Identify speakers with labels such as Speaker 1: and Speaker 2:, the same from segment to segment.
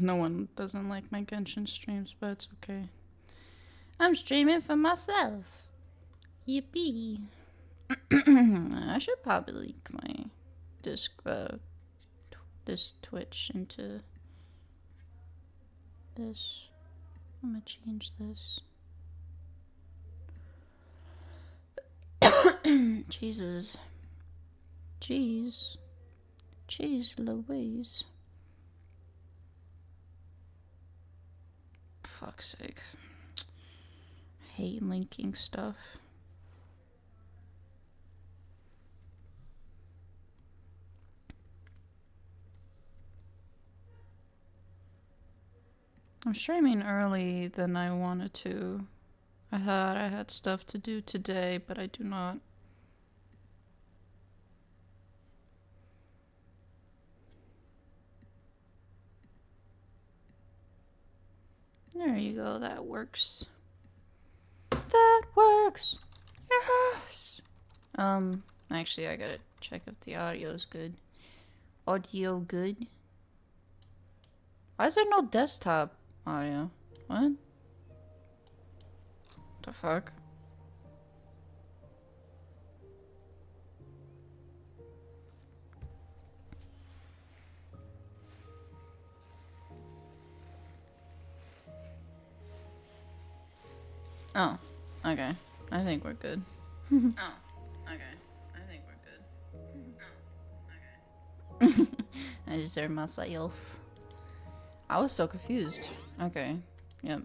Speaker 1: No one doesn't like my Genshin streams, but it's okay. I'm streaming for myself. Yippee. I should probably link my this Twitch into this. I'm gonna change this. Jesus. Jeez. Jeez Louise. Fuck's sake. Hate linking stuff. I'm streaming early than I wanted to. I thought I had stuff to do today, but I do not. There you go, that works. That works! Yes! Actually I gotta check if the audio's good. Audio good? Why is there no desktop audio? What? The fuck? Oh, okay. I think we're good. Oh, okay. I think we're good. Oh, okay. I just heard myself. I was so confused. Okay. Yep.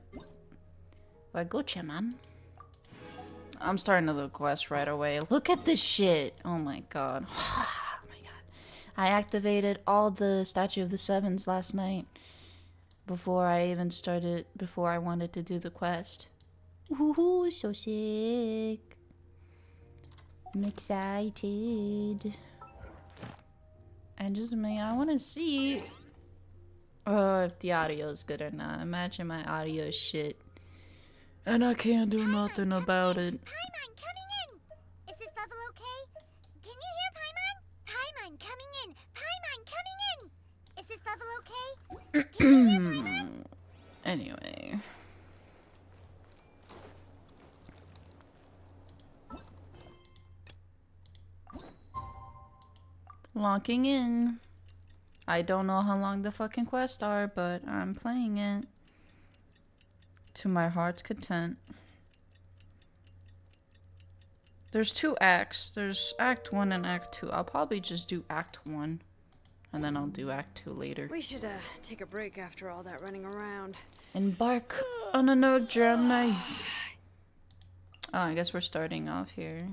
Speaker 1: Well, gotcha, man. I'm starting the quest right away. Look at this shit. Oh my god. Oh my god. I activated all the Statue of the Sevens last night. Before I even started, before I wanted to do the quest. Woohoo, so sick. I'm excited. And just, man, I want to see if the audio is good or not. Imagine my audio is shit. And I can't do nothing about it.
Speaker 2: Paimon coming in! Is this level okay? Can you hear Paimon? Paimon coming in! Paimon coming in! Is this level okay? Can you hear Paimon?
Speaker 1: Anyway. Locking in. I don't know how long the fucking quests are, but I'm playing it. To my heart's content. There's 2 acts. There's Act 1 and Act 2. I'll probably just do Act 1. And then I'll do Act 2 later.
Speaker 3: We should take a break after all that running around.
Speaker 1: Embark on another journey. Oh, I guess we're starting off here.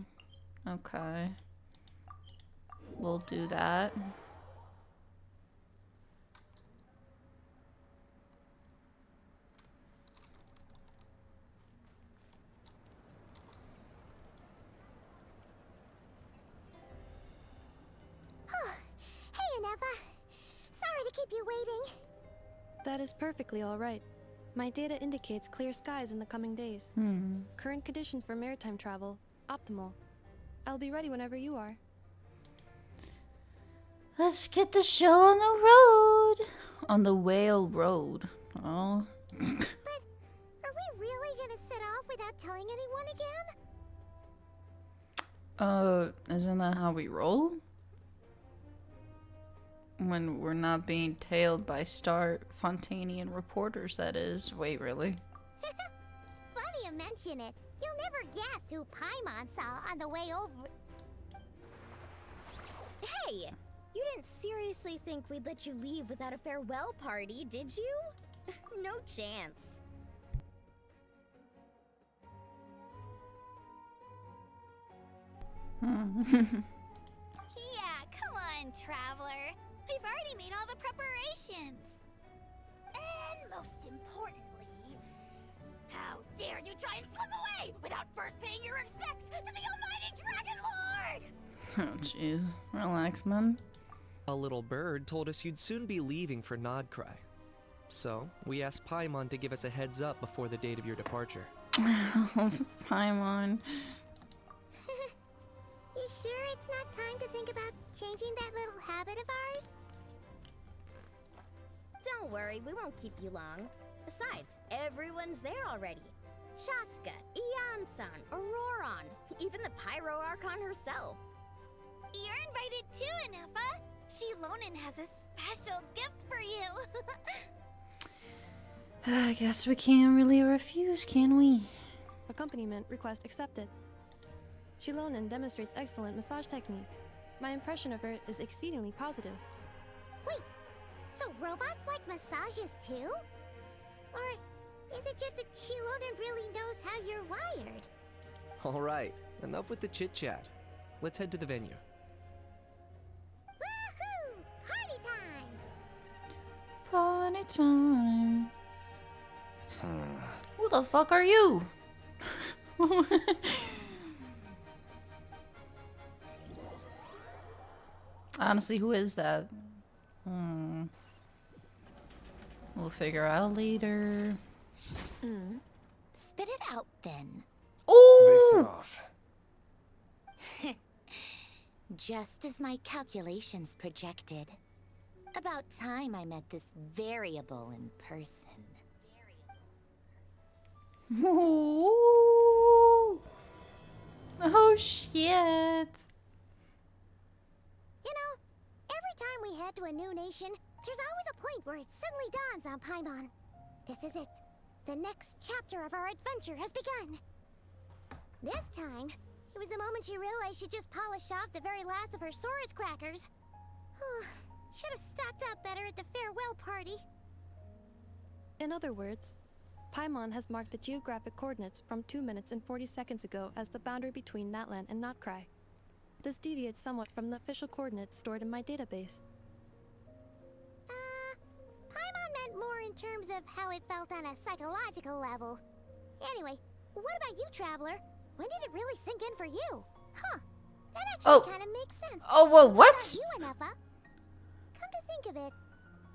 Speaker 1: Okay. We'll do that.
Speaker 2: Hey, Aneva. Sorry to keep you waiting.
Speaker 4: That is perfectly all right. My data indicates clear skies in the coming days. Current conditions for maritime travel, optimal. I'll be ready whenever you are.
Speaker 1: Let's get the show on the road. On the whale road. Oh.
Speaker 2: But are we really gonna set off without telling anyone again?
Speaker 1: Isn't that how we roll? When we're not being tailed by Star Fontanian reporters, that is. Wait, really?
Speaker 2: Funny you mention it. You'll never guess who Paimon saw on the way over. Hey! You didn't seriously think we'd let you leave without a farewell party, did you? No chance. Yeah, come on, traveler. We've already made all the preparations. And most importantly, how dare you try and slip away without first paying your respects to the almighty Dragon Lord!
Speaker 1: Oh, jeez. Relax, man.
Speaker 5: A little bird told us you'd soon be leaving for Nodcry. So, we asked Paimon to give us a heads up before the date of your departure.
Speaker 1: Paimon.
Speaker 2: You sure it's not time to think about changing that little habit of ours? Don't worry, we won't keep you long. Besides, everyone's there already. Shaska, Ian-san, Auroron, even the Pyro Archon herself. You're invited too, Inefa. Shilonen has a special gift for you.
Speaker 1: I guess we can't really refuse, can we?
Speaker 4: Accompaniment request accepted. Shilonen demonstrates excellent massage technique. My impression of her is exceedingly positive.
Speaker 2: Wait, so robots like massages too? Or is it just that Shilonen really knows how you're wired?
Speaker 5: Alright, enough with the chit chat. Let's head to the venue.
Speaker 2: Woohoo! Party time!
Speaker 1: Party time. Who the fuck are you? Honestly, who is that? We'll figure out later.
Speaker 2: Spit it out then.
Speaker 1: Oh!
Speaker 6: off.
Speaker 2: Just as my calculations projected. About time I met this variable in person.
Speaker 1: Ooh. Oh shit.
Speaker 2: You know, every time we head to a new nation, there's always a point where it suddenly dawns on Paimon. This is it. The next chapter of our adventure has begun. This time, it was the moment she realized she just polished off the very last of her Saurus crackers. Should have stocked up better at the farewell party.
Speaker 4: In other words, Paimon has marked the geographic coordinates from 2 minutes and 40 seconds ago as the boundary between Natlan and Notcry. This deviates somewhat from the official coordinates stored in my database.
Speaker 2: Paimon meant more in terms of how it felt on a psychological level. Anyway, what about you, Traveler? When did it really sink in for you? Huh, that actually kind of makes sense.
Speaker 1: Oh, whoa, what?
Speaker 2: About you, Inefa? Come to think of it,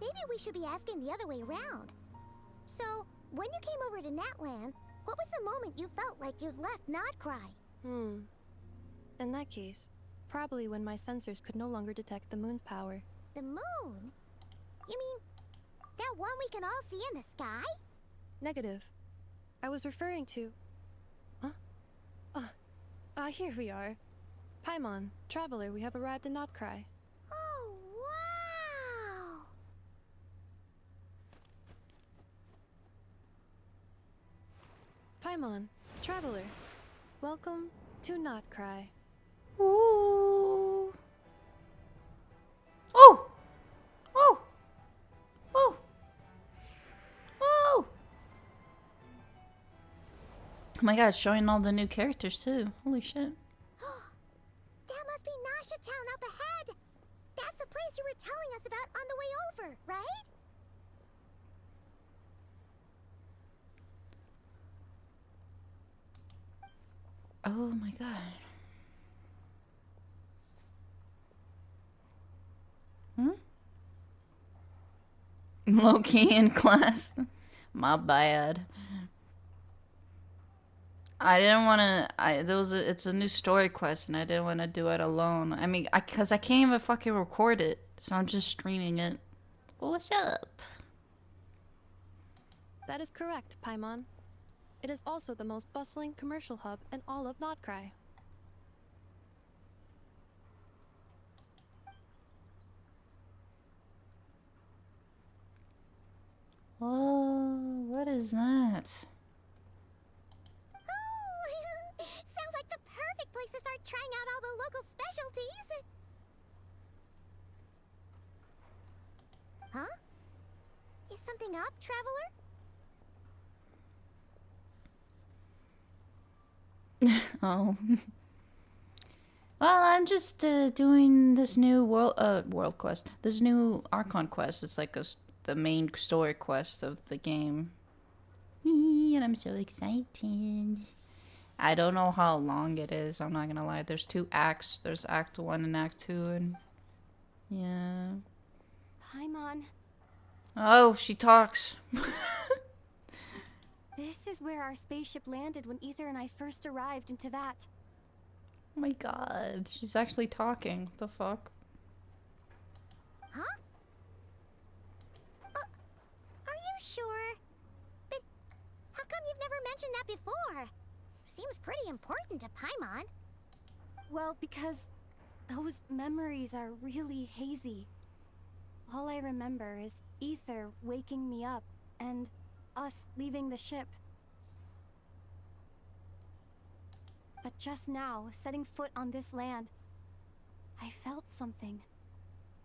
Speaker 2: maybe we should be asking the other way around. So, when you came over to Natlan, what was the moment you felt like you'd left Notcry?
Speaker 4: In that case, probably when my sensors could no longer detect the moon's power.
Speaker 2: The moon? You mean, that one we can all see in the sky?
Speaker 4: Negative. I was referring to... here we are. Paimon, Traveler, we have arrived in Notcry.
Speaker 2: Oh, wow!
Speaker 4: Paimon, Traveler, welcome to Notcry.
Speaker 1: Ooh. Oh! Oh! Oh! Oh! Oh my god, it's showing all the new characters too. Holy shit.
Speaker 2: That must be Nasha Town up ahead! That's the place you were telling us about on the way over, right?
Speaker 1: Oh my god. Low-key in class. My bad. I didn't want to. It's a new story quest, and I didn't want to do it alone. I mean, cause I can't even fucking record it, so I'm just streaming it. But what's up?
Speaker 4: That is correct, Paimon. It is also the most bustling commercial hub in all of Notcry.
Speaker 2: Oh,
Speaker 1: What is that?
Speaker 2: sounds like the perfect place to start trying out all the local specialties. Huh? Is something up, Traveler?
Speaker 1: Oh. Well, I'm just doing this new world quest. This new Archon quest. It's like the main story quest of the game. And I'm so excited. I don't know how long it is. I'm not gonna lie. There's 2 acts. There's Act 1 and Act 2, and yeah.
Speaker 7: Paimon,
Speaker 1: Oh, she talks.
Speaker 7: this is where our spaceship landed when Ether and I first arrived in Tevat.
Speaker 1: Oh my god, she's actually talking. What the fuck?
Speaker 2: Huh? mentioned that before? Seems pretty important to Paimon.
Speaker 7: Well, because those memories are really hazy. All I remember is Ether waking me up and us leaving the ship. But just now, setting foot on this land, I felt something.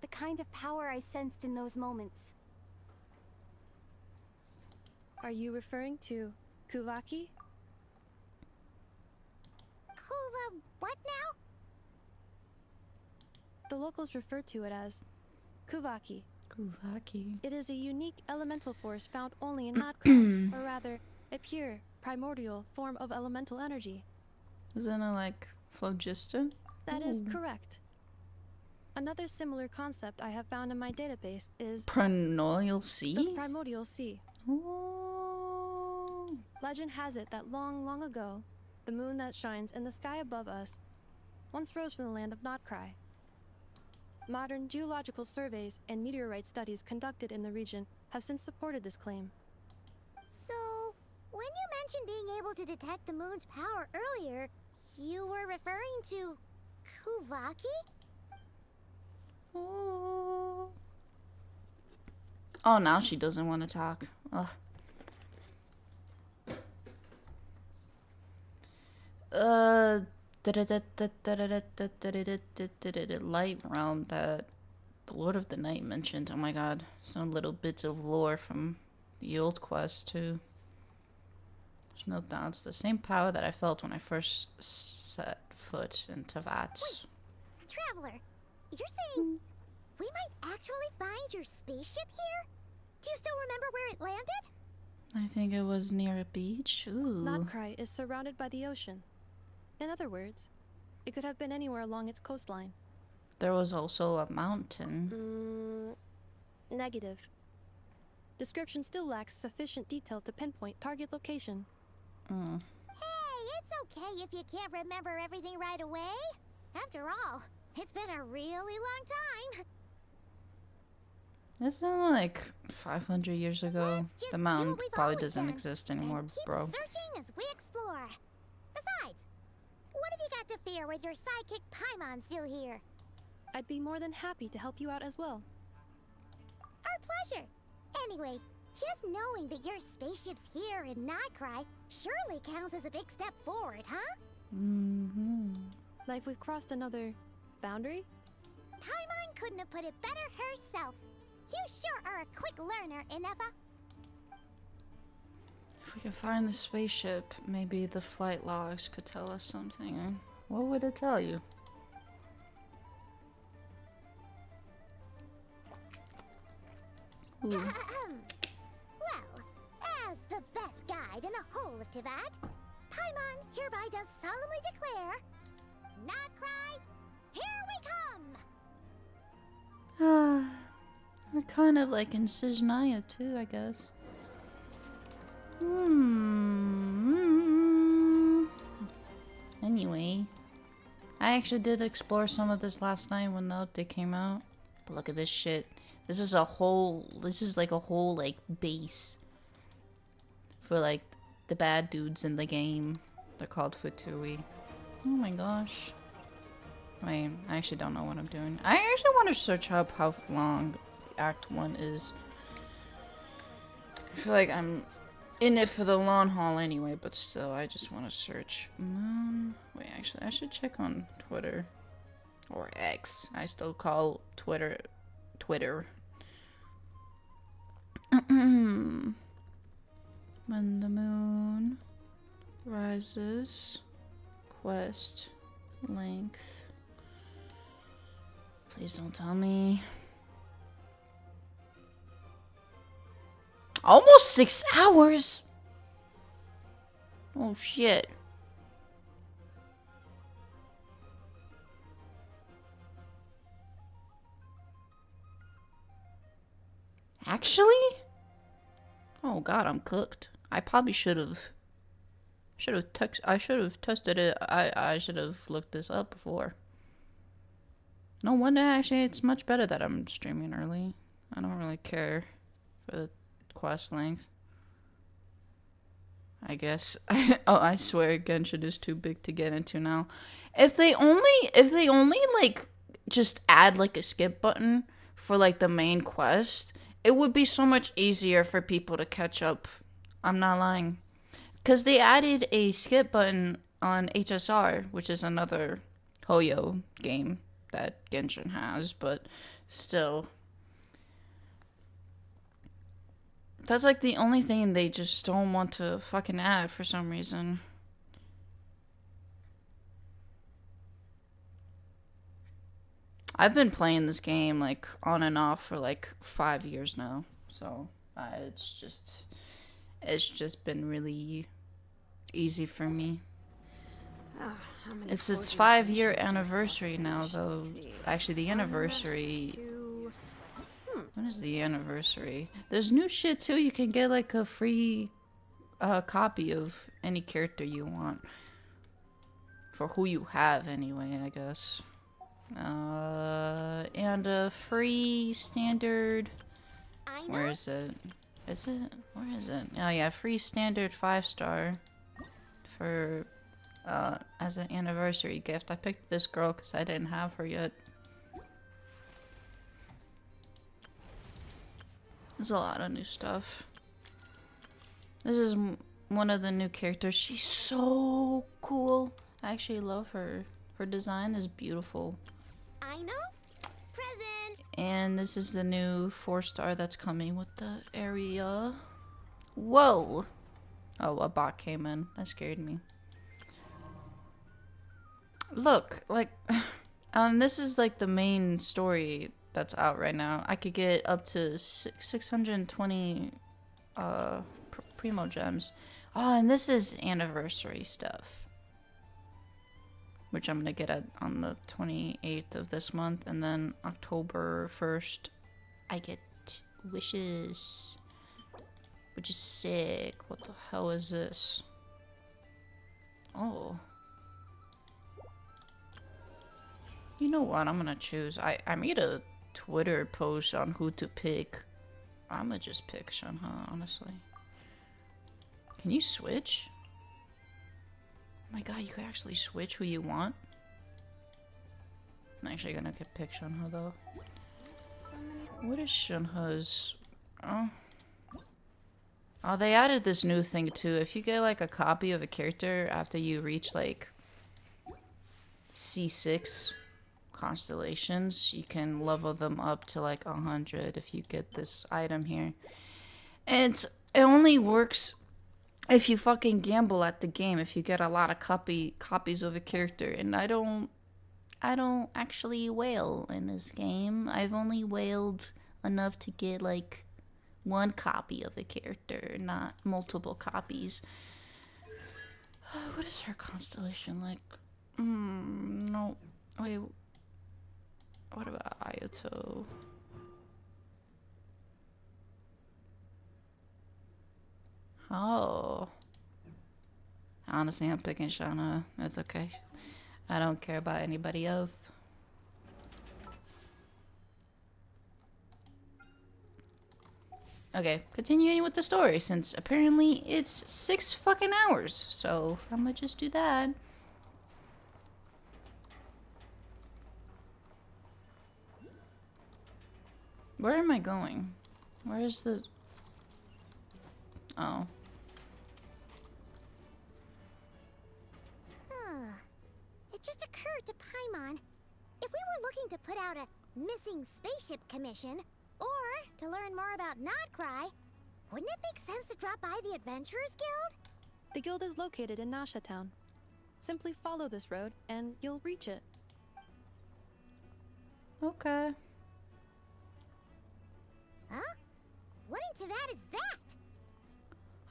Speaker 7: The kind of power I sensed in those moments.
Speaker 4: Are you referring to Kuvaki?
Speaker 2: Kuva, what now?
Speaker 4: The locals refer to it as Kuvaki.
Speaker 1: Kuvaki.
Speaker 4: It is a unique elemental force found only in Notcraft, or rather, a pure, primordial form of elemental energy.
Speaker 1: Isn't it like phlogiston?
Speaker 4: That is correct. Another similar concept I have found in my database is
Speaker 1: Primordial
Speaker 4: the
Speaker 1: sea?
Speaker 4: primordial sea.
Speaker 1: Oh.
Speaker 4: Legend has it that long, long ago, the moon that shines in the sky above us once rose from the land of Notcry. Modern geological surveys and meteorite studies conducted in the region have since supported this claim.
Speaker 2: So, when you mentioned being able to detect the moon's power earlier, you were referring to Kuvaki?
Speaker 1: Oh. Oh, now she doesn't want to talk. Ugh. Light realm that the Lord of the Night mentioned. Oh my god. Some little bits of lore from the old quest too. There's no doubt it's the same power that I felt when I first set foot into that.
Speaker 2: Traveler, you're saying we might actually find your spaceship here? Do you still remember where it landed?
Speaker 1: I think it was near a beach. Ooh.
Speaker 4: Notcry is surrounded by the ocean. In other words, it could have been anywhere along its coastline.
Speaker 1: There was also a mountain.
Speaker 4: Negative. Description still lacks sufficient detail to pinpoint target location.
Speaker 2: Hey, it's okay if you can't remember everything right away. After all, it's been a really long time.
Speaker 1: Isn't it like 500 years ago?
Speaker 2: Let's just
Speaker 1: The
Speaker 2: do
Speaker 1: mountain
Speaker 2: what we've
Speaker 1: probably
Speaker 2: always
Speaker 1: doesn't
Speaker 2: done,
Speaker 1: exist
Speaker 2: and
Speaker 1: anymore,
Speaker 2: keep
Speaker 1: bro.
Speaker 2: searching as we explore. Besides, what have you got to fear with your sidekick Paimon still here?
Speaker 4: I'd be more than happy to help you out as well.
Speaker 2: Our pleasure. Anyway, just knowing that your spaceship's here in Nightcry surely counts as a big step forward, huh?
Speaker 4: Like we've crossed another boundary?
Speaker 2: Paimon couldn't have put it better herself. You sure are a quick learner, Inefa.
Speaker 1: If we could find the spaceship, maybe the flight logs could tell us something. What would it tell you? Ooh.
Speaker 2: Well, as the best guide in the whole of Tivat, Paimon hereby does solemnly declare, Nightcry, here we come!
Speaker 1: We're kind of like in Sijnaya too, I guess. Anyway, I actually did explore some of this last night when the update came out. But look at this shit. This is like a whole like base for like the bad dudes in the game. They're called Futui. Oh my gosh. Wait, I actually don't know what I'm doing. I actually want to search up how long the Act 1 is. I feel like I'm in it for the long haul anyway, but still, I just want to search. Wait, actually, I should check on Twitter. Or X. I still call Twitter. When the moon rises, quest length. Please don't tell me. Almost 6 hours? Oh shit. Actually? Oh god, I'm cooked. I probably should have tested it. I should have looked this up before. No wonder actually it's much better that I'm streaming early. I don't really care for the quest length. I guess. Oh, I swear Genshin is too big to get into now. If they only like just add like a skip button for like the main quest, it would be so much easier for people to catch up. I'm not lying. Cuz they added a skip button on HSR, which is another Hoyo game that Genshin has, but still. That's like the only thing they just don't want to fucking add for some reason. I've been playing this game like on and off for like 5 years now. So, it's just been really easy for me.
Speaker 3: Ah, how many
Speaker 1: It's its
Speaker 3: forging
Speaker 1: 5-year
Speaker 3: commissions do I
Speaker 1: anniversary
Speaker 3: still
Speaker 1: now
Speaker 3: finish?
Speaker 1: though.
Speaker 3: Let's see.
Speaker 1: Actually, the
Speaker 3: 1,
Speaker 1: anniversary.
Speaker 3: 2.
Speaker 1: When is the anniversary? There's new shit too. You can get like a free copy of any character you want. For who you have anyway, I guess. And a free standard.
Speaker 2: I know.
Speaker 1: Where is it? Is it? Where is it? Oh yeah, free standard 5-star for as an anniversary gift. I picked this girl because I didn't have her yet. There's a lot of new stuff. This is one of the new characters. She's so cool. I actually love her. Her design is beautiful.
Speaker 2: I know. Present.
Speaker 1: And this is the new 4-star that's coming with the area. Whoa! Oh, a bot came in. That scared me. Look, like, this is like the main story that's out right now. I could get up to 620 primo gems. Oh, and this is anniversary stuff, which I'm gonna get on the 28th of this month, and then October 1st, I get wishes, which is sick. What the hell is this? Oh. You know what? I'm gonna choose. I made a Twitter post on who to pick. I'm gonna just pick Shenhe, honestly. Can you switch? Oh my god, you can actually switch who you want? I'm actually gonna pick Shenhe though. What is Shenhe's? Oh. Oh, they added this new thing too. If you get like a copy of a character after you reach like C6 constellations, you can level them up to like 100 if you get this item here. And it only works if you fucking gamble at the game, if you get a lot of copies of a character. And I don't actually whale in this game. I've only whaled enough to get like 1 copy of a character, not multiple copies. What is her constellation like? No. Wait. What about Ayato? Oh. Honestly, I'm picking Shenhe. It's okay. I don't care about anybody else. Okay, continuing with the story, since apparently it's 6 fucking hours. So, I'm gonna just do that. Where am I going? Where is the... Oh.
Speaker 2: It just occurred to Paimon, if we were looking to put out a missing spaceship commission, or to learn more about Nodcry, wouldn't it make sense to drop by the Adventurers Guild?
Speaker 4: The guild is located in Nasha Town. Simply follow this road, and you'll reach it.
Speaker 1: Okay.
Speaker 2: Huh? What in Teyvat is that?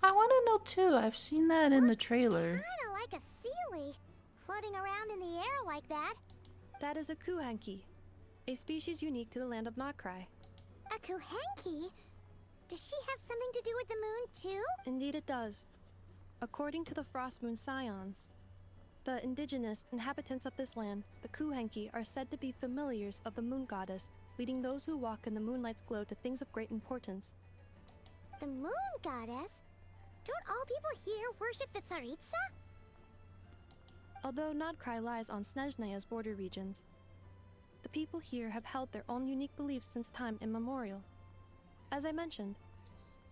Speaker 1: I want to know too. I've seen that in the trailer.
Speaker 2: Kinda like a Sealy, floating around in the air like that.
Speaker 4: That is a kuhanki, a species unique to the land of Nodcry.
Speaker 2: A Kuhenki? Does she have something to do with the moon too?
Speaker 4: Indeed it does. According to the Frost Moon Scions, the indigenous inhabitants of this land, the kuhenki, are said to be familiars of the moon goddess, leading those who walk in the moonlight's glow to things of great importance.
Speaker 2: The moon goddess? Don't all people here worship the Tsaritsa?
Speaker 4: Although Nodcry lies on Snezhnaya's border regions, the people here have held their own unique beliefs since time immemorial. As I mentioned,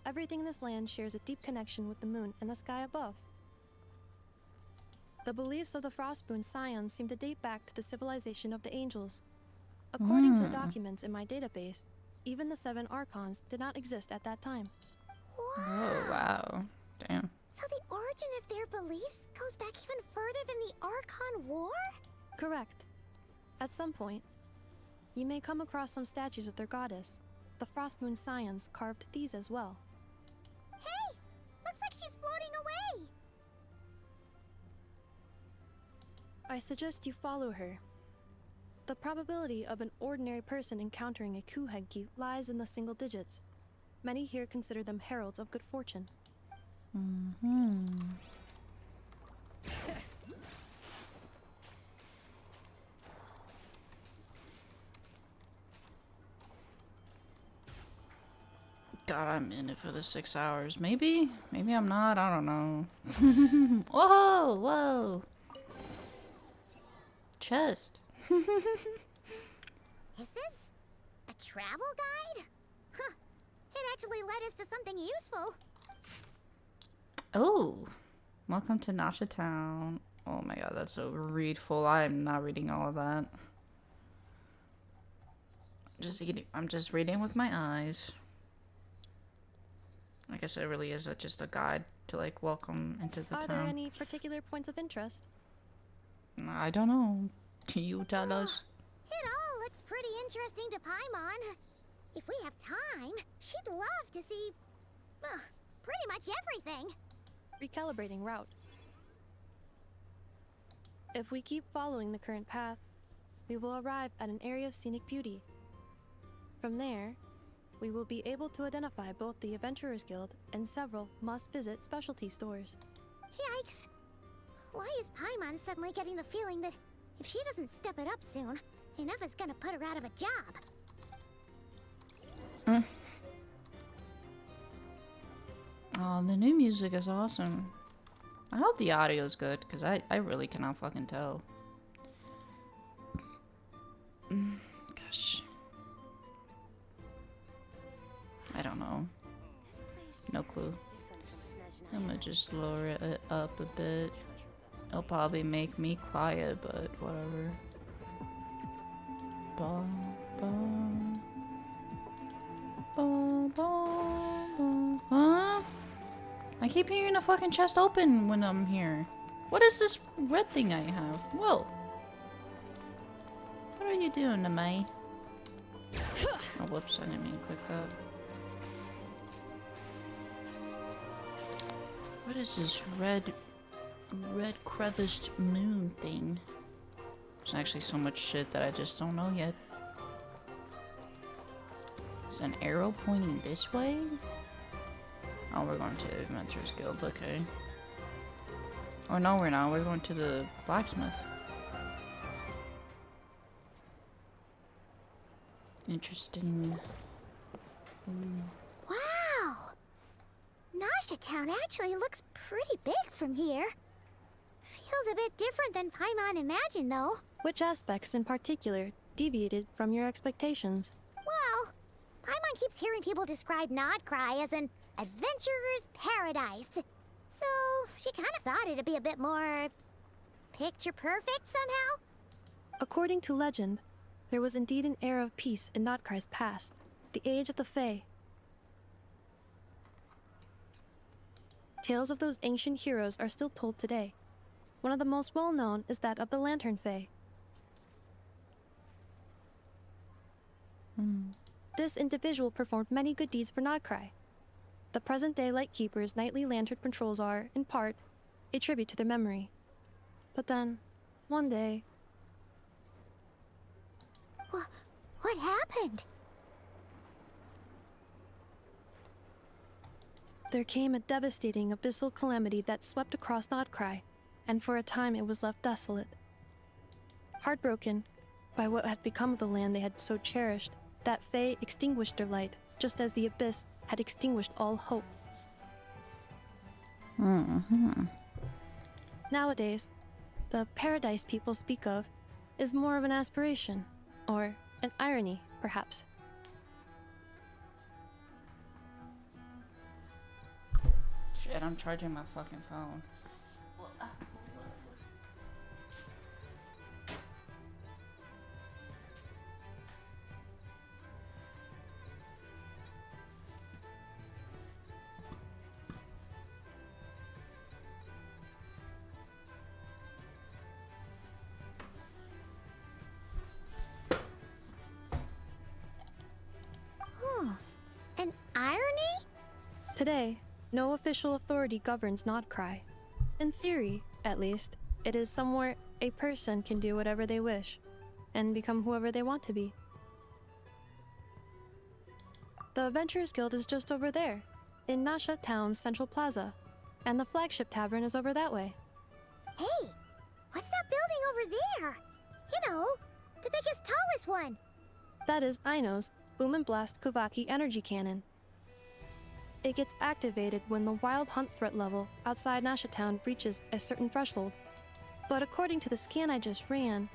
Speaker 4: everything in this land shares a deep connection with the moon and the sky above. The beliefs of the Frostmoon Scions seem to date back to the civilization of the angels. According to the documents in my database, even the 7 archons did not exist at that time.
Speaker 1: Oh, wow. Damn.
Speaker 2: So the origin of their beliefs goes back even further than the Archon War?
Speaker 4: Correct. At some point, you may come across some statues of their goddess. The Frostmoon Scions carved these as well.
Speaker 2: Hey! Looks like she's floating away!
Speaker 4: I suggest you follow her. The probability of an ordinary person encountering a Kuhenki lies in the single digits. Many here consider them heralds of good fortune.
Speaker 1: God, I'm in it for the 6 hours. Maybe? Maybe I'm not. I don't know. Whoa! Whoa! Chest.
Speaker 2: Is this a travel guide? Huh. It actually led us to something useful.
Speaker 1: Oh! Welcome to Nasha Town. Oh my god, that's so readful. I'm not reading all of that. I'm just reading with my eyes. I guess it really is just a guide to like welcome into the
Speaker 4: Are
Speaker 1: town.
Speaker 4: there any particular points of interest?
Speaker 1: I don't know. You tell us.
Speaker 2: It all looks pretty interesting to Paimon. If we have time, she'd love to see, pretty much everything.
Speaker 4: Recalibrating route. If we keep following the current path, we will arrive at an area of scenic beauty. From there, we will be able to identify both the Adventurers Guild and several must-visit specialty stores.
Speaker 2: Yikes. Why is Paimon suddenly getting the feeling that if she doesn't step it up soon, enough is gonna put her out of a job?
Speaker 1: Oh, the new music is awesome. I hope the audio is good, because I really cannot fucking tell. Gosh. I don't know. No clue. I'm gonna just lower it up a bit. It'll probably make me quiet, but whatever. Bum, bum. Bum, bum, bum. Huh? I keep hearing the fucking chest open when I'm here. What is this red thing I have? Whoa. What are you doing to me? Oh, whoops, I didn't mean to click that. What is this red creviced moon thing? There's actually so much shit that I just don't know yet. Is an arrow pointing this way? Oh, we're going to the Adventurers Guild, okay. Or no, we're not. We're going to the blacksmith. Interesting.
Speaker 2: Wow! Nasha Town actually looks pretty big from here. Feels a bit different than Paimon imagined, though.
Speaker 4: Which aspects in particular deviated from your expectations?
Speaker 2: Well, Paimon keeps hearing people describe Nodcry as an adventurer's paradise. So, she kind of thought it'd be a bit more picture perfect somehow.
Speaker 4: According to legend, there was indeed an era of peace in Nodcry's past, the Age of the Fae. Tales of those ancient heroes are still told today. One of the most well-known is that of the Lantern Fae. This individual performed many good deeds for Nodcry. The present-day Lightkeeper's nightly lantern patrols are, in part, a tribute to their memory. But then, one day...
Speaker 2: What happened?
Speaker 4: There came a devastating abyssal calamity that swept across Nodcry, and for a time it was left desolate. Heartbroken by what had become of the land they had so cherished, that Fae extinguished their light, just as the abyss had extinguished all hope.
Speaker 1: Mm-hmm.
Speaker 4: Nowadays, the paradise people speak of is more of an aspiration, or an irony, perhaps.
Speaker 1: Shit, I'm charging my fucking phone.
Speaker 2: Huh. An irony?
Speaker 4: Today, no official authority governs Nodcry. In theory, at least, it is somewhere a person can do whatever they wish, and become whoever they want to be. The Adventurers Guild is just over there, in Nasha Town's Central Plaza, and the flagship tavern is over that way.
Speaker 2: Hey, what's that building over there? You know, the biggest, tallest one.
Speaker 4: That is Aino's Boom and Blast Kuvaki energy cannon. It gets activated when the wild hunt threat level outside Nasha Town reaches a certain threshold. But according to the scan I just ran,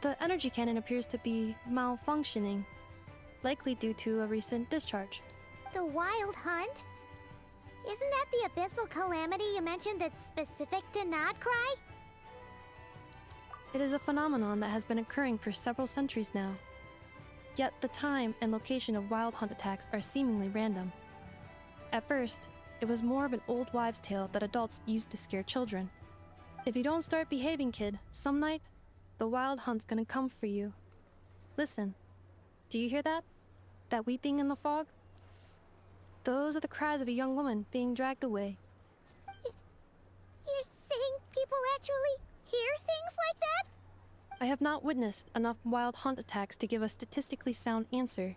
Speaker 4: the energy cannon appears to be malfunctioning, likely due to a recent discharge.
Speaker 2: The wild hunt? Isn't that the abyssal calamity you mentioned that's specific to Nodcry?
Speaker 4: It is a phenomenon that has been occurring for several centuries now. Yet the time and location of wild hunt attacks are seemingly random. At first, it was more of an old wives' tale that adults used to scare children. If you don't start behaving, kid, some night, the wild hunt's gonna come for you. Listen, do you hear that? That weeping in the fog? Those are the cries of a young woman being dragged away.
Speaker 2: You're saying people actually hear things like that?
Speaker 4: I have not witnessed enough wild hunt attacks to give a statistically sound answer.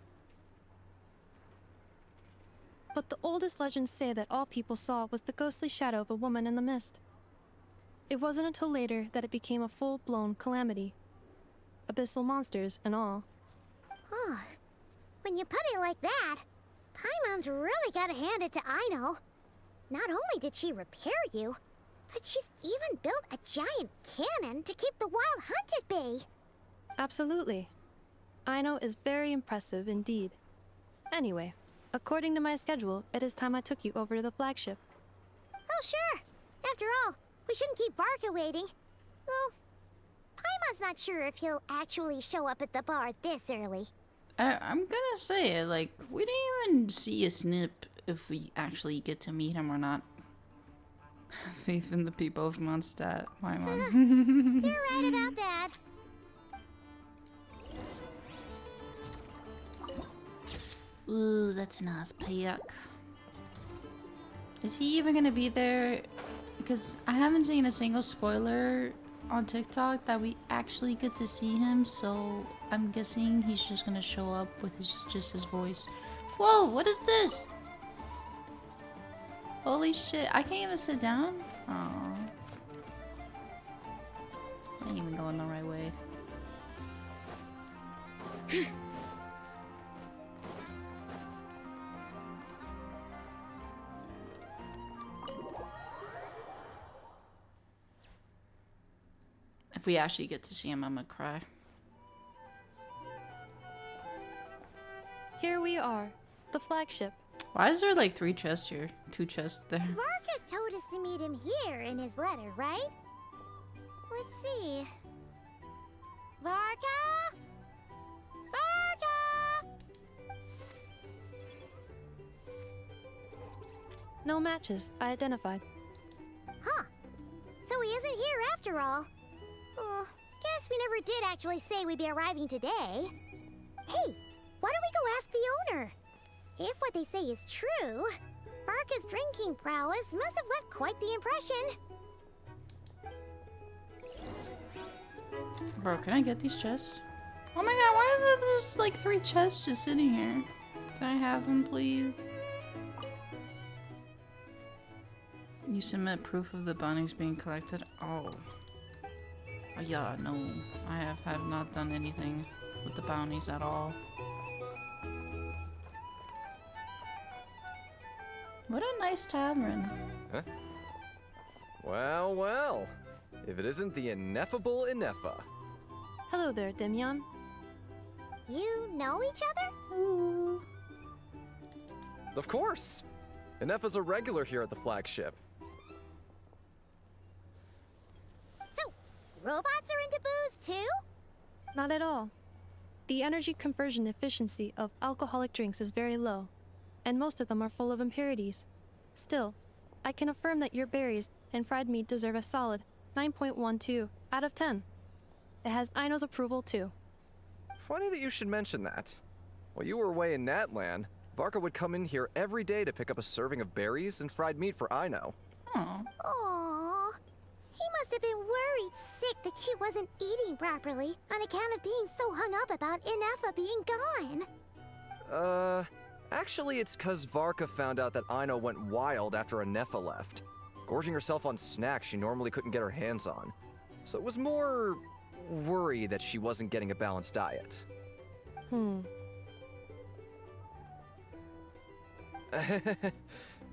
Speaker 4: But the oldest legends say that all people saw was the ghostly shadow of a woman in the mist. It wasn't until later that it became a full-blown calamity. Abyssal monsters and all.
Speaker 2: Huh. When you put it like that, Paimon's really gotta hand it to Aino. Not only did she repair you, but she's even built a giant cannon to keep the wild hunt at bay.
Speaker 4: Absolutely. Aino is very impressive indeed. Anyway, according to my schedule, it is time I took you over to the flagship.
Speaker 2: Oh, sure. After all, we shouldn't keep Barca waiting. Well, Paimon's not sure if he'll actually show up at the bar this early.
Speaker 1: I'm gonna say it, like, we didn't even see a snip if we actually get to meet him or not. Faith in the people of Mondstadt, my mom.
Speaker 2: You're right about that.
Speaker 1: Ooh, that's nice pick. Is he even gonna be there? Because I haven't seen a single spoiler on TikTok that we actually get to see him, so I'm guessing he's just gonna show up with just his voice. Whoa, what is this? Holy shit, I can't even sit down? Aww. I ain't even going the right way. If we actually get to see him, I'm gonna cry.
Speaker 4: Here we are, the flagship.
Speaker 1: Why is there like 3 chests here? 2 chests there.
Speaker 2: Varka told us to meet him here in his letter, right? Let's see. Varka? Varka!
Speaker 4: No matches, I identified.
Speaker 2: Huh. So he isn't here after all. Oh, guess we never did actually say we'd be arriving today. Hey, why don't we go ask the owner? If what they say is true, Barca's drinking prowess must have left quite the impression.
Speaker 1: Bro, can I get these chests? Oh my god, why is there just like 3 chests just sitting here? Can I have them, please? You submit proof of the bounties being collected? Oh. Yeah, no. I have not done anything with the bounties at all. What a nice tavern.
Speaker 6: Huh? Well, well. If it isn't the ineffable Ineffa.
Speaker 4: Hello there, Demyon.
Speaker 2: You know each other?
Speaker 1: Ooh.
Speaker 6: Of course! Ineffa's a regular here at the flagship.
Speaker 2: So, robots are into booze too?
Speaker 4: Not at all. The energy conversion efficiency of alcoholic drinks is very low, and most of them are full of impurities. Still, I can affirm that your berries and fried meat deserve a solid 9.12 out of 10. It has Aino's approval too.
Speaker 6: Funny that you should mention that. While you were away in Natlan, Varka would come in here every day to pick up a serving of berries and fried meat for Aino.
Speaker 1: Aw.
Speaker 2: Aww. He must have been worried sick that she wasn't eating properly on account of being so hung up about Ineffa being gone.
Speaker 6: Actually it's 'cause Varka found out that Aino went wild after Ineffa left, gorging herself on snacks she normally couldn't get her hands on. So it was more worry that she wasn't getting a balanced diet. I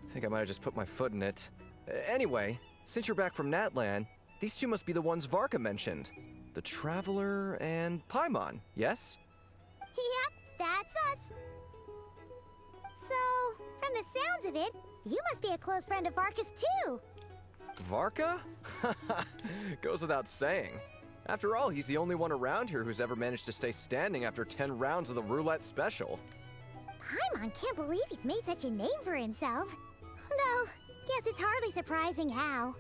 Speaker 6: think I might have just put my foot in it. Anyway, since you're back from Natlan, these two must be the ones Varka mentioned. The Traveler and Paimon, yes?
Speaker 2: Yep, that's us. So, from the sounds of it, you must be a close friend of Varka's too.
Speaker 6: Varka? Goes without saying. After all, he's the only one around here who's ever managed to stay standing after 10 rounds of the roulette special.
Speaker 2: Paimon can't believe he's made such a name for himself. Though, guess it's hardly surprising how.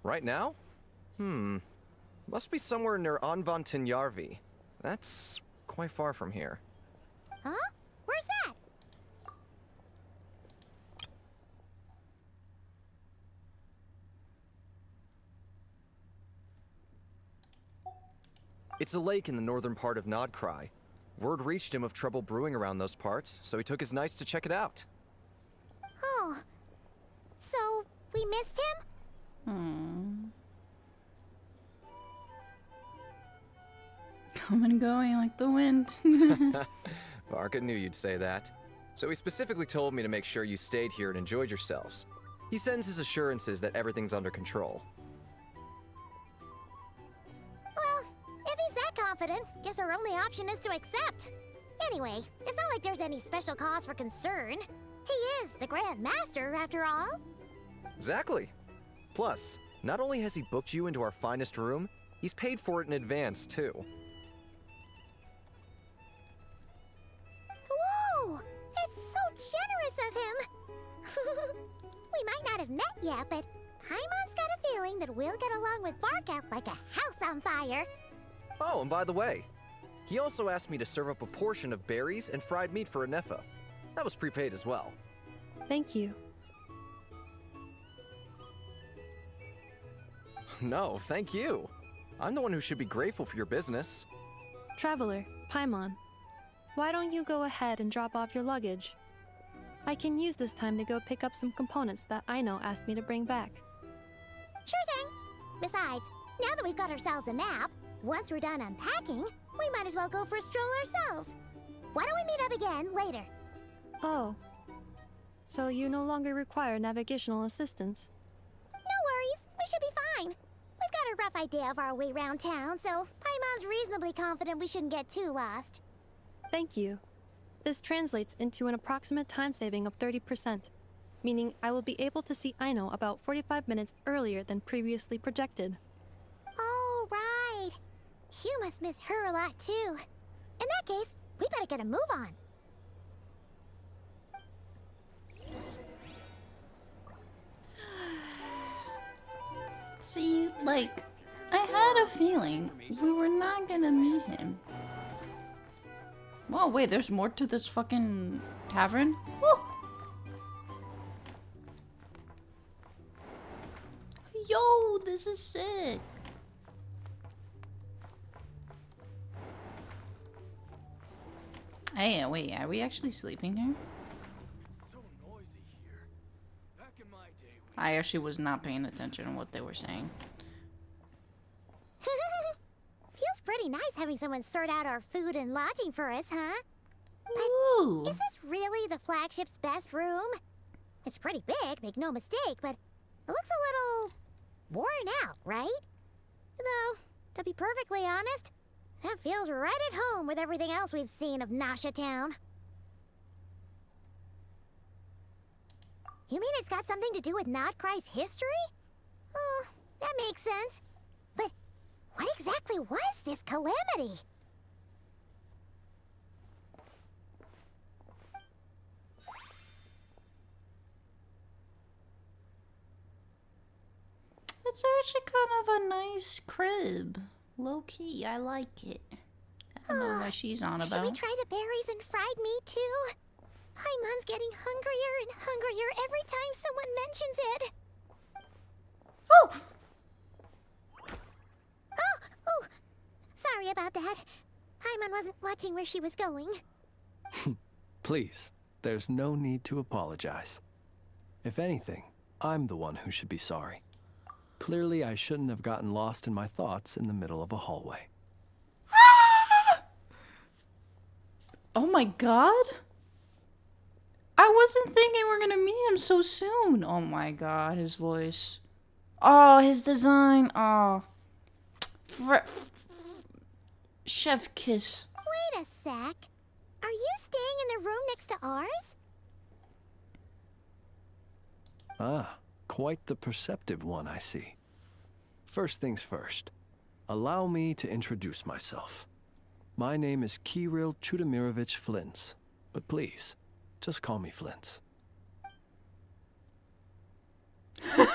Speaker 6: Right now? Must be somewhere near Anvantinyarvi. That's quite far from here.
Speaker 2: Huh? Where's that?
Speaker 6: It's a lake in the northern part of Nodcry. Word reached him of trouble brewing around those parts, so he took his knights to check it out.
Speaker 2: Oh. So, we missed him?
Speaker 1: Coming and going like the wind.
Speaker 6: Varka knew you'd say that. So he specifically told me to make sure you stayed here and enjoyed yourselves. He sends his assurances that everything's under control.
Speaker 2: Well, if he's that confident, guess our only option is to accept. Anyway, it's not like there's any special cause for concern. He is the Grand Master, after all.
Speaker 6: Exactly. Plus, not only has he booked you into our finest room, he's paid for it in advance, too.
Speaker 2: Whoa! It's so generous of him! We might not have met yet, but Paimon's got a feeling that we'll get along with Varka like a house on fire.
Speaker 6: Oh, and by the way, he also asked me to serve up a portion of berries and fried meat for Ineffa. That was prepaid as well.
Speaker 4: Thank you.
Speaker 6: No, thank you. I'm the one who should be grateful for your business.
Speaker 4: Traveler, Paimon, why don't you go ahead and drop off your luggage? I can use this time to go pick up some components that Aino asked me to bring back.
Speaker 2: Sure thing. Besides, now that we've got ourselves a map, once we're done unpacking, we might as well go for a stroll ourselves. Why don't we meet up again later?
Speaker 4: Oh. So you no longer require navigational assistance?
Speaker 2: No worries, we should be fine. We've got a rough idea of our way around town, so Paimon's reasonably confident we shouldn't get too lost.
Speaker 4: Thank you. This translates into an approximate time saving of 30%, meaning I will be able to see Aino about 45 minutes earlier than previously projected.
Speaker 2: Oh, right. You must miss her a lot, too. In that case, we better get a move on.
Speaker 1: See, like, I had a feeling we were not gonna meet him. Whoa, wait, there's more to this fucking tavern? Woo! Yo, this is sick. Hey, wait, are we actually sleeping here?
Speaker 8: So noisy here. Back in my day,
Speaker 1: I actually was not paying attention to what they were saying.
Speaker 2: Feels pretty nice having someone sort out our food and lodging for us, huh?
Speaker 1: Ooh.
Speaker 2: Is this really the flagship's best room? It's pretty big, make no mistake, but it looks a little worn out, right? Though, to be perfectly honest, that feels right at home with everything else we've seen of Nasha Town. You mean it's got something to do with Nodcry's history? Oh, that makes sense. But what exactly was this calamity?
Speaker 1: It's actually kind of a nice crib. Low key, I like it. I don't know what she's on
Speaker 2: Should we
Speaker 1: about.
Speaker 2: try the berries and fried meat too? Paimon's getting hungrier and hungrier every time someone mentions it.
Speaker 1: Oh!
Speaker 2: Oh, sorry about that. Paimon wasn't watching where she was going.
Speaker 9: Please, there's no need to apologize. If anything, I'm the one who should be sorry. Clearly, I shouldn't have gotten lost in my thoughts in the middle of a hallway.
Speaker 1: Oh my god! I wasn't thinking we're gonna meet him so soon. Oh my god, his voice. Oh, his design. Oh. Chef kiss.
Speaker 2: Wait a sec. Are you staying in the room next to ours?
Speaker 9: Ah, quite the perceptive one, I see. First things first, allow me to introduce myself. My name is Kirill Chudamirovich Flintz, but please, just call me Flintz.
Speaker 2: That's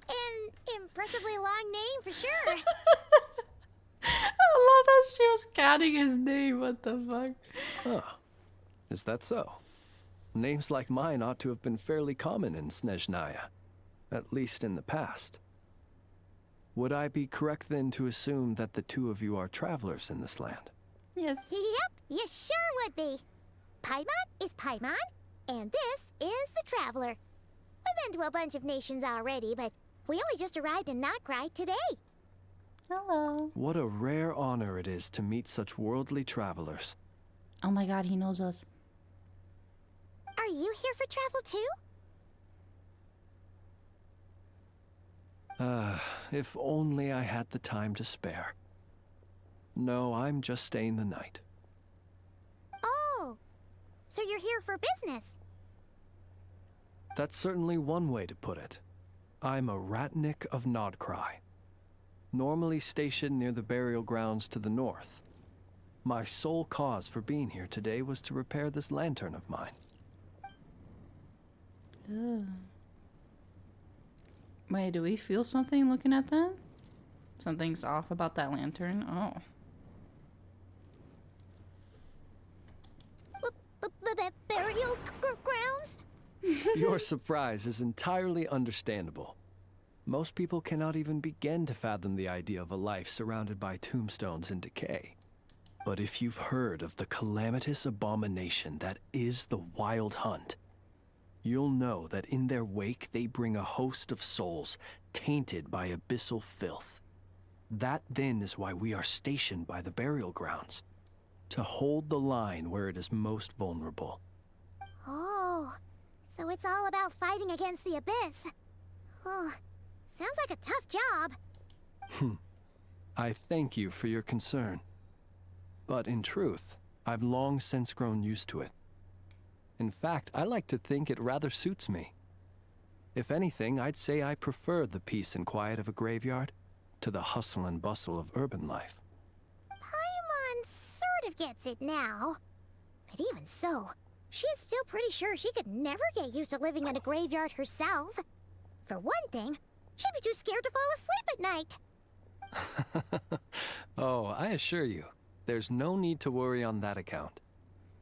Speaker 2: an impressively long name for sure.
Speaker 1: I love that she was counting his name. What the fuck?
Speaker 9: Ah, is that so? Names like mine ought to have been fairly common in Snezhnaya, at least in the past. Would I be correct then to assume that the two of you are travelers in this land?
Speaker 1: Yes.
Speaker 2: Yep, you sure would be. Paimon is Paimon, and this is the Traveler. We've been to a bunch of nations already, but we only just arrived in Nodcry today.
Speaker 1: Hello.
Speaker 9: What a rare honor it is to meet such worldly travelers.
Speaker 1: Oh my god, he knows us.
Speaker 2: Are you here for travel too?
Speaker 9: If only I had the time to spare. No, I'm just staying the night.
Speaker 2: Oh, so you're here for business?
Speaker 9: That's certainly one way to put it. I'm a Ratnik of Nodcry, normally stationed near the burial grounds to the north. My sole cause for being here today was to repair this lantern of mine.
Speaker 1: Wait, do we feel something looking at that? Something's off about that lantern? Oh.
Speaker 2: Burial grounds?
Speaker 9: Your surprise is entirely understandable. Most people cannot even begin to fathom the idea of a life surrounded by tombstones and decay. But if you've heard of the calamitous abomination that is the Wild Hunt, you'll know that in their wake they bring a host of souls tainted by abyssal filth. That then is why we are stationed by the burial grounds, to hold the line where it is most vulnerable.
Speaker 2: Oh, so it's all about fighting against the abyss. Oh, sounds like a tough job.
Speaker 9: I thank you for your concern. But in truth, I've long since grown used to it. In fact, I like to think it rather suits me. If anything, I'd say I prefer the peace and quiet of a graveyard to the hustle and bustle of urban life.
Speaker 2: Paimon sort of gets it now. But even so, she's still pretty sure she could never get used to living in a graveyard herself. For one thing, she'd be too scared to fall asleep at night.
Speaker 9: Oh, I assure you, there's no need to worry on that account.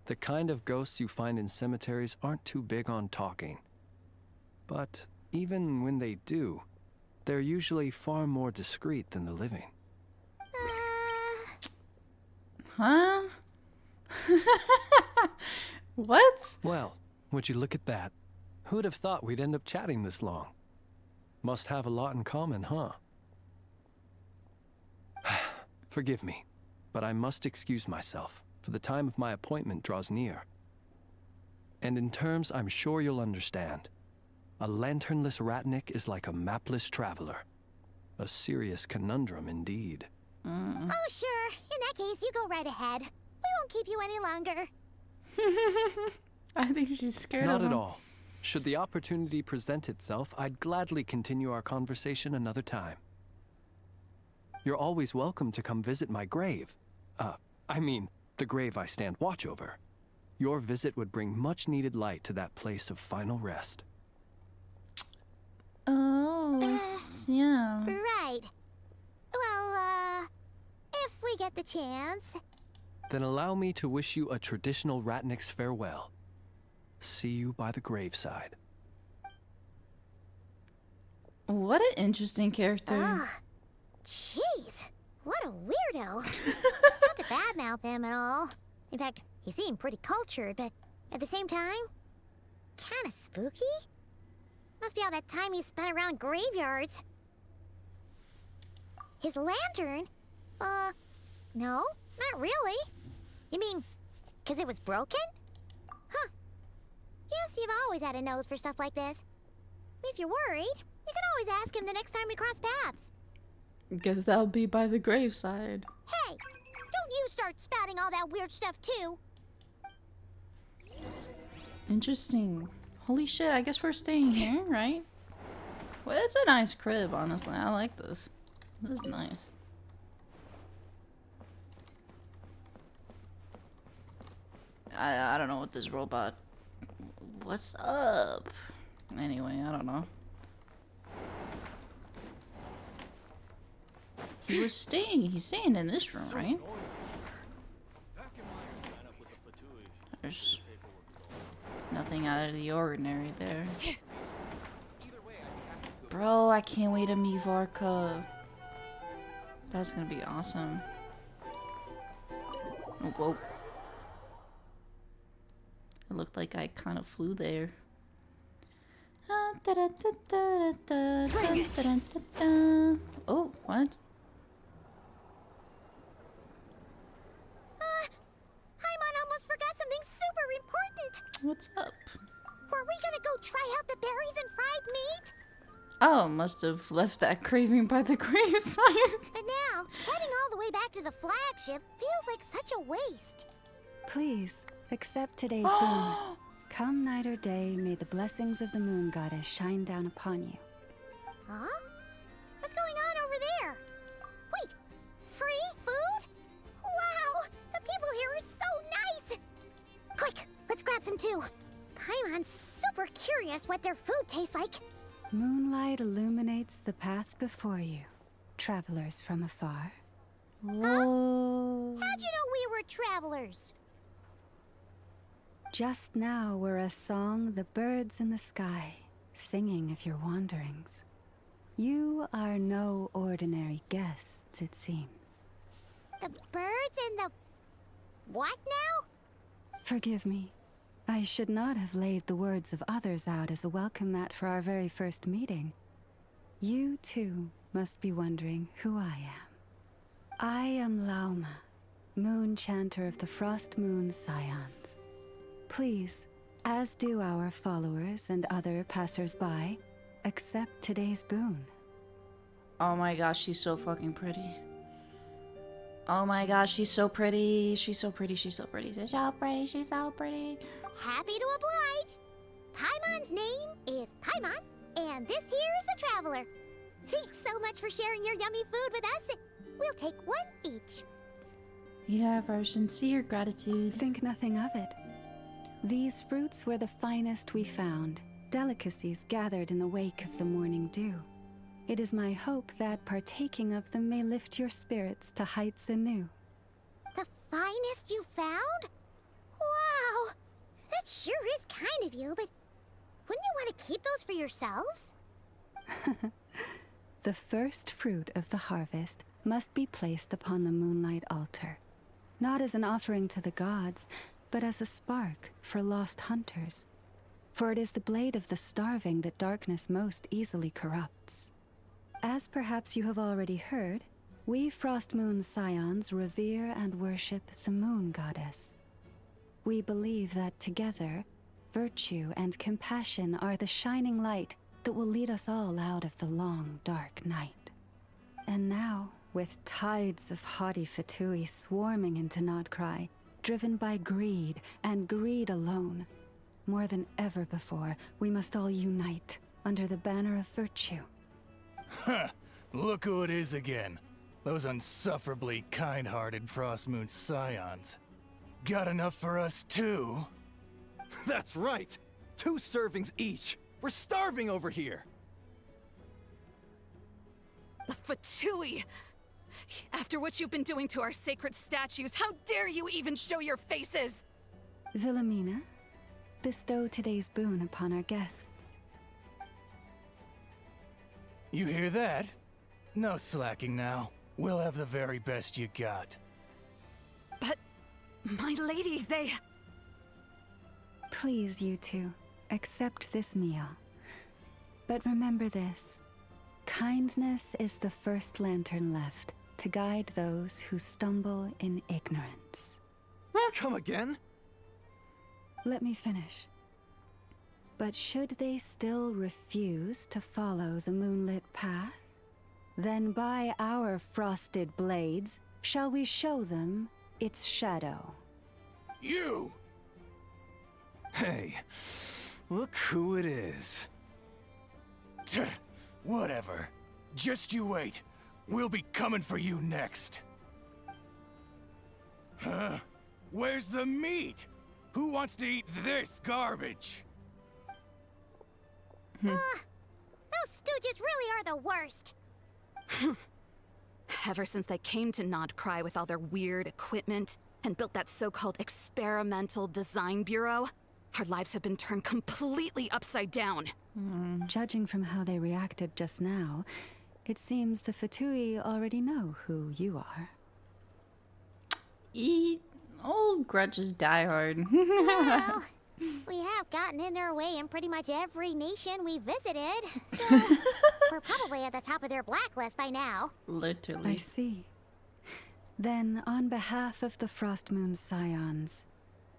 Speaker 9: The kind of ghosts you find in cemeteries aren't too big on talking. But even when they do, they're usually far more discreet than the living.
Speaker 1: Huh? What?
Speaker 9: Well, would you look at that? Who'd have thought we'd end up chatting this long? Must have a lot in common, huh? Forgive me, but I must excuse myself, for the time of my appointment draws near. And in terms I'm sure you'll understand, a lanternless Ratnik is like a mapless traveler. A serious conundrum indeed.
Speaker 2: Oh, sure. In that case, you go right ahead. We won't keep you any longer.
Speaker 1: I think she's scared
Speaker 9: Not
Speaker 1: of him.
Speaker 9: at all. Should the opportunity present itself, I'd gladly continue our conversation another time. You're always welcome to come visit my grave. I mean, the grave I stand watch over. Your visit would bring much needed light to that place of final rest.
Speaker 1: Oh, yeah.
Speaker 2: Right. Well, if we get the chance.
Speaker 9: Then allow me to wish you a traditional Ratnik's farewell. See you by the graveside.
Speaker 1: What an interesting character.
Speaker 2: Ugh. Jeez. What a weirdo. Not to badmouth him at all. In fact, he seemed pretty cultured, but at the same time, kinda spooky? Must be all that time he spent around graveyards. His lantern? No, not really. You mean, 'cause it was broken? Huh. Guess you've always had a nose for stuff like this. If you're worried, you can always ask him the next time we cross paths.
Speaker 1: Guess that'll be by the graveside.
Speaker 2: Hey, don't you start spouting all that weird stuff too.
Speaker 1: Interesting. Holy shit, I guess we're staying here, right? Well, it's a nice crib, honestly. I like this. This is nice. I don't know what this robot... What's up? Anyway, I don't know. He's staying in this room, right? There's nothing out of the ordinary there. Bro, I can't wait to meet Varka. That's gonna be awesome. Oh, whoa. It looked like I kind of flew there. Oh, what?
Speaker 2: Paimon almost forgot something super important.
Speaker 1: What's up?
Speaker 2: Were we gonna go try out the berries and fried meat?
Speaker 1: Oh, must have left that craving by the graveside.
Speaker 2: But now, heading all the way back to the flagship feels like such a waste.
Speaker 3: Please, accept today's boon. Come night or day, may the blessings of the moon goddess shine down upon you.
Speaker 2: Huh? What's going on over there? Wait, free food? Wow, the people here are so nice! Quick, let's grab some too. Paimon's super curious what their food tastes like.
Speaker 3: Moonlight illuminates the path before you, travelers from afar.
Speaker 1: Whoa.
Speaker 2: How'd you know we were travelers?
Speaker 3: Just now were a song the birds in the sky, singing of your wanderings. You are no ordinary guests, it seems.
Speaker 2: The birds and the... what now?
Speaker 3: Forgive me. I should not have laid the words of others out as a welcome mat for our very first meeting. You, too, must be wondering who I am. I am Lauma, moon chanter of the Frost Moon's scions. Please, as do our followers and other passers-by, accept today's boon.
Speaker 1: Oh my gosh, she's so fucking pretty. Oh my gosh, she's so pretty. She's so pretty. She's so pretty. She's so pretty. She's so pretty.
Speaker 2: Happy to oblige. Paimon's name is Paimon, and this here is the Traveler. Thanks so much for sharing your yummy food with us. We'll take one each.
Speaker 1: You have our sincere gratitude.
Speaker 3: Think nothing of it. These fruits were the finest we found, delicacies gathered in the wake of the morning dew. It is my hope that partaking of them may lift your spirits to heights anew.
Speaker 2: The finest you found? Wow! That sure is kind of you, but wouldn't you want to keep those for yourselves?
Speaker 3: The first fruit of the harvest must be placed upon the moonlight altar. not as an offering to the gods, but as a spark for lost hunters. For it is the blade of the starving that darkness most easily corrupts. As perhaps you have already heard, we Frostmoon's scions revere and worship the moon goddess. We believe that together, virtue and compassion are the shining light that will lead us all out of the long, dark night. And now, with tides of haughty Fatui swarming into Nodcry, driven by greed, and greed alone, more than ever before, we must all unite under the banner of virtue.
Speaker 8: Huh, look who it is again. Those unsufferably kind-hearted Frostmoon scions. Got enough for us too?
Speaker 9: That's right! 2 servings each! We're starving over here!
Speaker 10: The Fatui! After what you've been doing to our sacred statues, how dare you even show your faces?
Speaker 3: Wilhelmina, bestow today's boon upon our guests.
Speaker 8: You hear that? No slacking now. We'll have the very best you got.
Speaker 10: But, my lady, they...
Speaker 3: Please, you two, accept this meal. But remember this. Kindness is the first lantern left to guide those who stumble in ignorance.
Speaker 9: Come again?
Speaker 3: Let me finish. But should they still refuse to follow the moonlit path, then by our frosted blades shall we show them its shadow.
Speaker 8: You!
Speaker 9: Hey, look who it is.
Speaker 8: Tch, whatever. Just you wait. We'll be coming for you next. Huh? Where's the meat? Who wants to eat this garbage?
Speaker 2: Those stooges really are the worst.
Speaker 10: Ever since they came to Nodcry with all their weird equipment and built that so-called experimental design bureau, our lives have been turned completely upside down.
Speaker 3: Judging from how they reacted just now, it seems the Fatui already know who you are.
Speaker 1: Old grudges die hard.
Speaker 2: Well, we have gotten in their way in pretty much every nation we visited, so we're probably at the top of their blacklist by now.
Speaker 1: Literally.
Speaker 3: I see. Then, on behalf of the Frostmoon Scions,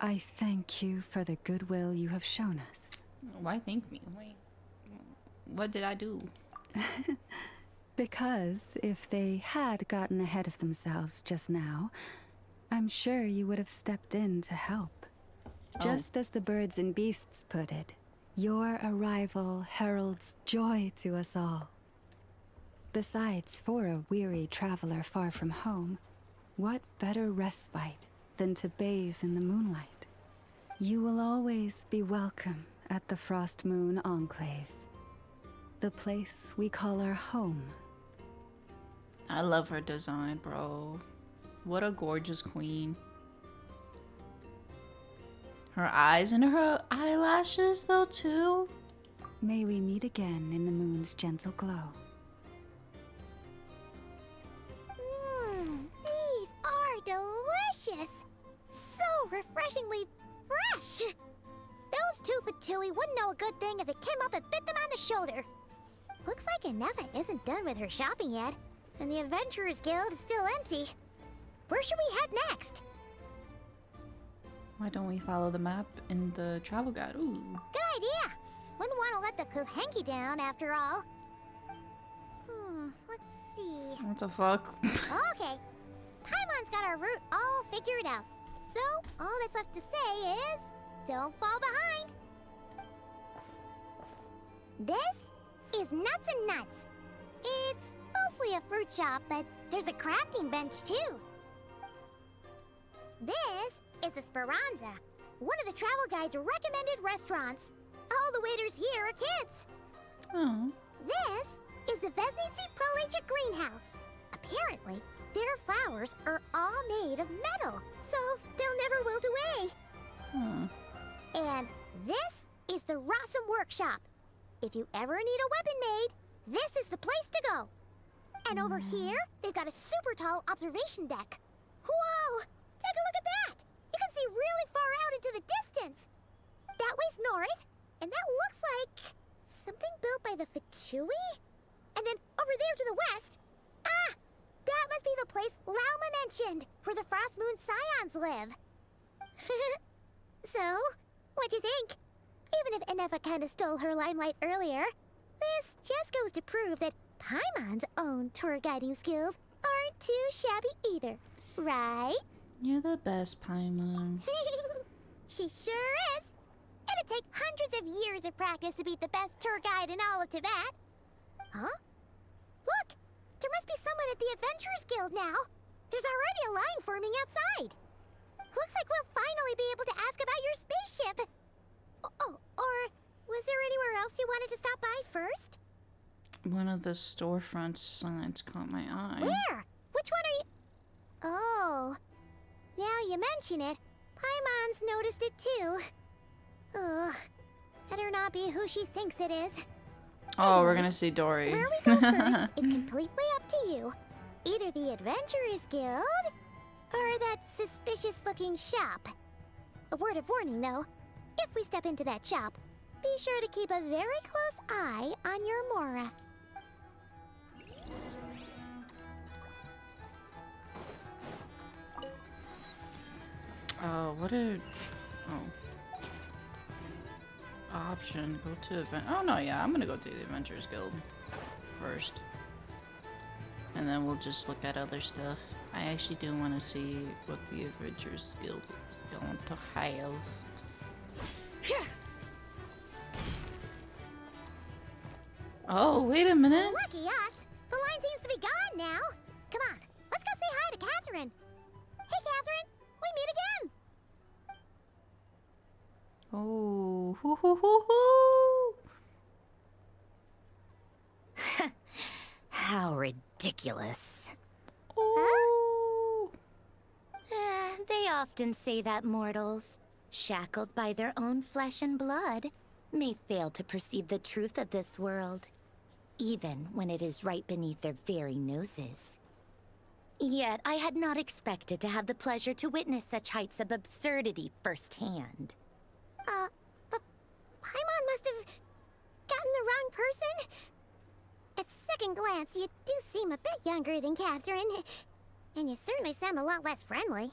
Speaker 3: I thank you for the goodwill you have shown us.
Speaker 1: Why thank me? Wait. What did I do?
Speaker 3: Because if they had gotten ahead of themselves just now, I'm sure you would have stepped in to help. Just as the birds and beasts put it, your arrival heralds joy to us all. Besides, for a weary traveler far from home, what better respite than to bathe in the moonlight? You will always be welcome at the Frostmoon Enclave, the place we call our home.
Speaker 1: I love her design, bro. What a gorgeous queen. Her eyes and her eyelashes, though, too.
Speaker 3: May we meet again in the moon's gentle glow.
Speaker 2: These are delicious. So refreshingly fresh. Those two Fatui wouldn't know a good thing if it came up and bit them on the shoulder. Looks like Inefa isn't done with her shopping yet, and the Adventurers Guild is still empty. Where should we head next?
Speaker 1: Why don't we follow the map in the travel guide? Ooh.
Speaker 2: Good idea. Wouldn't want to let the Kuhenki down, after all. Let's see.
Speaker 1: What the fuck?
Speaker 2: Okay. Paimon's got our route all figured out. So, all that's left to say is, don't fall behind. This is Nuts and Nuts. It's mostly a fruit shop, but there's a crafting bench, too. This is the Speranza, one of the travel guide's recommended restaurants. All the waiters here are kids.
Speaker 1: Oh.
Speaker 2: This is the Vesnitsi Prolegia greenhouse. Apparently, their flowers are all made of metal, so they'll never wilt away. And this is the Rossum Workshop. If you ever need a weapon made, this is the place to go. And over here, they've got a super tall observation deck. Whoa! Take a look at that! You can see really far out into the distance. That way's north, and that looks like something built by the Fatui? And then over there to the west, that must be the place Lauma mentioned, where the Frost Moon Scions live. So, what'd you think? Even if Enefa kinda stole her limelight earlier, this just goes to prove that Paimon's own tour guiding skills aren't too shabby either, right?
Speaker 1: You're the best, Paimon.
Speaker 2: She sure is. It'd take hundreds of years of practice to beat the best tour guide in all of Tibet. Huh? Look! There must be someone at the Adventurers Guild now. There's already a line forming outside. Looks like we'll finally be able to ask about your spaceship. Oh, or was there anywhere else you wanted to stop by first?
Speaker 1: One of the storefront signs caught my eye.
Speaker 2: Where? Which one are you... Oh. Now you mention it, Paimon's noticed it too. Ugh. Better not be who she thinks it is.
Speaker 1: Oh, we're gonna see Dory.
Speaker 2: Where we go first is completely up to you. Either the Adventurers Guild, or that suspicious-looking shop. A word of warning, though. If we step into that shop, be sure to keep a very close eye on your Mora.
Speaker 1: What did... Oh. Option. Go to event... Oh, no, yeah. I'm gonna go to the Adventurers Guild first. And then we'll just look at other stuff. I actually do want to see what the Adventurers Guild is going to have. Oh, wait a minute.
Speaker 2: Lucky us. The line seems to be gone now. Come on, let's go say hi to Catherine. Hey, Catherine. We meet again.
Speaker 1: Oh, hoo hoo hoo hoo.
Speaker 11: How ridiculous.
Speaker 1: Oh.
Speaker 11: They often say that mortals, shackled by their own flesh and blood, may fail to perceive the truth of this world, even when it is right beneath their very noses. Yet I had not expected to have the pleasure to witness such heights of absurdity firsthand.
Speaker 2: But Paimon must have gotten the wrong person? At second glance, you do seem a bit younger than Catherine. And you certainly sound a lot less friendly.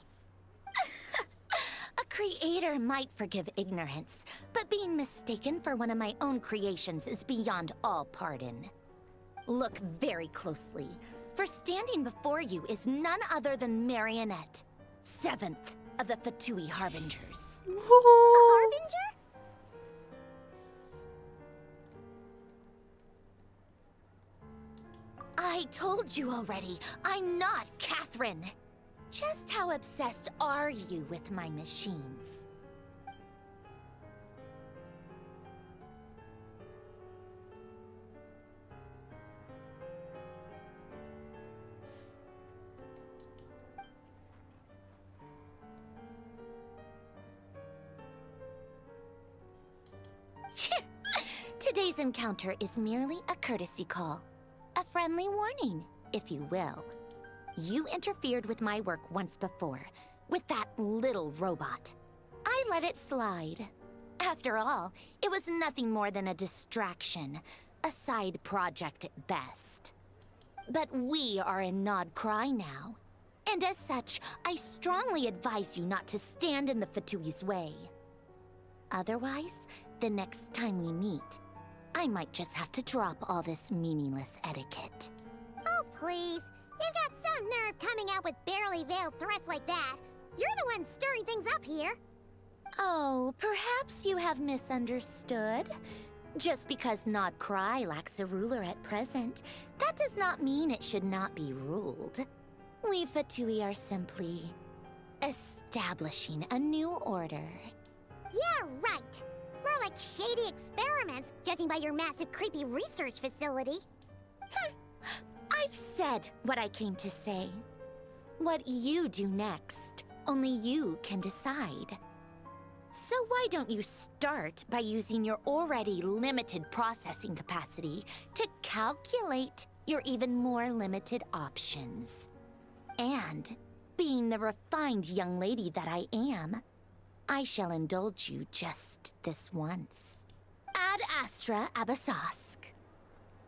Speaker 11: A creator might forgive ignorance, but being mistaken for one of my own creations is beyond all pardon. Look very closely, for standing before you is none other than Marionette, 7th of the Fatui Harbingers.
Speaker 2: A harbinger?
Speaker 11: I told you already, I'm not Catherine. Just how obsessed are you with my machines? Today's encounter is merely a courtesy call. A friendly warning, if you will. You interfered with my work once before, with that little robot. I let it slide. After all, it was nothing more than a distraction, a side project at best. But we are in Nod Cry now, and as such, I strongly advise you not to stand in the Fatui's way. Otherwise, the next time we meet, I might just have to drop all this meaningless etiquette.
Speaker 2: Oh, please. You've got some nerve coming out with barely veiled threats like that. You're the one stirring things up here.
Speaker 11: Oh, perhaps you have misunderstood. Just because Nod Cry lacks a ruler at present, that does not mean it should not be ruled. We Fatui are simply establishing a new order.
Speaker 2: Yeah, right. More like shady experiments, judging by your massive, creepy research facility.
Speaker 11: I've said what I came to say. What you do next, only you can decide. So why don't you start by using your already limited processing capacity to calculate your even more limited options? And being the refined young lady that I am, I shall indulge you just this once. Ad Astra Abasask.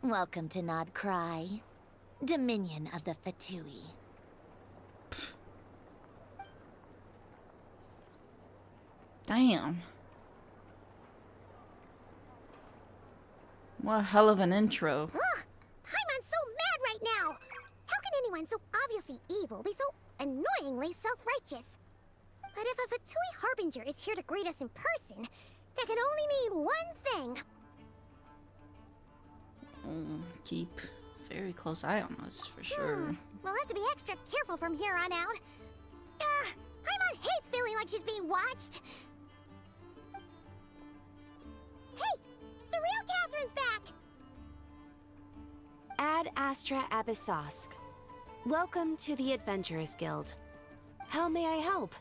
Speaker 11: Welcome to Nod Cry, Dominion of the Fatui.
Speaker 1: Damn. What a hell of an intro.
Speaker 2: Ugh! Paimon's so mad right now! How can anyone so obviously evil be so annoyingly self-righteous? But if a Fatui Harbinger is here to greet us in person, that can only mean one thing.
Speaker 1: Keep very close eye on us, for sure.
Speaker 2: We'll have to be extra careful from here on out. Paimon hates feeling like she's being watched. Hey! The real Catherine's back!
Speaker 12: Ad Astra Abyssosque. Welcome to the Adventurers Guild. How may I help?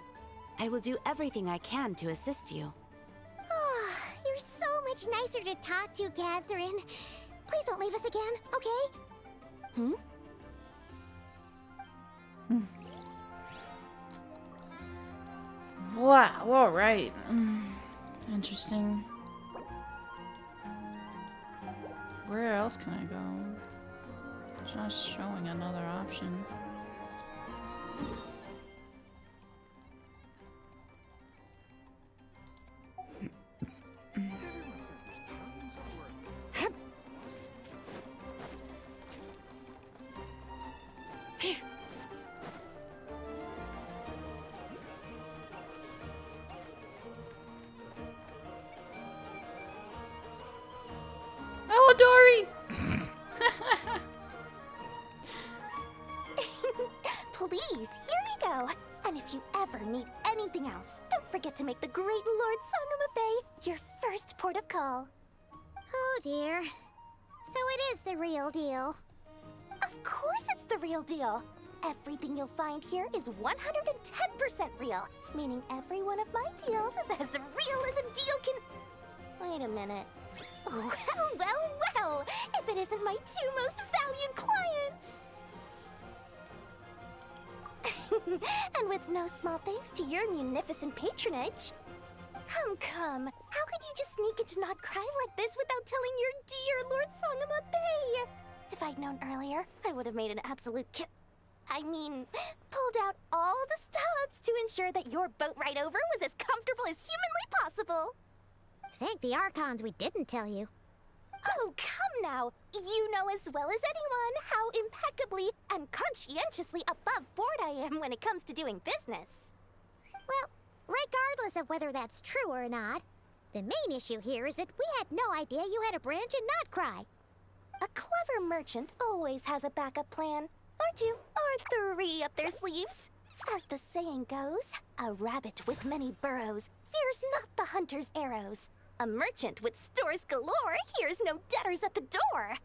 Speaker 12: I will do everything I can to assist you.
Speaker 2: You're so much nicer to talk to, Catherine. Please don't leave us again, okay?
Speaker 1: Wow, alright. Interesting. Where else can I go? It's not showing another option. Oh, Dory!
Speaker 2: Please, here we go. And if you ever need anything else, don't forget to make the great Lord Sangama Bay your first port of call. Oh dear. So it is the real deal. Of course it's the real deal. Everything you'll find here is 110% real, meaning every one of my deals is as real as a deal can... Wait a minute. Well, if it isn't my two most valued clients! And with no small thanks to your munificent patronage. Come. How could you just sneak into Nod Cry like this without telling your dear Lord Sangama Bay? If I'd known earlier, I would have made an absolute pulled out all the stops to ensure that your boat ride over was as comfortable as humanly possible. Thank the Archons we didn't tell you. Oh, come now. You know as well as anyone how impeccably and conscientiously above board I am when it comes to doing business. Well, regardless of whether that's true or not, the main issue here is that we had no idea you had a branch in Notcry. A clever merchant always has a backup plan, or two, or three up their sleeves. As the saying goes, a rabbit with many burrows fears not the hunter's arrows. A merchant with stores galore hears no debtors at the door.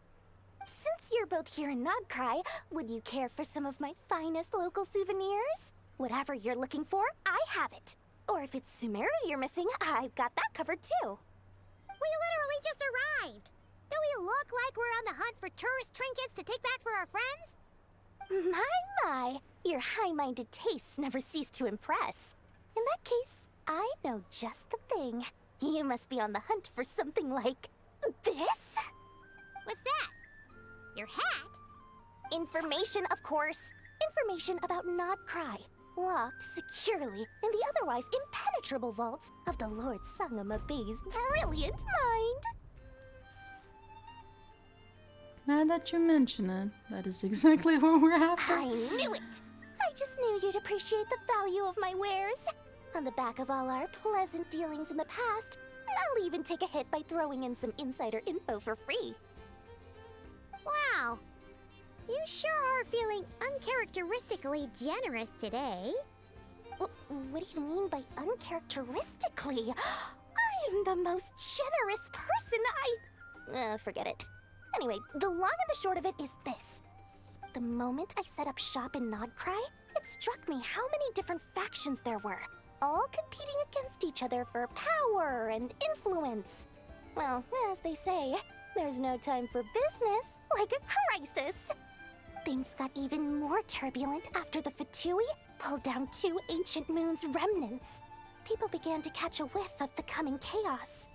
Speaker 2: Since you're both here in Nodcry, would you care for some of my finest local souvenirs? Whatever you're looking for, I have it. Or if it's Sumeru you're missing, I've got that covered too. We literally just arrived. Do we look like we're on the hunt for tourist trinkets to take back for our friends? My, your high-minded tastes never cease to impress. In that case, I know just the thing. You must be on the hunt for something like this? What's that? Your hat? Information, of course. Information about Nodcry, locked securely in the otherwise impenetrable vaults of the Lord Sangama Bay's brilliant mind.
Speaker 1: Now that you mention it, that is exactly what we're after.
Speaker 2: I knew it! I just knew you'd appreciate the value of my wares. On the back of all our pleasant dealings in the past, I'll even take a hit by throwing in some insider info for free. Wow. You sure are feeling uncharacteristically generous today. What do you mean by uncharacteristically? I am the most generous person forget it. Anyway, the long and the short of it is this. The moment I set up shop in Nodcry, it struck me how many different factions there were, all competing against each other for power and influence. Well, as they say, there's no time for business like a crisis. Things got even more turbulent after the Fatui, pulled down 2 ancient moon's remnants, people began to catch a whiff of the coming chaos.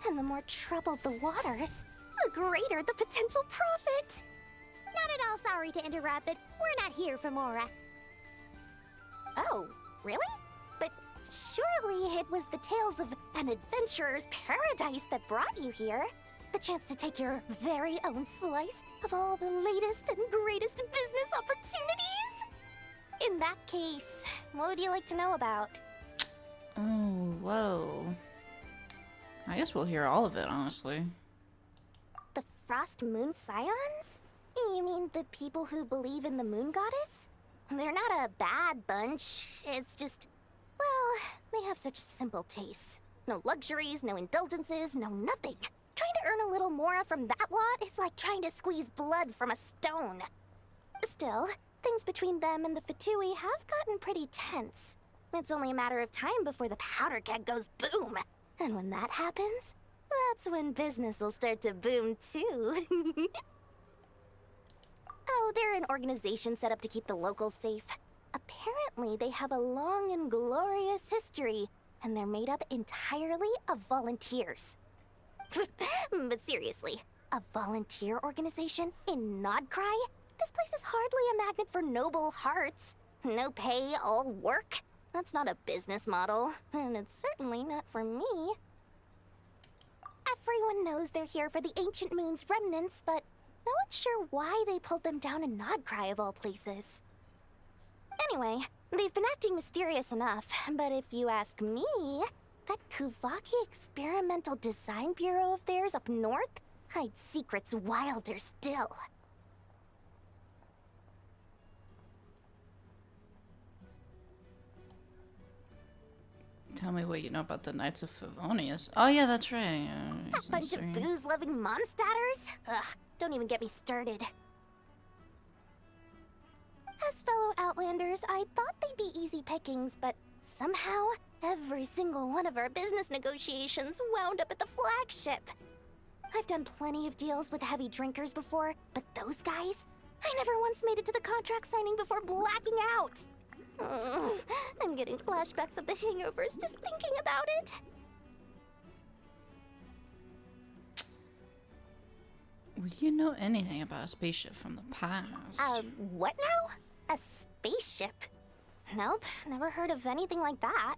Speaker 2: And the more troubled the waters, the greater the potential profit.
Speaker 13: Not at all sorry to interrupt, but we're not here for Mora.
Speaker 2: Oh, really? But surely it was the tales of an adventurer's paradise that brought you here. The chance to take your very own slice of all the latest and greatest business opportunities. In that case, what would you like to know about?
Speaker 1: Oh, whoa. I guess we'll hear all of it, honestly.
Speaker 2: The Frost Moon Scions? You mean the people who believe in the moon goddess? They're not a bad bunch. It's just, well, they have such simple tastes. No luxuries, no indulgences, no nothing. Trying to earn a little more from that lot is like trying to squeeze blood from a stone. Still, things between them and the Fatui have gotten pretty tense. It's only a matter of time before the powder keg goes boom. And when that happens, that's when business will start to boom too. Oh, they're an organization set up to keep the locals safe. Apparently, they have a long and glorious history, and they're made up entirely of volunteers. But seriously, a volunteer organization in Nodcry? This place is hardly a magnet for noble hearts. No pay, all work. That's not a business model, and it's certainly not for me. Everyone knows they're here for the Ancient Moon's remnants, but no one's sure why they pulled them down in Nodcry of all places. Anyway, they've been acting mysterious enough, but if you ask me, that Kuvaki Experimental Design Bureau of theirs up north hides secrets wilder still.
Speaker 1: Tell me what you know about the Knights of Favonius. Oh yeah, that's right.
Speaker 2: A bunch of booze-loving monsters? Ugh, don't even get me started. As fellow Outlanders, I thought they'd be easy pickings, but somehow, every single one of our business negotiations wound up at the flagship. I've done plenty of deals with heavy drinkers before, but those guys? I never once made it to the contract signing before blacking out. I'm getting flashbacks of the hangovers just thinking about it.
Speaker 1: Would you know anything about a spaceship from the past?
Speaker 2: What now? A spaceship? Nope, never heard of anything like that.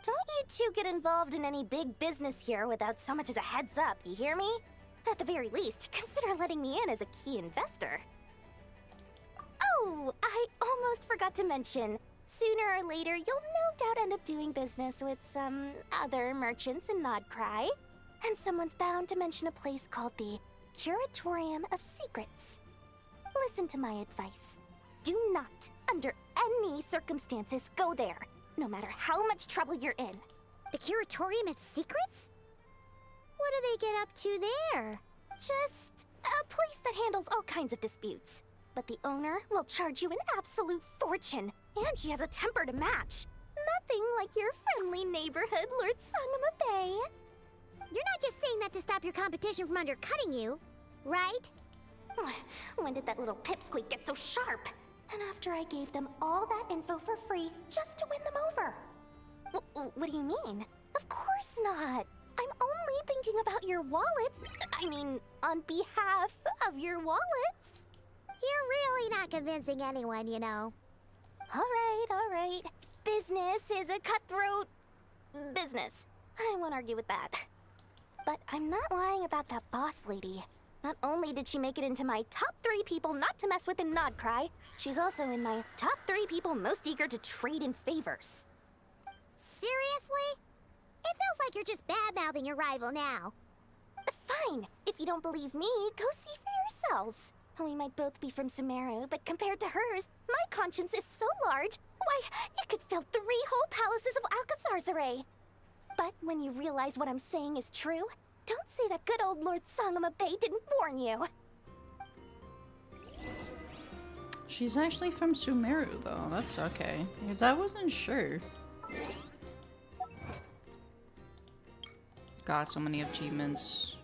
Speaker 2: Don't you two get involved in any big business here without so much as a heads up, you hear me? At the very least, consider letting me in as a key investor. Oh, I almost forgot to mention. Sooner or later, you'll no doubt end up doing business with some other merchants in Nodcry. And someone's bound to mention a place called the Curatorium of Secrets. Listen to my advice. Do not, under any circumstances, go there, no matter how much trouble you're in.
Speaker 13: The Curatorium of Secrets? What do they get up to there?
Speaker 2: Just a place that handles all kinds of disputes. But the owner will charge you an absolute fortune, and she has a temper to match. Nothing like your friendly neighborhood, Lord Sangama Bay.
Speaker 13: You're not just saying that to stop your competition from undercutting you, right?
Speaker 2: When did that little pipsqueak get so sharp? And after I gave them all that info for free just to win them over. What do you mean? Of course not. I'm only thinking about your wallets. I mean, on behalf of your wallets.
Speaker 13: You're really not convincing anyone, you know.
Speaker 2: All right. Business is a cutthroat business. I won't argue with that. But I'm not lying about that boss lady. Not only did she make it into my top 3 people not to mess with in Nodcry, she's also in my top 3 people most eager to trade in favors.
Speaker 13: Seriously? It feels like you're just bad-mouthing your rival now.
Speaker 2: Fine. If you don't believe me, go see for yourselves. We might both be from Sumeru, but compared to hers, my conscience is so large, why, it could fill 3 whole palaces of Alcazar's array. But when you realize what I'm saying is true, don't say that good old Lord Sangama Bay didn't warn you.
Speaker 1: She's actually from Sumeru, though. That's okay. Because I wasn't sure. God, so many achievements.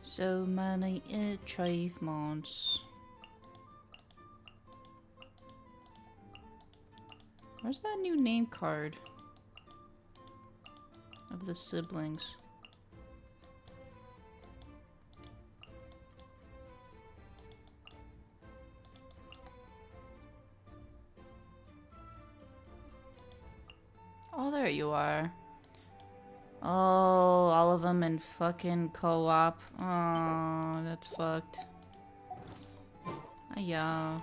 Speaker 1: So many achievements. Where's that new name card of the siblings? Oh, there you are. Oh, all of them in fucking co-op. Oh, that's fucked. Yeah.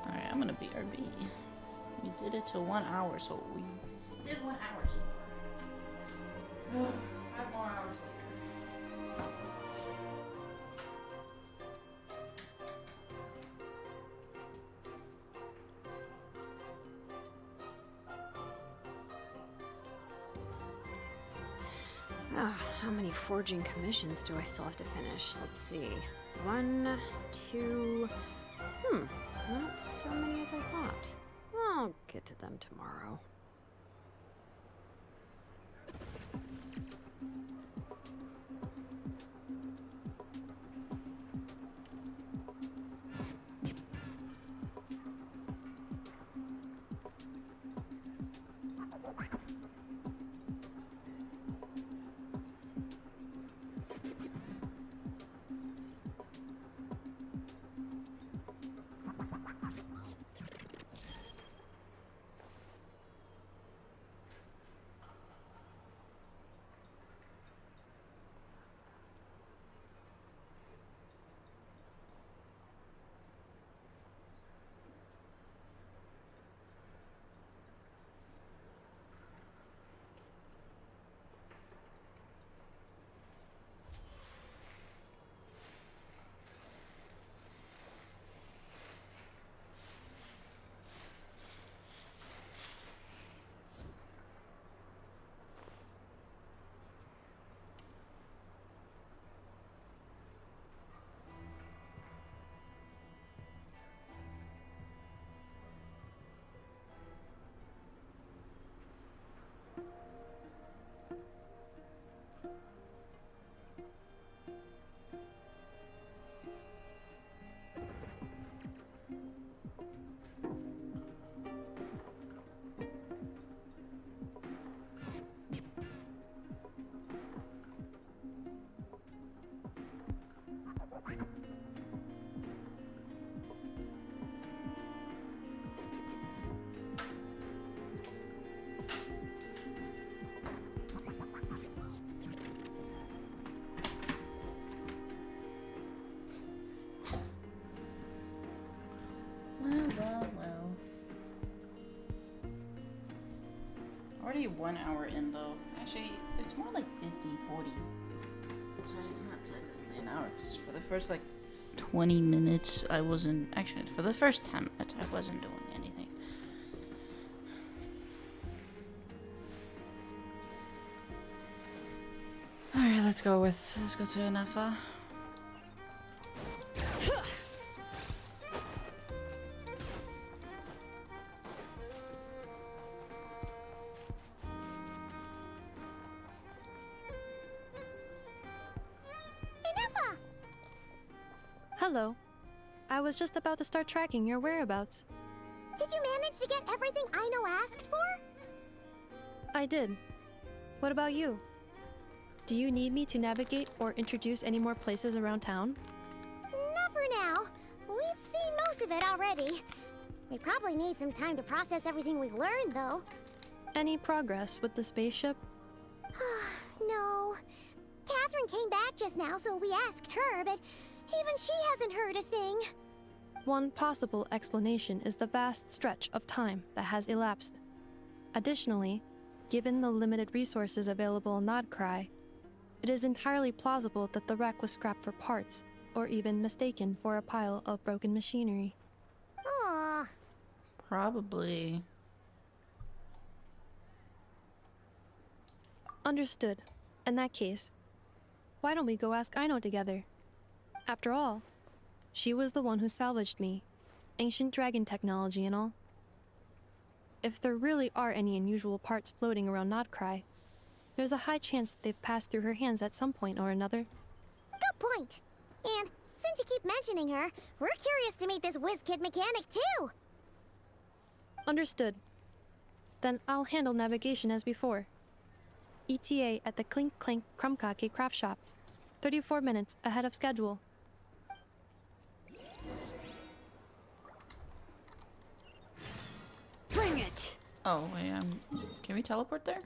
Speaker 1: Alright, I'm gonna BRB. We did it to 1 hour, so we did 1 hour so far. 5 more hours later.
Speaker 14: How many forging commissions do I still have to finish? Let's see. 1, 2... not so many as I thought. I'll get to them tomorrow.
Speaker 1: Well. Already 1 hour in though. Actually, it's more like 50, 40. So it's not technically an hour. 'Cause for the first like 20 minutes, I wasn't. Actually, for the first 10 minutes, I wasn't doing anything. Alright, let's go to Anafa.
Speaker 4: Hello. I was just about to start tracking your whereabouts.
Speaker 13: Did you manage to get everything Aino asked for?
Speaker 4: I did. What about you? Do you need me to navigate or introduce any more places around town?
Speaker 13: Not for now. We've seen most of it already. We probably need some time to process everything we've learned, though.
Speaker 4: Any progress with the spaceship?
Speaker 13: No. Catherine came back just now, so we asked her, but even she hasn't heard a thing.
Speaker 4: One possible explanation is the vast stretch of time that has elapsed. Additionally, given the limited resources available on Nodcry, it is entirely plausible that the wreck was scrapped for parts, or even mistaken for a pile of broken machinery.
Speaker 13: Aw.
Speaker 1: Probably.
Speaker 4: Understood. In that case, why don't we go ask Aino together? After all, she was the one who salvaged me. Ancient dragon technology and all. If there really are any unusual parts floating around Nodcry, there's a high chance they've passed through her hands at some point or another.
Speaker 13: Good point. And since you keep mentioning her, we're curious to meet this whiz-kid mechanic too.
Speaker 4: Understood. Then I'll handle navigation as before. ETA at the Clink Clink Krumkake craft shop. 34 minutes ahead of schedule.
Speaker 14: Bring it!
Speaker 1: Oh, wait, can we teleport there?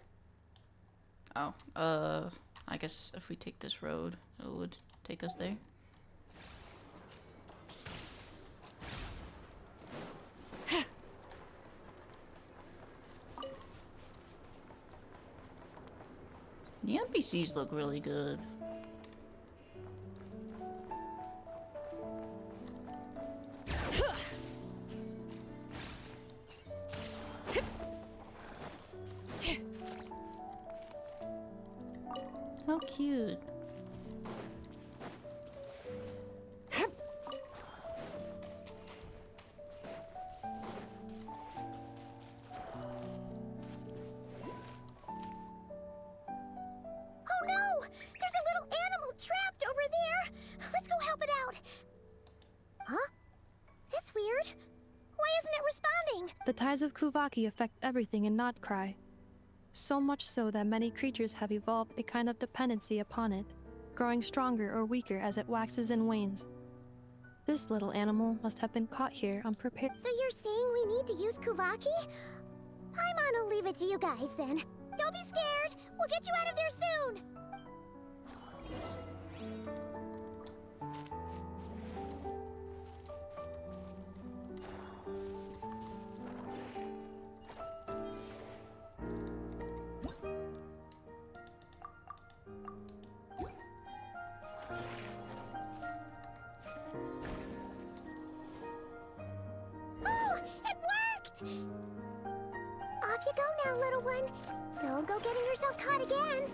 Speaker 1: Oh, I guess if we take this road, it would take us there. The NPCs look really good. How cute.
Speaker 13: Oh no! There's a little animal trapped over there! Let's go help it out! Huh? That's weird. Why isn't it responding?
Speaker 4: The tides of Kuvaki affect everything in Notcry. So much so that many creatures have evolved a kind of dependency upon it, growing stronger or weaker as it waxes and wanes. This little animal must have been caught here unprepared.
Speaker 13: So you're saying we need to use Kuvaki? Paimon will leave it to you guys then. Don't be scared! We'll get you out of there soon! Oh, it worked! Off you go now, little one. Don't go getting yourself caught again.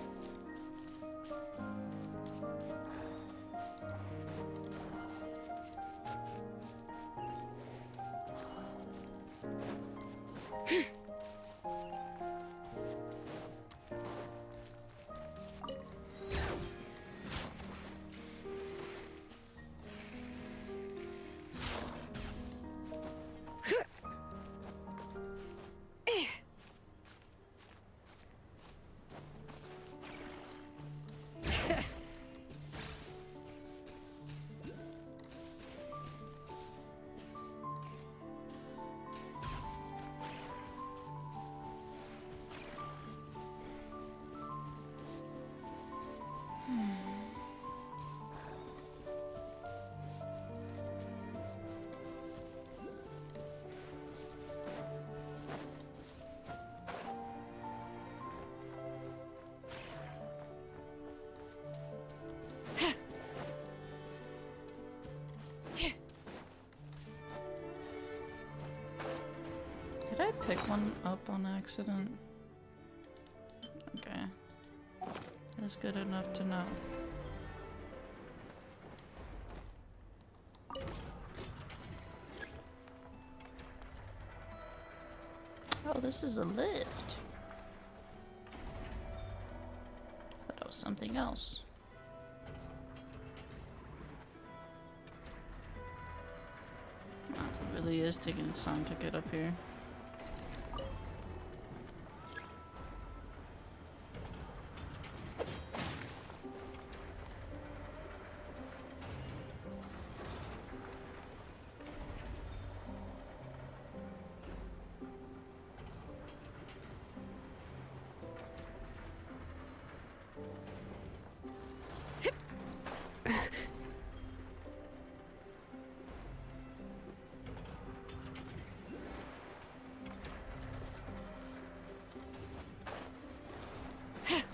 Speaker 1: Did I pick one up on accident? Okay. That's good enough to know. Oh, this is a lift. I thought it was something else. Oh, it really is taking its time to get up here.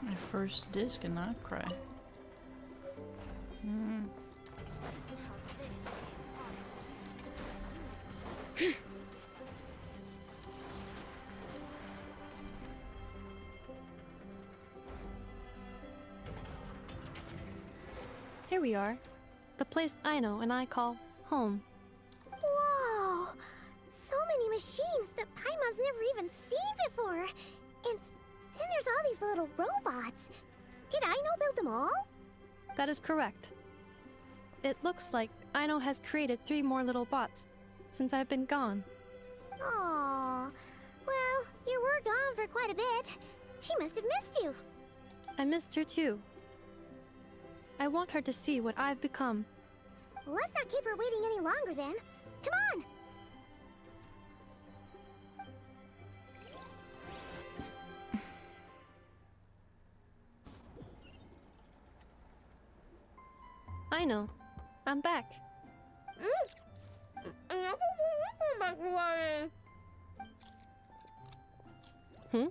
Speaker 1: My first disc and not cry.
Speaker 4: Here we are. The place Aino and I call home.
Speaker 13: Whoa! So many machines that Paimon's never even seen before. And then there's all these little robots. Did Aino build them all?
Speaker 4: That is correct. It looks like Aino has created 3 more little bots since I've been gone.
Speaker 13: Aw. Well, you were gone for quite a bit. She must have missed you.
Speaker 4: I missed her too. I want her to see what I've become.
Speaker 13: Well, let's not keep her waiting any longer then. Come on!
Speaker 4: Aino, I'm back. Hmm?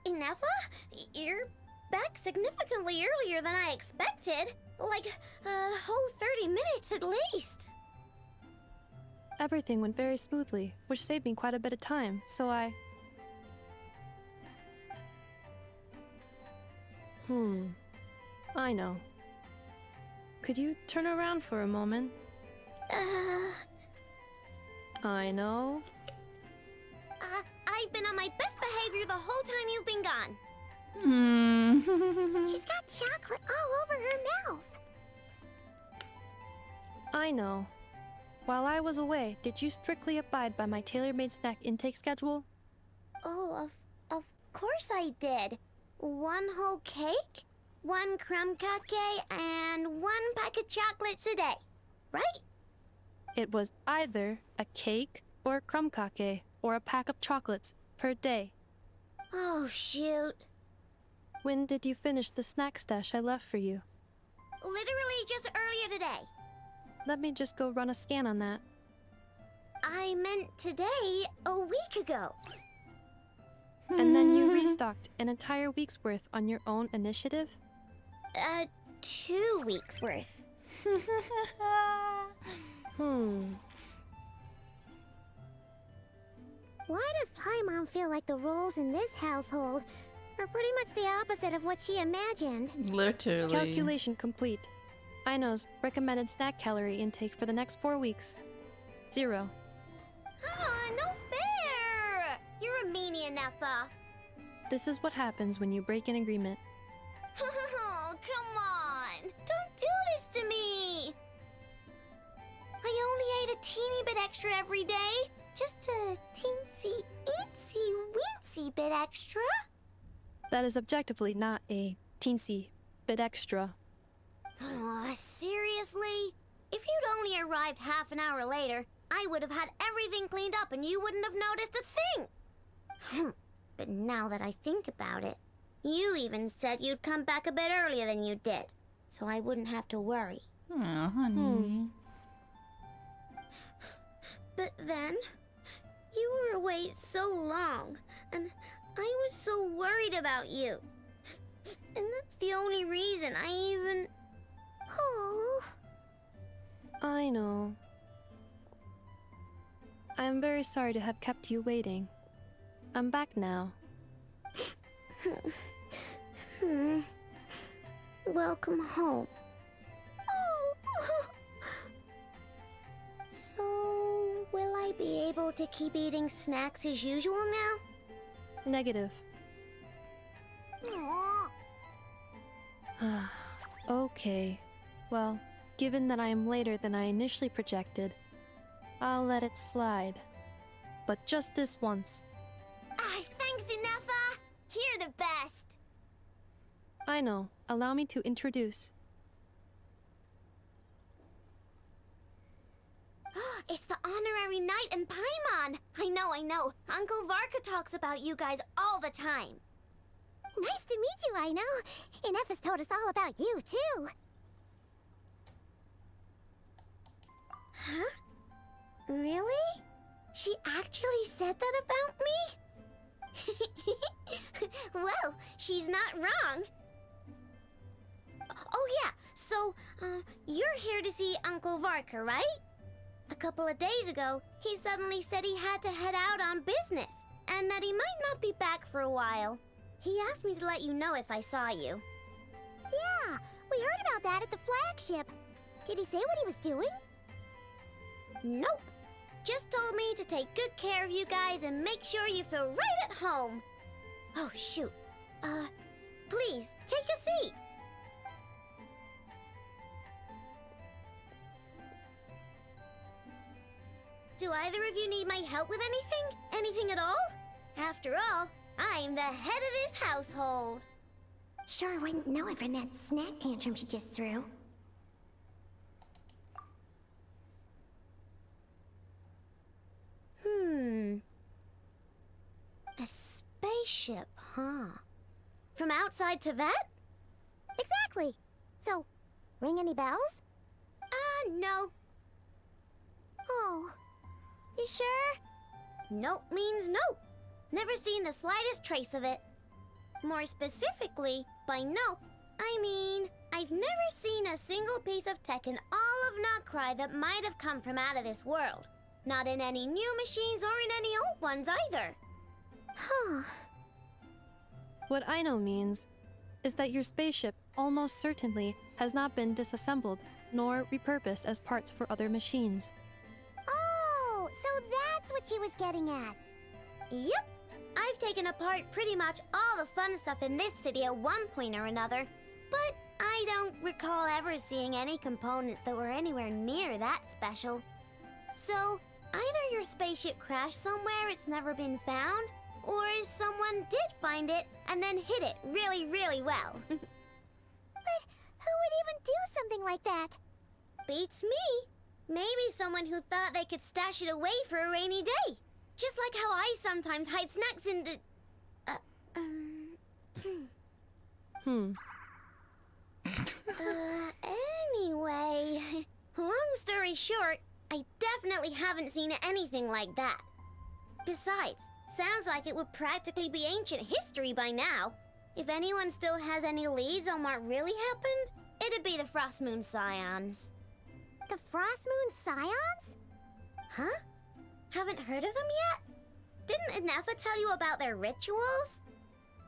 Speaker 13: Ineffa? You're back significantly earlier than I expected. Like, a whole 30 minutes at least.
Speaker 4: Everything went very smoothly, which saved me quite a bit of time, so I... I know. Could you turn around for a moment? I know.
Speaker 13: I've been on my best behavior the whole time you've been gone. She's got chocolate all over her mouth.
Speaker 4: I know. While I was away, did you strictly abide by my tailor-made snack intake schedule?
Speaker 13: Oh, of course I did. 1 whole cake, 1 crumb cake, and 1 pack of chocolates a day, right?
Speaker 4: It was either a cake or a crumb cake or a pack of chocolates per day.
Speaker 13: Oh, shoot.
Speaker 4: When did you finish the snack stash I left for you?
Speaker 13: Literally just earlier today.
Speaker 4: Let me just go run a scan on that.
Speaker 13: I meant today, a week ago.
Speaker 4: And then you restocked an entire week's worth on your own initiative?
Speaker 13: 2 weeks worth. Why does Paimon feel like the roles in this household are pretty much the opposite of what she imagined?
Speaker 1: Literally.
Speaker 4: Calculation complete. Aino's recommended snack calorie intake for the next 4 weeks. 0.
Speaker 13: Ah, no fair! You're a meanie, Ineffa.
Speaker 4: This is what happens when you break an agreement.
Speaker 13: Oh, come on! Don't do this to me! I only ate a teeny bit extra every day. Just a teensy, eensy, weensy bit extra.
Speaker 4: That is objectively not a teensy bit extra.
Speaker 13: Oh, seriously? If you'd only arrived half an hour later, I would have had everything cleaned up and you wouldn't have noticed a thing. But now that I think about it, you even said you'd come back a bit earlier than you did, so I wouldn't have to worry.
Speaker 1: Oh, honey.
Speaker 13: But then, you were away so long, and I was so worried about you. And that's the only reason I even... Oh.
Speaker 4: I know. I am very sorry to have kept you waiting. I'm back now.
Speaker 13: Welcome home. Oh. So, will I be able to keep eating snacks as usual now?
Speaker 4: Negative.
Speaker 13: Aww.
Speaker 4: Okay. Well, given that I am later than I initially projected, I'll let it slide. But just this once.
Speaker 13: Thanks, Ineffa! You're the best!
Speaker 4: I know. Allow me to introduce.
Speaker 13: It's the honorary knight and Paimon! I know. Uncle Varka talks about you guys all the time. Nice to meet you, I know. Ineffa's told us all about you, too. Huh? Really? She actually said that about me? Well, she's not wrong. Oh yeah, so, you're here to see Uncle Varka, right? A couple of days ago, he suddenly said he had to head out on business, and that he might not be back for a while. He asked me to let you know if I saw you. Yeah, we heard about that at the flagship. Did he say what he was doing? Nope. Just told me to take good care of you guys and make sure you feel right at home. Oh, shoot. Please, take a seat. Do either of you need my help with anything? Anything at all? After all, I'm the head of this household.
Speaker 2: Sure wouldn't know it from that snack tantrum she just threw.
Speaker 13: A spaceship, huh? From outside to that?
Speaker 2: Exactly. So, ring any bells?
Speaker 13: No.
Speaker 2: Oh, you sure?
Speaker 13: Nope means nope. Never seen the slightest trace of it. More specifically, by nope, I mean, I've never seen a single piece of tech in all of Notcry that might have come from out of this world. Not in any new machines or in any old ones either.
Speaker 2: Huh.
Speaker 4: What Aino means is that your spaceship almost certainly has not been disassembled nor repurposed as parts for other machines.
Speaker 2: Oh, so that's what she was getting at.
Speaker 13: Yep. I've taken apart pretty much all the fun stuff in this city at one point or another, but I don't recall ever seeing any components that were anywhere near that special. So, either your spaceship crashed somewhere it's never been found, or someone did find it and then hid it really, really well.
Speaker 2: But who would even do something like that?
Speaker 13: Beats me. Maybe someone who thought they could stash it away for a rainy day. Just like how I sometimes hide snacks in the... Anyway, long story short, I definitely haven't seen anything like that. Besides, sounds like it would practically be ancient history by now. If anyone still has any leads on what really happened, it'd be the Frost Moon Scions.
Speaker 2: The Frost Moon Scions?
Speaker 13: Huh? Haven't heard of them yet? Didn't Inefa tell you about their rituals?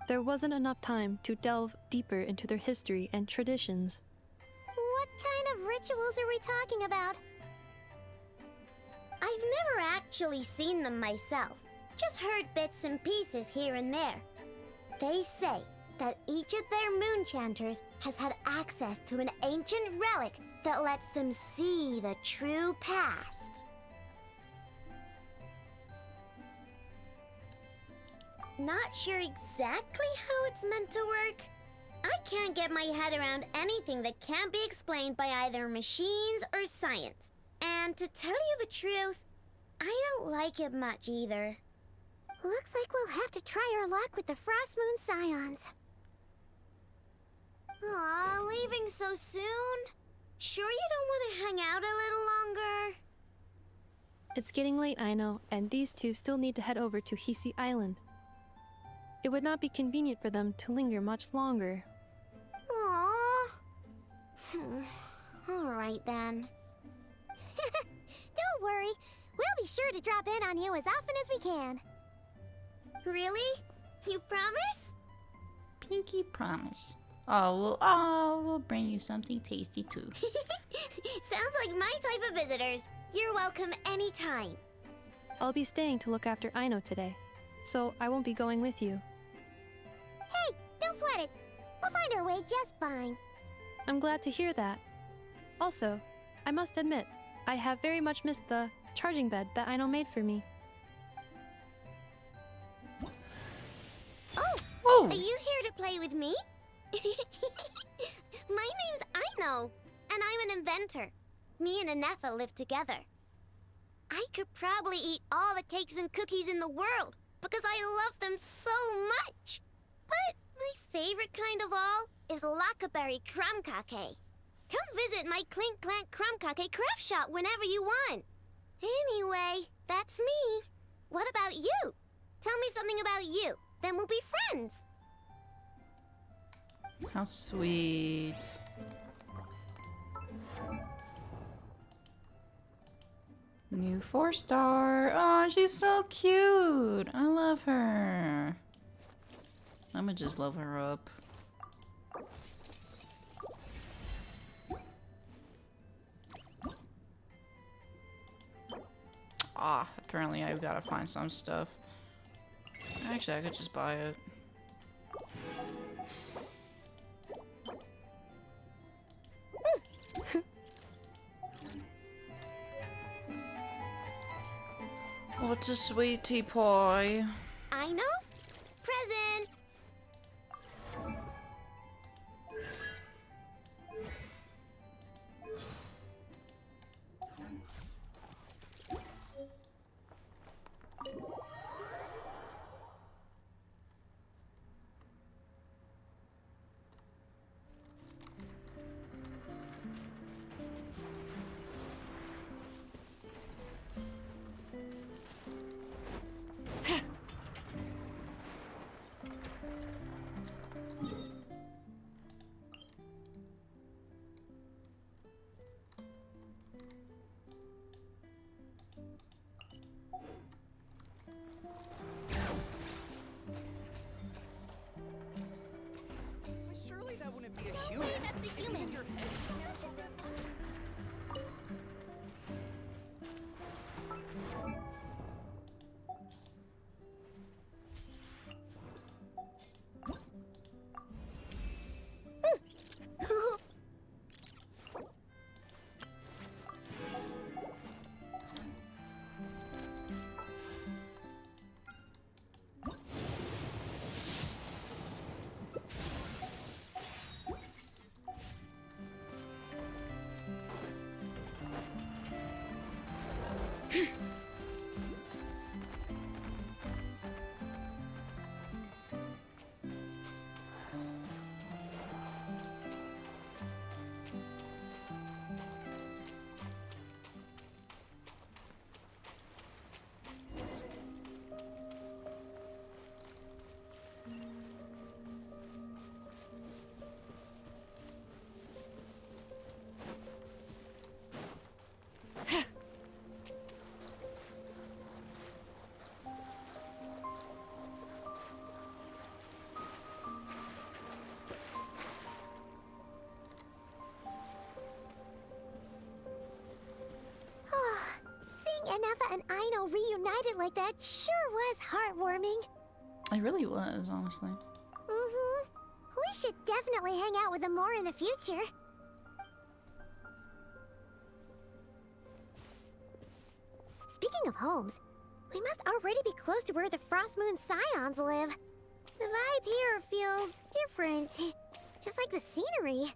Speaker 4: There wasn't enough time to delve deeper into their history and traditions.
Speaker 2: What kind of rituals are we talking about?
Speaker 13: I've never actually seen them myself, just heard bits and pieces here and there. They say that each of their moon chanters has had access to an ancient relic that lets them see the true past. Not sure exactly how it's meant to work. I can't get my head around anything that can't be explained by either machines or science. And to tell you the truth, I don't like it much either.
Speaker 2: Looks like we'll have to try our luck with the Frost Moon Scions.
Speaker 13: Aw, leaving so soon? Sure you don't want to hang out a little longer?
Speaker 4: It's getting late, I know, and these two still need to head over to Hisi Island. It would not be convenient for them to linger much longer.
Speaker 13: Aww. Alright then.
Speaker 2: Don't worry. We'll be sure to drop in on you as often as we can.
Speaker 13: Really? You promise?
Speaker 1: Pinky promise. We'll bring you something tasty too.
Speaker 13: Sounds like my type of visitors. You're welcome anytime.
Speaker 4: I'll be staying to look after Aino today, so I won't be going with you.
Speaker 2: Hey, don't sweat it. We'll find our way just fine.
Speaker 4: I'm glad to hear that. Also, I must admit, I have very much missed the charging bed that Aino made for me.
Speaker 13: Oh! Are you here to play with me? My name's Aino, and I'm an inventor. Me and Inefa live together. I could probably eat all the cakes and cookies in the world because I love them so much. But my favorite kind of all is Lackaberry Crumb Cake. Come visit my Clink Clank Crumb Cake craft shop whenever you want. Anyway, that's me. What about you? Tell me something about you, then we'll be friends.
Speaker 1: How sweet. New 4-star. Oh, she's so cute. I love her. I'ma just love her up. Apparently I've gotta find some stuff. Actually, I could just buy it. What a sweetie pie.
Speaker 13: I know. Present.
Speaker 5: Surely that wouldn't be a human.
Speaker 13: That's a human.
Speaker 5: In your head.
Speaker 13: Seeing Anafa and Aino reunited like that sure was heartwarming.
Speaker 1: It really was, honestly.
Speaker 13: Mm-hmm. We should definitely hang out with them more in the future. Speaking of homes, we must already be close to where the Frost Moon Scions live. The vibe here feels different, just like the scenery.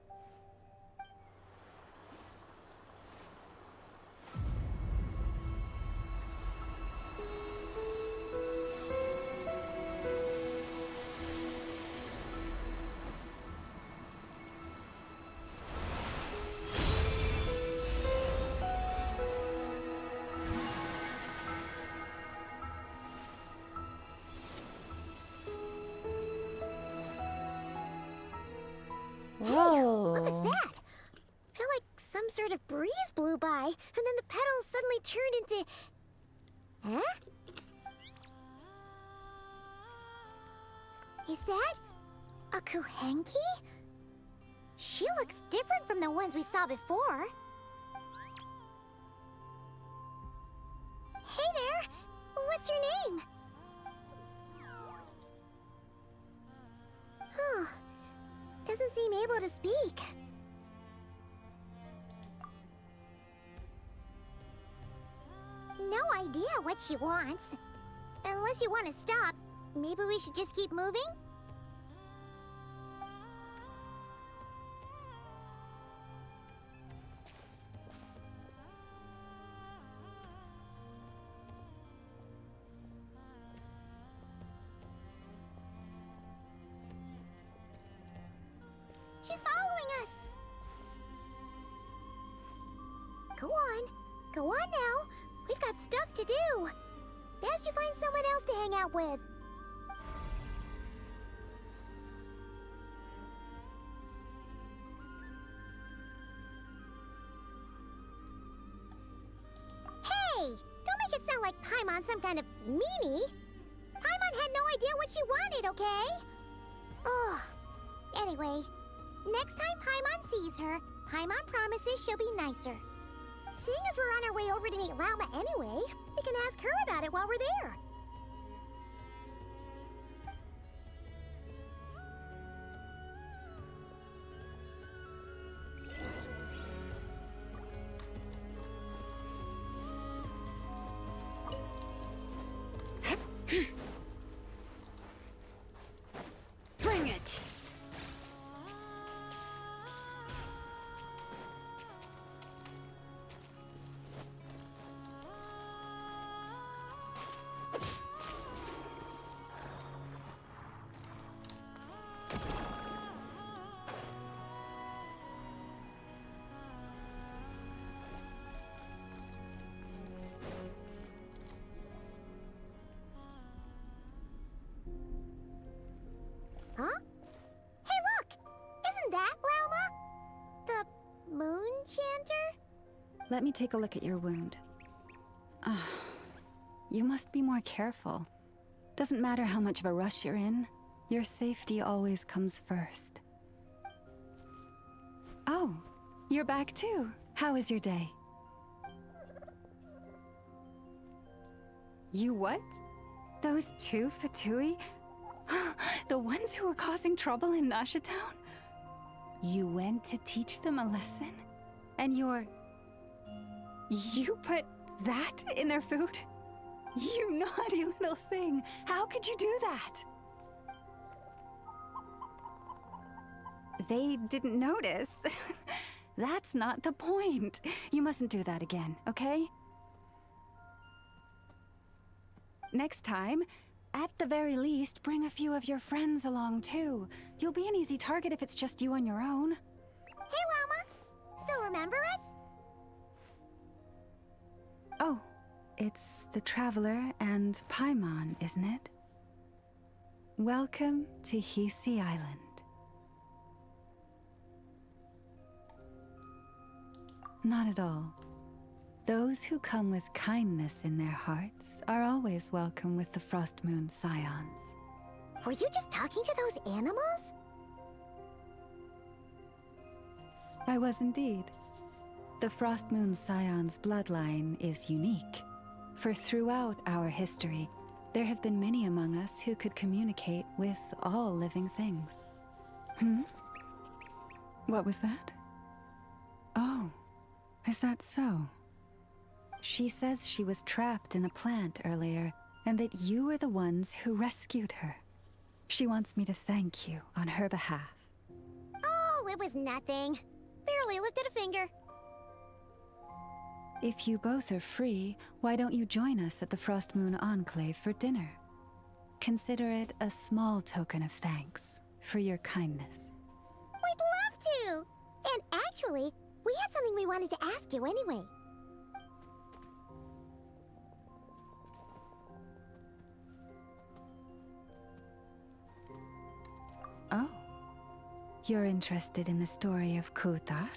Speaker 1: Whoa.
Speaker 13: What was that? I feel like some sort of breeze blew by, and then the petals suddenly turned into... Huh? Is that a Kuhenki? She looks different from the ones we saw before. Hey there! What's your name? Huh. Doesn't seem able to speak. No idea what she wants. Unless you want to stop, maybe we should just keep moving? She's following us! Go on. Go on now. We've got stuff to do. Best you find someone else to hang out with. Hey! Don't make it sound like Paimon's some kind of meanie. Paimon had no idea what she wanted, okay? Ugh. Anyway, next time Paimon sees her, Paimon promises she'll be nicer. Seeing as we're on our way over to meet Lauma anyway, we can ask her about it while we're there.
Speaker 14: Bring it!
Speaker 13: Huh? Hey, look! Isn't that Lauma? The moon chanter?
Speaker 3: Let me take a look at your wound. Ah, you must be more careful. Doesn't matter how much of a rush you're in, your safety always comes first. Oh, you're back too. How was your day? You what? Those two Fatui? The ones who were causing trouble in Nasha Town? You went to teach them a lesson? And you put that in their food? You naughty little thing! How could you do that? They didn't notice. That's not the point. You mustn't do that again, okay? Next time, at the very least, bring a few of your friends along too. You'll be an easy target if it's just you on your own.
Speaker 13: Hey, Lauma! Still remember us?
Speaker 3: Oh, it's the Traveler and Paimon, isn't it? Welcome to Hisi Island. Not at all. Those who come with kindness in their hearts are always welcome with the Frost Moon Scions.
Speaker 13: Were you just talking to those animals?
Speaker 3: I was indeed. The Frost Moon Scions bloodline is unique, for throughout our history, there have been many among us who could communicate with all living things. What was that? Oh, is that so? She says she was trapped in a plant earlier, and that you were the ones who rescued her. She wants me to thank you on her behalf.
Speaker 13: Oh, it was nothing. Barely lifted a finger.
Speaker 3: If you both are free, why don't you join us at the Frost Moon Enclave for dinner? Consider it a small token of thanks for your kindness.
Speaker 13: We'd love to! And actually, we had something we wanted to ask you anyway.
Speaker 3: Oh. You're interested in the story of Kutar?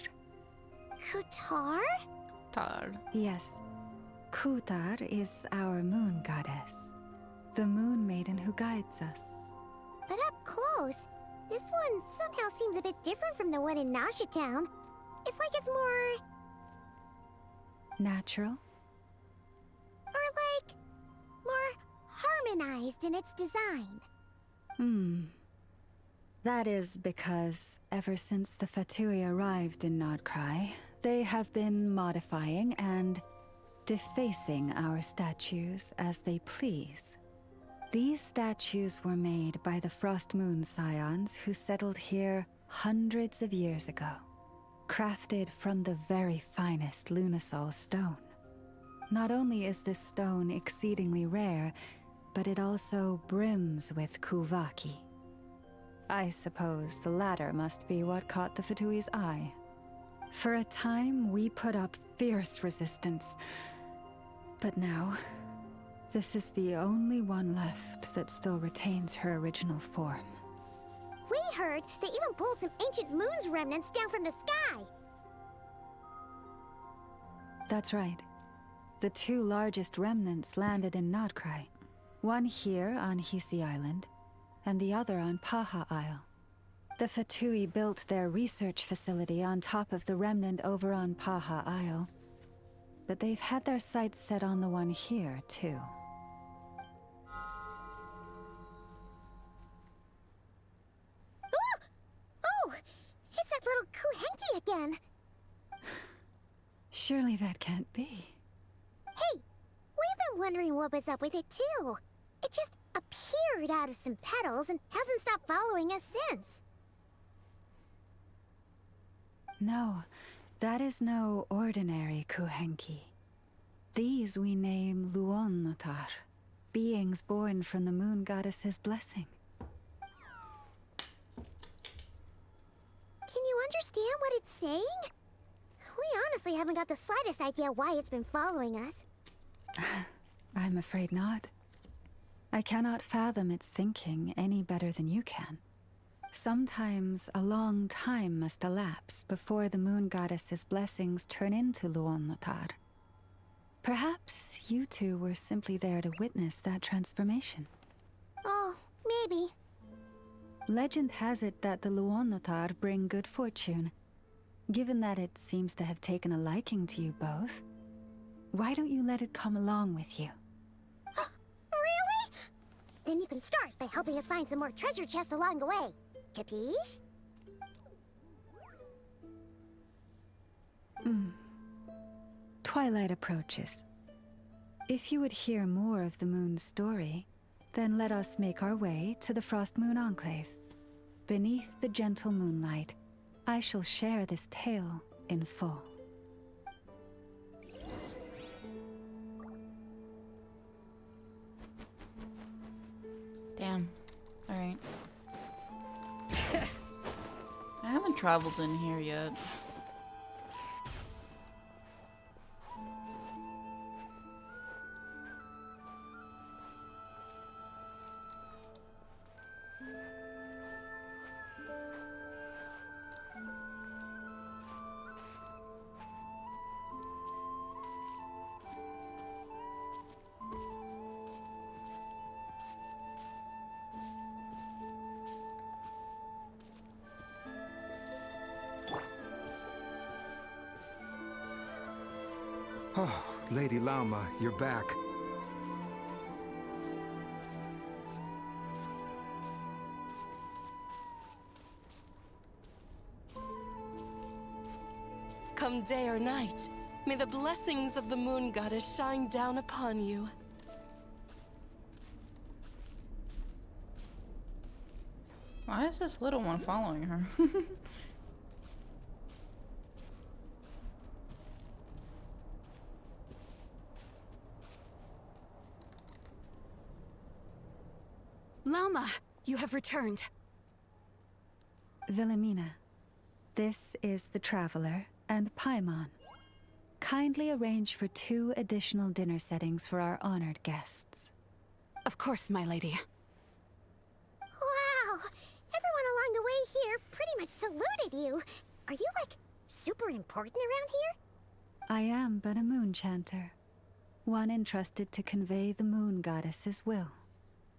Speaker 13: Kutar?
Speaker 1: Tar.
Speaker 3: Yes. Kutar is our moon goddess. The moon maiden who guides us.
Speaker 13: But up close, this one somehow seems a bit different from the one in Nasha Town. It's like it's more...
Speaker 3: Natural?
Speaker 13: Or like... more harmonized in its design.
Speaker 3: That is because ever since the Fatui arrived in Nodcry, they have been modifying and defacing our statues as they please. These statues were made by the Frost Moon Scions who settled here hundreds of years ago, crafted from the very finest Lunasol stone. Not only is this stone exceedingly rare, but it also brims with Kuvaki. I suppose the latter must be what caught the Fatui's eye. For a time, we put up fierce resistance. But now, this is the only one left that still retains her original form.
Speaker 13: We heard they even pulled some ancient moon's remnants down from the sky.
Speaker 3: That's right. The two largest remnants landed in Nodcry. One here on Hisi Island, and the other on Paha Isle. The Fatui built their research facility on top of the remnant over on Paha Isle. But they've had their sights set on the one here, too.
Speaker 13: Ooh! Oh! It's that little Kuhenki again!
Speaker 3: Surely that can't be.
Speaker 13: Hey! We've been wondering what was up with it, too. It just appeared out of some petals and hasn't stopped following us since.
Speaker 3: No, that is no ordinary Kuhenki. These we name Luonnotar, beings born from the moon goddess's blessing.
Speaker 13: Can you understand what it's saying? We honestly haven't got the slightest idea why it's been following us.
Speaker 3: I'm afraid not. I cannot fathom its thinking any better than you can. Sometimes a long time must elapse before the moon goddess's blessings turn into Luonnotar. Perhaps you two were simply there to witness that transformation.
Speaker 13: Oh, maybe.
Speaker 3: Legend has it that the Luonnotar bring good fortune. Given that it seems to have taken a liking to you both, why don't you let it come along with you?
Speaker 13: Really? Then you can start by helping us find some more treasure chests along the way. Capiche?
Speaker 3: Twilight approaches. If you would hear more of the moon's story, then let us make our way to the Frost Moon Enclave. Beneath the gentle moonlight, I shall share this tale in full.
Speaker 1: Damn. Alright. I haven't traveled in here yet.
Speaker 15: Oh, Lady Lauma, you're back.
Speaker 16: Come day or night, may the blessings of the moon goddess shine down upon you.
Speaker 1: Why is this little one following her?
Speaker 10: Lauma, you have returned.
Speaker 3: Wilhelmina, this is the Traveler and Paimon. Kindly arrange for 2 additional dinner settings for our honored guests.
Speaker 10: Of course, my lady.
Speaker 13: Wow! Everyone along the way here pretty much saluted you. Are you, like, super important around here?
Speaker 3: I am but a moon chanter, one entrusted to convey the moon goddess's will.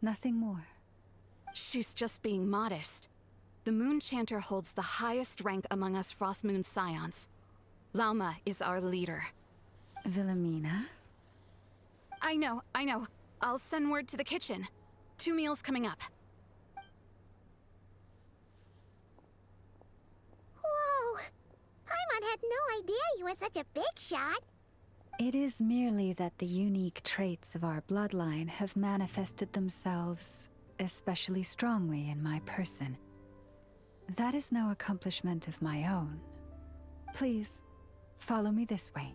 Speaker 3: Nothing more.
Speaker 10: She's just being modest. The Moon Chanter holds the highest rank among us Frost Moon Scions. Lauma is our leader.
Speaker 3: Wilhelmina?
Speaker 10: I know. I'll send word to the kitchen. 2 meals coming up.
Speaker 13: Whoa! Paimon had no idea you were such a big shot.
Speaker 3: It is merely that the unique traits of our bloodline have manifested themselves especially strongly in my person. That is no accomplishment of my own. Please, follow me this way.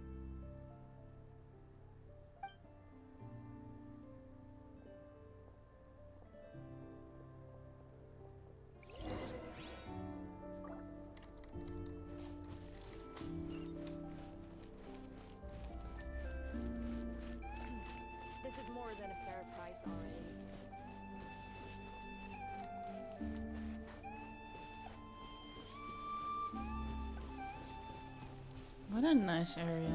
Speaker 14: This is more than a fair price already.
Speaker 1: What a nice area.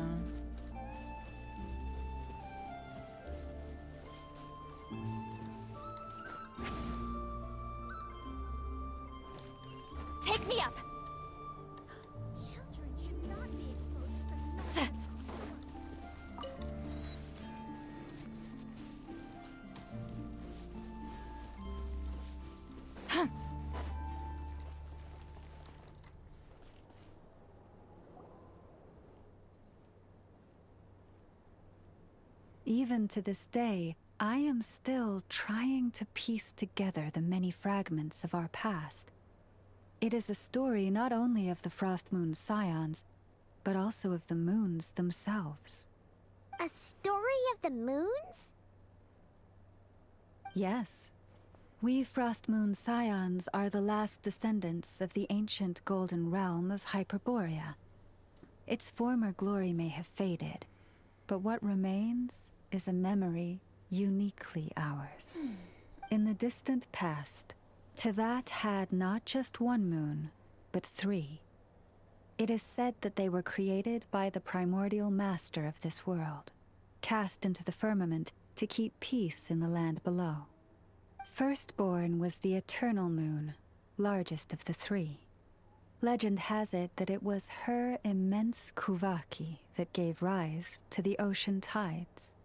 Speaker 16: Take me up!
Speaker 13: Children should not be exposed to such
Speaker 3: Even to this day, I am still trying to piece together the many fragments of our past. It is a story not only of the Frost Moon Scions, but also of the moons themselves.
Speaker 13: A story of the moons?
Speaker 3: Yes. We Frost Moon Scions are the last descendants of the ancient golden realm of Hyperborea. Its former glory may have faded, but what remains is a memory uniquely ours. In the distant past, Teyvat had not just one moon, but 3. It is said that they were created by the primordial master of this world, cast into the firmament to keep peace in the land below. Firstborn was the eternal moon, largest of the 3. Legend has it that it was her immense Kuvaki that gave rise to the ocean tides.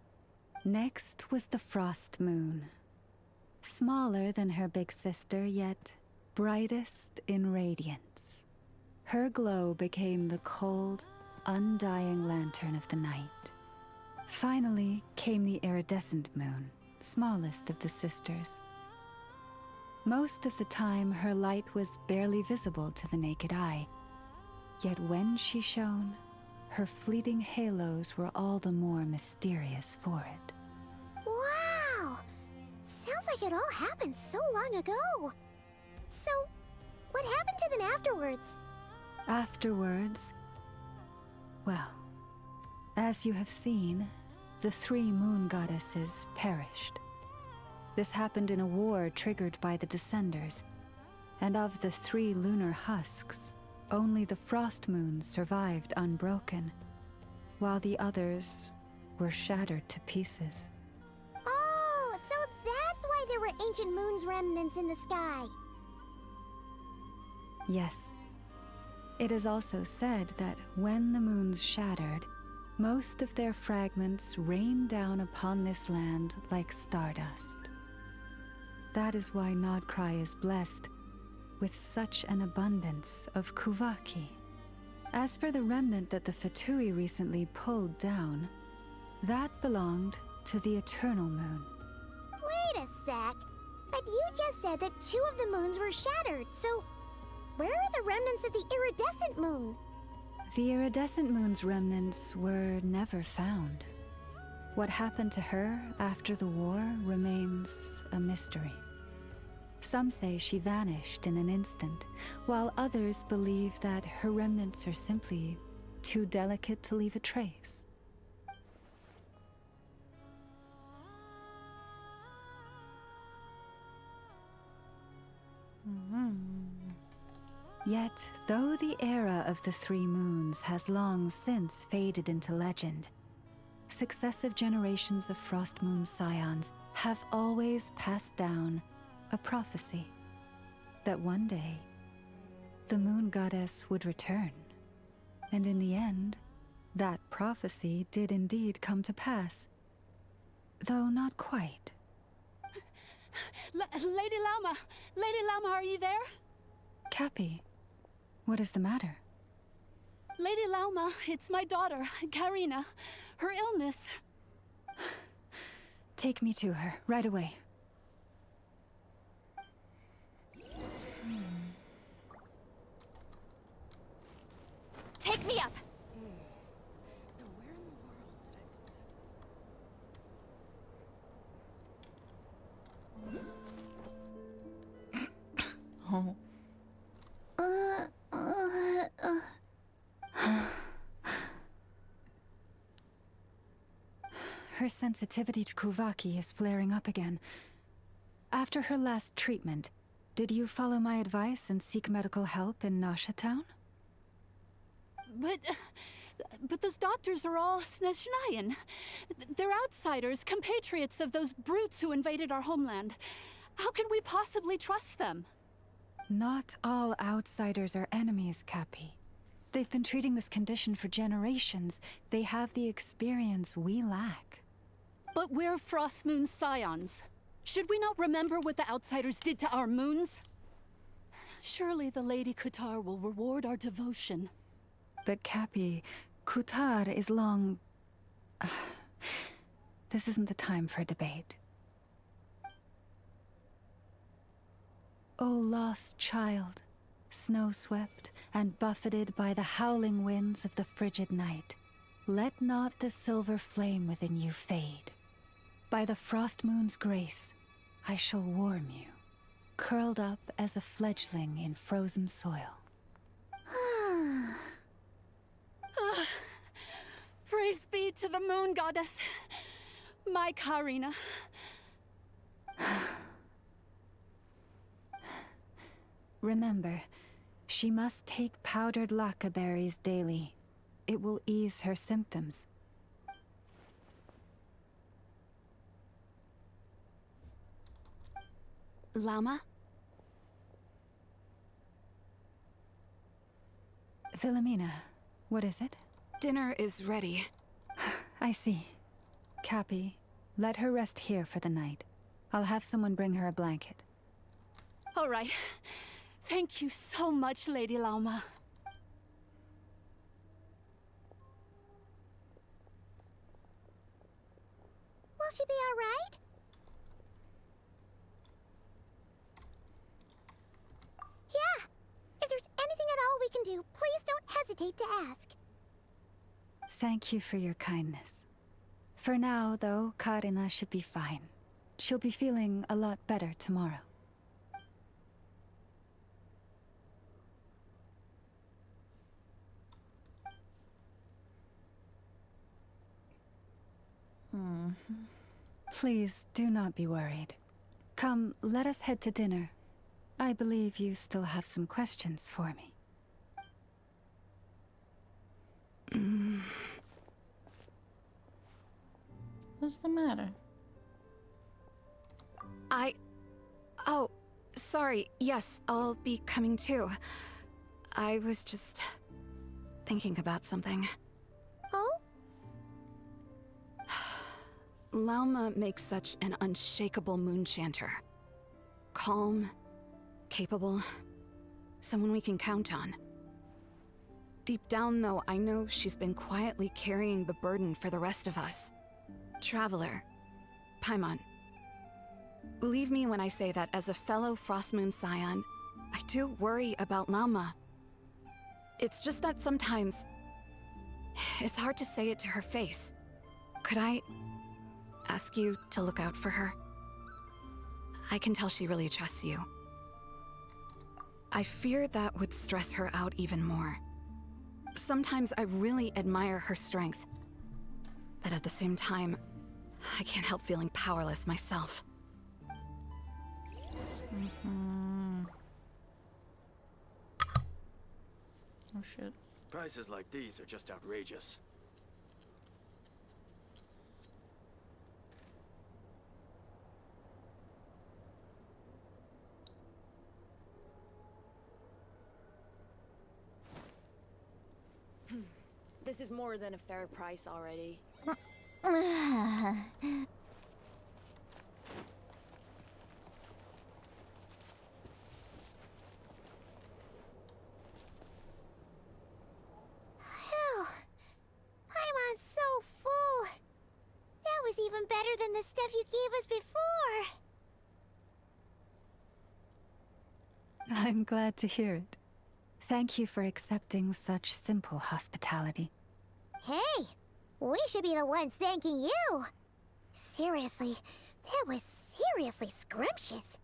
Speaker 3: Next was the frost moon. Smaller than her big sister, yet brightest in radiance. Her glow became the cold, undying lantern of the night. Finally came the iridescent moon, smallest of the sisters. Most of the time, her light was barely visible to the naked eye. Yet when she shone, her fleeting halos were all the more mysterious for it.
Speaker 13: Wow! Sounds like it all happened so long ago. So, what happened to them afterwards?
Speaker 3: Afterwards, well, as you have seen, the 3 moon goddesses perished. This happened in a war triggered by the Descenders, and of the 3 lunar husks, only the frost moons survived unbroken, while the others were shattered to pieces.
Speaker 13: Oh, so that's why there were ancient moon's remnants in the sky.
Speaker 3: Yes. It is also said that when the moons shattered, most of their fragments rained down upon this land like stardust. That is why Nodcry is blessed with such an abundance of Kuvaki. As for the remnant that the Fatui recently pulled down, that belonged to the Eternal Moon.
Speaker 13: Wait a sec. But you just said that 2 of the moons were shattered, so where are the remnants of the iridescent moon?
Speaker 3: The iridescent moon's remnants were never found. What happened to her after the war remains a mystery. Some say she vanished in an instant, while others believe that her remnants are simply too delicate to leave a trace. Yet, though the era of the 3 moons has long since faded into legend, successive generations of Frost Moon Scions have always passed down a prophecy that one day the moon goddess would return. And in the end, that prophecy did indeed come to pass, though not quite.
Speaker 17: Lady Lauma! Lady Lauma, are you there?
Speaker 3: Cappy, what is the matter?
Speaker 17: Lady Lauma, it's my daughter, Karina. Her illness.
Speaker 3: Take me to her, right away.
Speaker 17: Take me up!
Speaker 1: Oh.
Speaker 3: Her sensitivity to Kuvaki is flaring up again. After her last treatment, did you follow my advice and seek medical help in Nasha Town?
Speaker 17: But those doctors are all Snezhnayan. They're outsiders, compatriots of those brutes who invaded our homeland. How can we possibly trust them?
Speaker 3: Not all outsiders are enemies, Cappy. They've been treating this condition for generations. They have the experience we lack.
Speaker 17: But we're Frost Moon Scions. Should we not remember what the outsiders did to our moons? Surely the Lady Kutar will reward our devotion.
Speaker 3: But Cappy, Kutar is long... This isn't the time for a debate. O lost child, snow-swept and buffeted by the howling winds of the frigid night, let not the silver flame within you fade. By the frost moon's grace, I shall warm you, curled up as a fledgling in frozen soil.
Speaker 17: Praise be to the moon goddess, my Karina.
Speaker 3: Remember, she must take powdered lacca berries daily. It will ease her symptoms.
Speaker 10: Llama?
Speaker 3: Philomena, what is it?
Speaker 10: Dinner is ready.
Speaker 3: I see. Cappy, let her rest here for the night. I'll have someone bring her a blanket.
Speaker 17: All right. Thank you so much, Lady Llama.
Speaker 2: Will she be all right? Yeah. If there's anything at all we can do, please don't hesitate to ask.
Speaker 3: Thank you for your kindness. For now, though, Karina should be fine. She'll be feeling a lot better tomorrow. Please do not be worried. Come, let us head to dinner. I believe you still have some questions for me.
Speaker 1: What's the matter?
Speaker 10: Oh, sorry. Yes, I'll be coming too. I was just thinking about something.
Speaker 2: Oh?
Speaker 10: Lauma makes such an unshakable moon chanter. Calm, capable, someone we can count on. Deep down, though, I know she's been quietly carrying the burden for the rest of us. Traveler, Paimon. Believe me when I say that as a fellow Frostmoon Scion, I do worry about Lauma. It's just that sometimes it's hard to say it to her face. Could I ask you to look out for her? I can tell she really trusts you. I fear that would stress her out even more. Sometimes I really admire her strength, but at the same time, I can't help feeling powerless myself.
Speaker 1: Oh shit.
Speaker 18: Prices like these are just outrageous.
Speaker 14: This is more than a fair price already.
Speaker 2: Phew. Paimon's so full. That was even better than the stuff you gave us before.
Speaker 3: I'm glad to hear it. Thank you for accepting such simple hospitality.
Speaker 2: Hey, we should be the ones thanking you. Seriously, that was seriously scrumptious.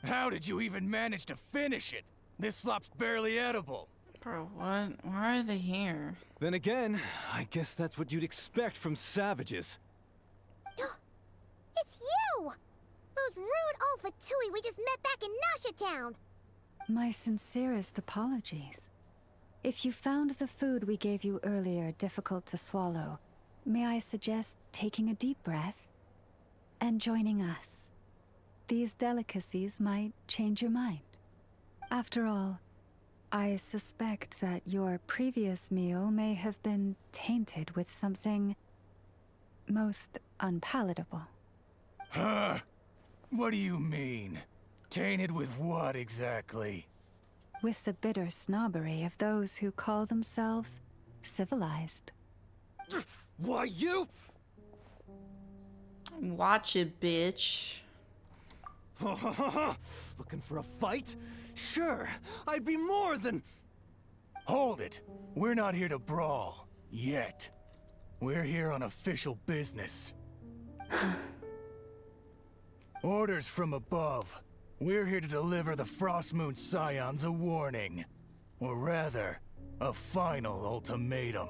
Speaker 8: How did you even manage to finish it? This slop's barely edible.
Speaker 1: Bro, what? Why are they here?
Speaker 19: Then again, I guess that's what you'd expect from savages.
Speaker 2: It's you! Those rude Alpha Tui we just met back in Nasha Town!
Speaker 3: My sincerest apologies. If you found the food we gave you earlier difficult to swallow, may I suggest taking a deep breath and joining us? These delicacies might change your mind. After all, I suspect that your previous meal may have been tainted with something most unpalatable.
Speaker 8: Huh? What do you mean? Tainted with what exactly?
Speaker 3: With the bitter snobbery of those who call themselves civilized.
Speaker 19: Why, you?
Speaker 1: Watch it, bitch.
Speaker 19: Looking for a fight? Sure, I'd be more than...
Speaker 8: Hold it. We're not here to brawl. Yet. We're here on official business. Orders from above. We're here to deliver the Frostmoon Scions a warning. Or rather, a final ultimatum.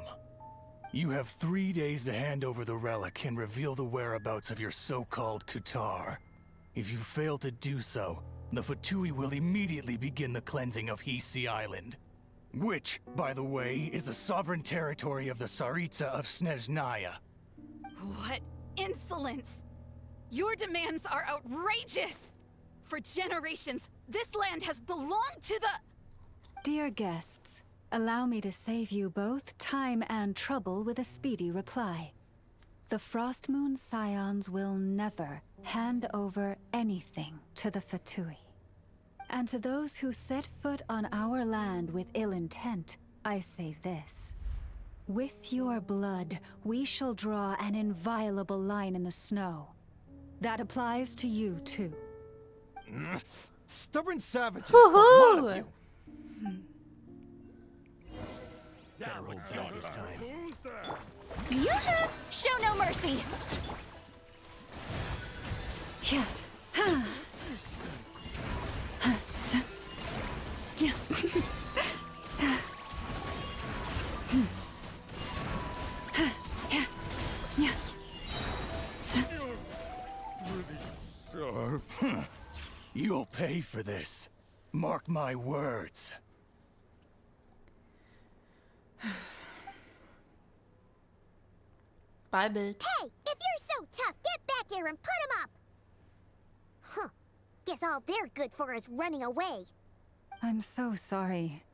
Speaker 8: You have 3 days to hand over the relic and reveal the whereabouts of your so-called Kutar. If you fail to do so, the Fatui will immediately begin the cleansing of Hisi Island. Which, by the way, is the sovereign territory of the Tsaritsa of Snezhnaya.
Speaker 20: What insolence! Your demands are outrageous! For generations, this land has belonged to the...
Speaker 3: Dear guests, allow me to save you both time and trouble with a speedy reply. The Frostmoon Scions will never hand over anything to the Fatui. And to those who set foot on our land with ill intent, I say this. With your blood, we shall draw an inviolable line in the snow. That applies to you, too.
Speaker 19: Stubborn savages, the lot of you.
Speaker 9: Better hold back this time.
Speaker 20: Show no mercy!
Speaker 3: Yeah. Ha. Yeah.
Speaker 8: Sir, you'll pay for this. Mark my words.
Speaker 1: Bye, bitch.
Speaker 13: Hey, if you're so tough, get back here and put him up! Huh. Guess all they're good for is running away.
Speaker 3: I'm so sorry.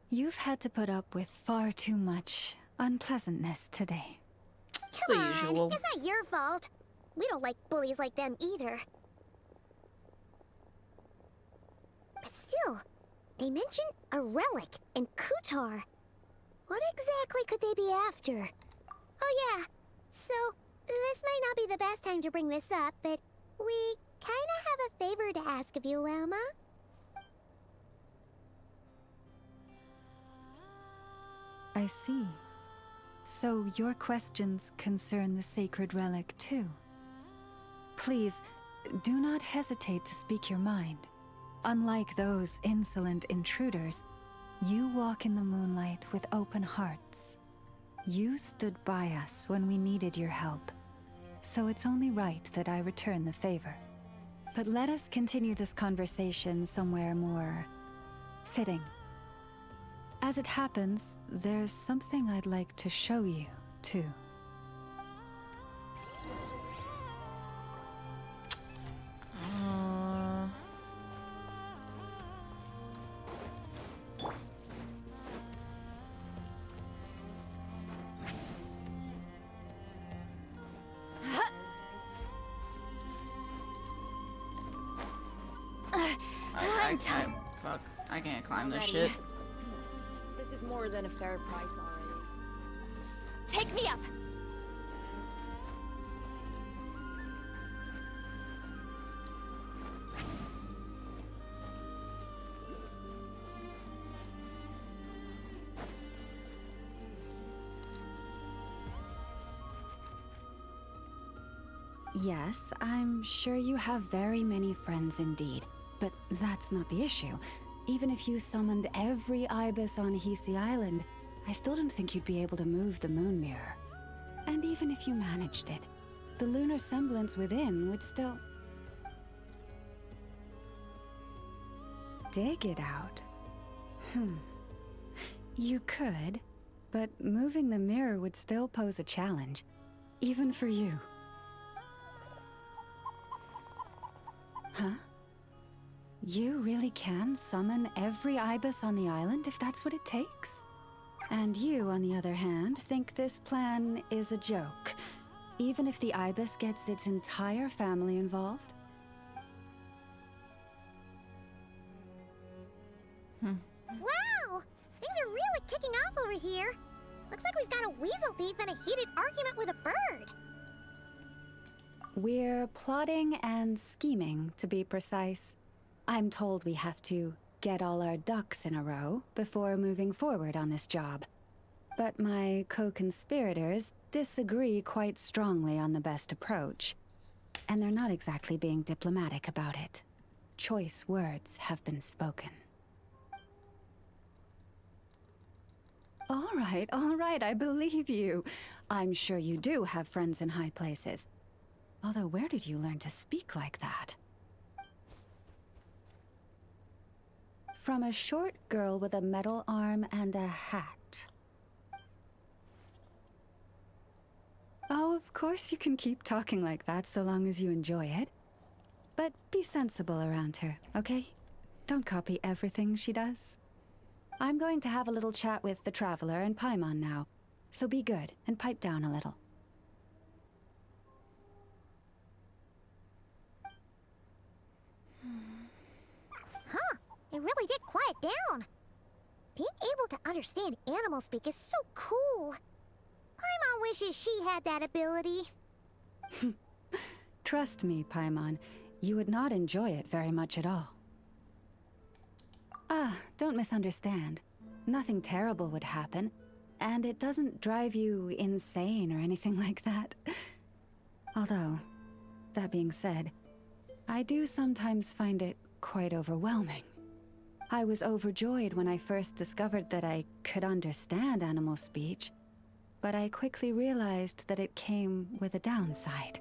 Speaker 3: You've had to put up with far too much unpleasantness today.
Speaker 1: It's the usual.
Speaker 13: It's not your fault. We don't like bullies like them either. But still, they mentioned a relic in Kutar. What exactly could they be after? Oh yeah, so this might not be the best time to bring this up, but we kinda have a favor to ask of you, Lama.
Speaker 3: I see. So your questions concern the sacred relic too. Please, do not hesitate to speak your mind. Unlike those insolent intruders, you walk in the moonlight with open hearts. You stood by us when we needed your help, so it's only right that I return the favor. But let us continue this conversation somewhere more fitting. As it happens, there's something I'd like to show you, too.
Speaker 1: Fuck, I can't climb this shit.
Speaker 14: This is more than a fair price already.
Speaker 20: Take me up!
Speaker 3: Yes, I'm sure you have very many friends indeed, but that's not the issue. Even if you summoned every ibis on Hisi Island, I still don't think you'd be able to move the moon mirror. And even if you managed it, the lunar semblance within would still... dig it out. You could, but moving the mirror would still pose a challenge, even for you. Huh? You really can summon every ibis on the island if that's what it takes? And you, on the other hand, think this plan is a joke, even if the ibis gets its entire family involved?
Speaker 13: Wow! Things are really kicking off over here. Looks like we've got a weasel thief and a heated argument with a bird.
Speaker 3: We're plotting and scheming, to be precise. I'm told we have to get all our ducks in a row before moving forward on this job. But my co-conspirators disagree quite strongly on the best approach, and they're not exactly being diplomatic about it. Choice words have been spoken. All right, I believe you. I'm sure you do have friends in high places. Although, where did you learn to speak like that? From a short girl with a metal arm and a hat. Oh, of course you can keep talking like that so long as you enjoy it. But be sensible around her, okay? Don't copy everything she does. I'm going to have a little chat with the Traveler and Paimon now, so be good and pipe down a little.
Speaker 2: Huh, it really did quiet down. Being able to understand animal speak is so cool. Paimon wishes she had that ability.
Speaker 3: Trust me, Paimon, you would not enjoy it very much at all. Don't misunderstand. Nothing terrible would happen, and it doesn't drive you insane or anything like that. Although, that being said, I do sometimes find it quite overwhelming. I was overjoyed when I first discovered that I could understand animal speech, but I quickly realized that it came with a downside.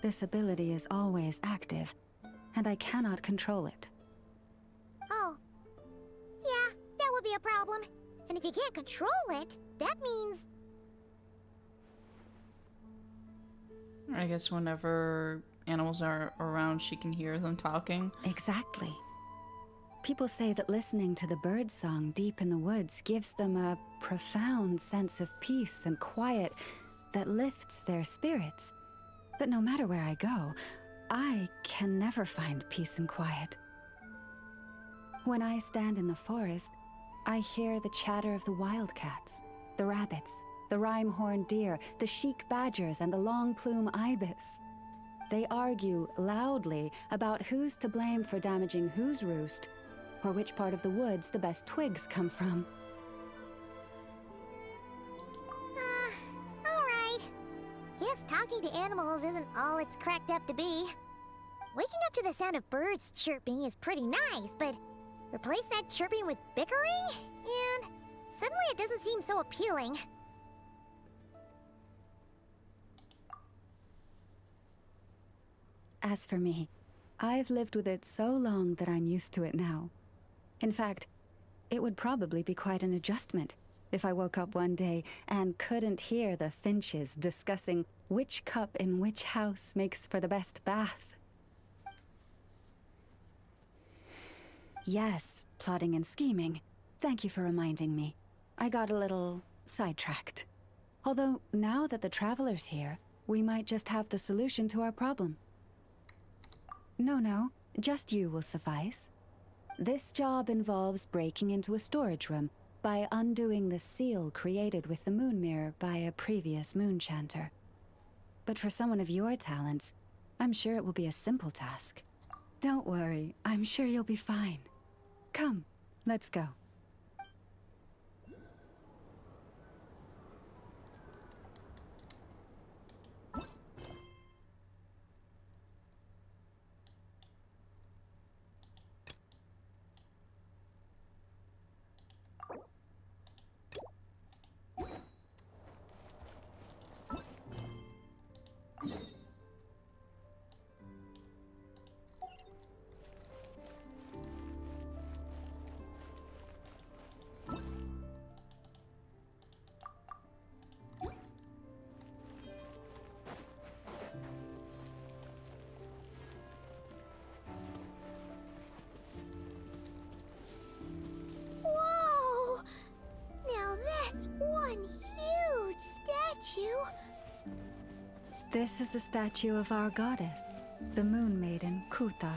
Speaker 3: This ability is always active, and I cannot control it.
Speaker 2: Oh. Yeah, that would be a problem. And if you can't control it, that means...
Speaker 1: I guess whenever animals are around, she can hear them talking.
Speaker 3: Exactly. People say that listening to the bird song deep in the woods gives them a profound sense of peace and quiet that lifts their spirits. But no matter where I go, I can never find peace and quiet. When I stand in the forest, I hear the chatter of the wildcats, the rabbits, the rhyme-horned deer, the chic badgers, and the long-plume ibis. They argue loudly about who's to blame for damaging whose roost, or which part of the woods the best twigs come from.
Speaker 2: Alright. Guess talking to animals isn't all it's cracked up to be. Waking up to the sound of birds chirping is pretty nice, but replace that chirping with bickering? And suddenly it doesn't seem so appealing.
Speaker 3: As for me, I've lived with it so long that I'm used to it now. In fact, it would probably be quite an adjustment if I woke up one day and couldn't hear the finches discussing which cup in which house makes for the best bath. Yes, plotting and scheming. Thank you for reminding me. I got a little sidetracked. Although, now that the Traveler's here, we might just have the solution to our problem. No, just you will suffice. This job involves breaking into a storage room by undoing the seal created with the moon mirror by a previous moon chanter. But for someone of your talents, I'm sure it will be a simple task. Don't worry, I'm sure you'll be fine. Come, let's go.
Speaker 2: Whoa! Now that's one huge statue!
Speaker 3: This is the statue of our goddess, the Moon Maiden Kutar.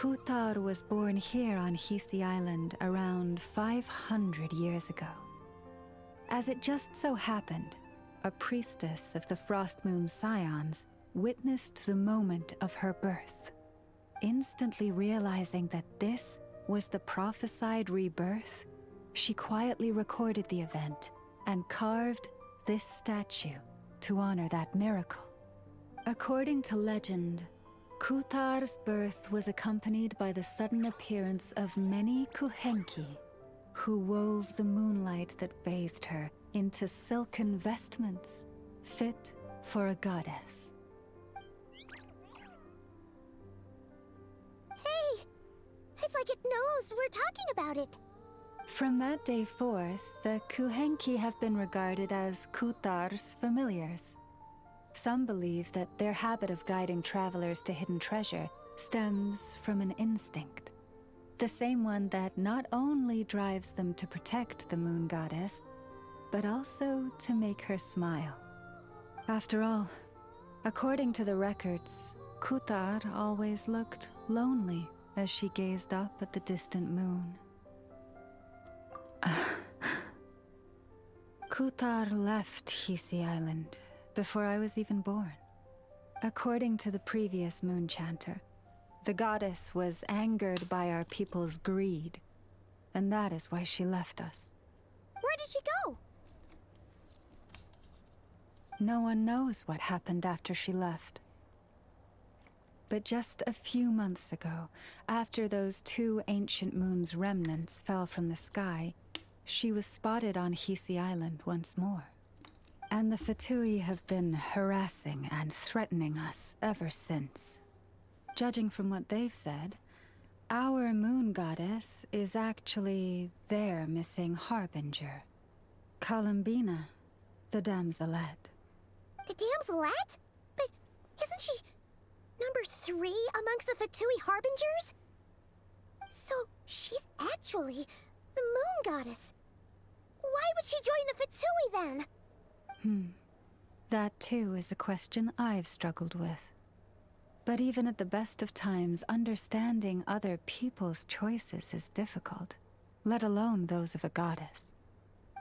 Speaker 3: Kutar was born here on Hisi Island around 500 years ago. As it just so happened, a priestess of the Frost Moon Scions witnessed the moment of her birth. Instantly realizing that this was the prophesied rebirth, she quietly recorded the event and carved this statue to honor that miracle. According to legend, Kutar's birth was accompanied by the sudden appearance of many Kuhenki, who wove the moonlight that bathed her into silken vestments fit for a goddess.
Speaker 2: Hey! It's like it knows we're talking about it.
Speaker 3: From that day forth, the Kuhenki have been regarded as Kutar's familiars. Some believe that their habit of guiding travelers to hidden treasure stems from an instinct. The same one that not only drives them to protect the moon goddess, but also to make her smile. After all, according to the records, Kutar always looked lonely as she gazed up at the distant moon. Kutar left Hisi Island before I was even born. According to the previous moon chanter, the goddess was angered by our people's greed, and that is why she left us.
Speaker 2: Where did she go?
Speaker 3: No one knows what happened after she left. But just a few months ago, after those 2 ancient moon's remnants fell from the sky, she was spotted on Hisi Island once more. And the Fatui have been harassing and threatening us ever since. Judging from what they've said, our moon goddess is actually their missing harbinger, Columbina, the damselette.
Speaker 2: The damselette? But isn't she number 3 amongst the Fatui harbingers? So she's actually the moon goddess. Why would she join the Fatui then?
Speaker 3: That too is a question I've struggled with. But even at the best of times, understanding other people's choices is difficult, let alone those of a goddess.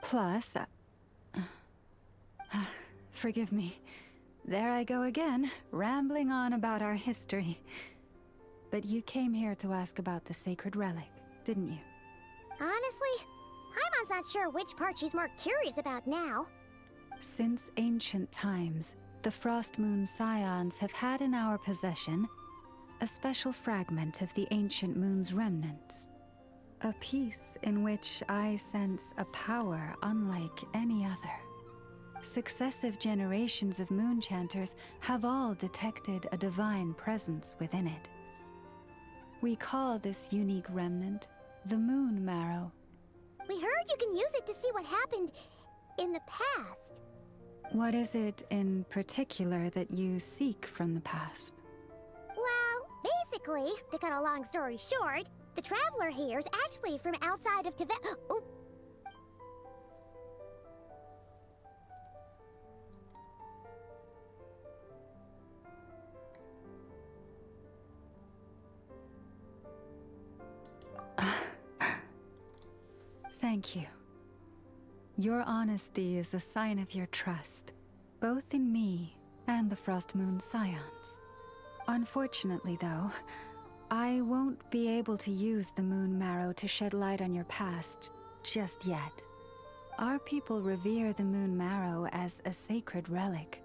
Speaker 3: Plus, forgive me, there I go again, rambling on about our history. But you came here to ask about the sacred relic, didn't you?
Speaker 2: Honestly, Paimon's not sure which part she's more curious about now.
Speaker 3: Since ancient times, the Frost Moon Scions have had in our possession a special fragment of the ancient moon's remnants. A piece in which I sense a power unlike any other. Successive generations of moon chanters have all detected a divine presence within it. We call this unique remnant the Moon Marrow.
Speaker 2: We heard you can use it to see what happened in the past.
Speaker 3: What is it in particular that you seek from the past?
Speaker 2: Well, basically, to cut a long story short, the traveler here is actually from outside of Tibet. Oh.
Speaker 3: Thank you. Your honesty is a sign of your trust, both in me and the Frost Moon Scions. Unfortunately, though, I won't be able to use the Moon Marrow to shed light on your past just yet. Our people revere the Moon Marrow as a sacred relic.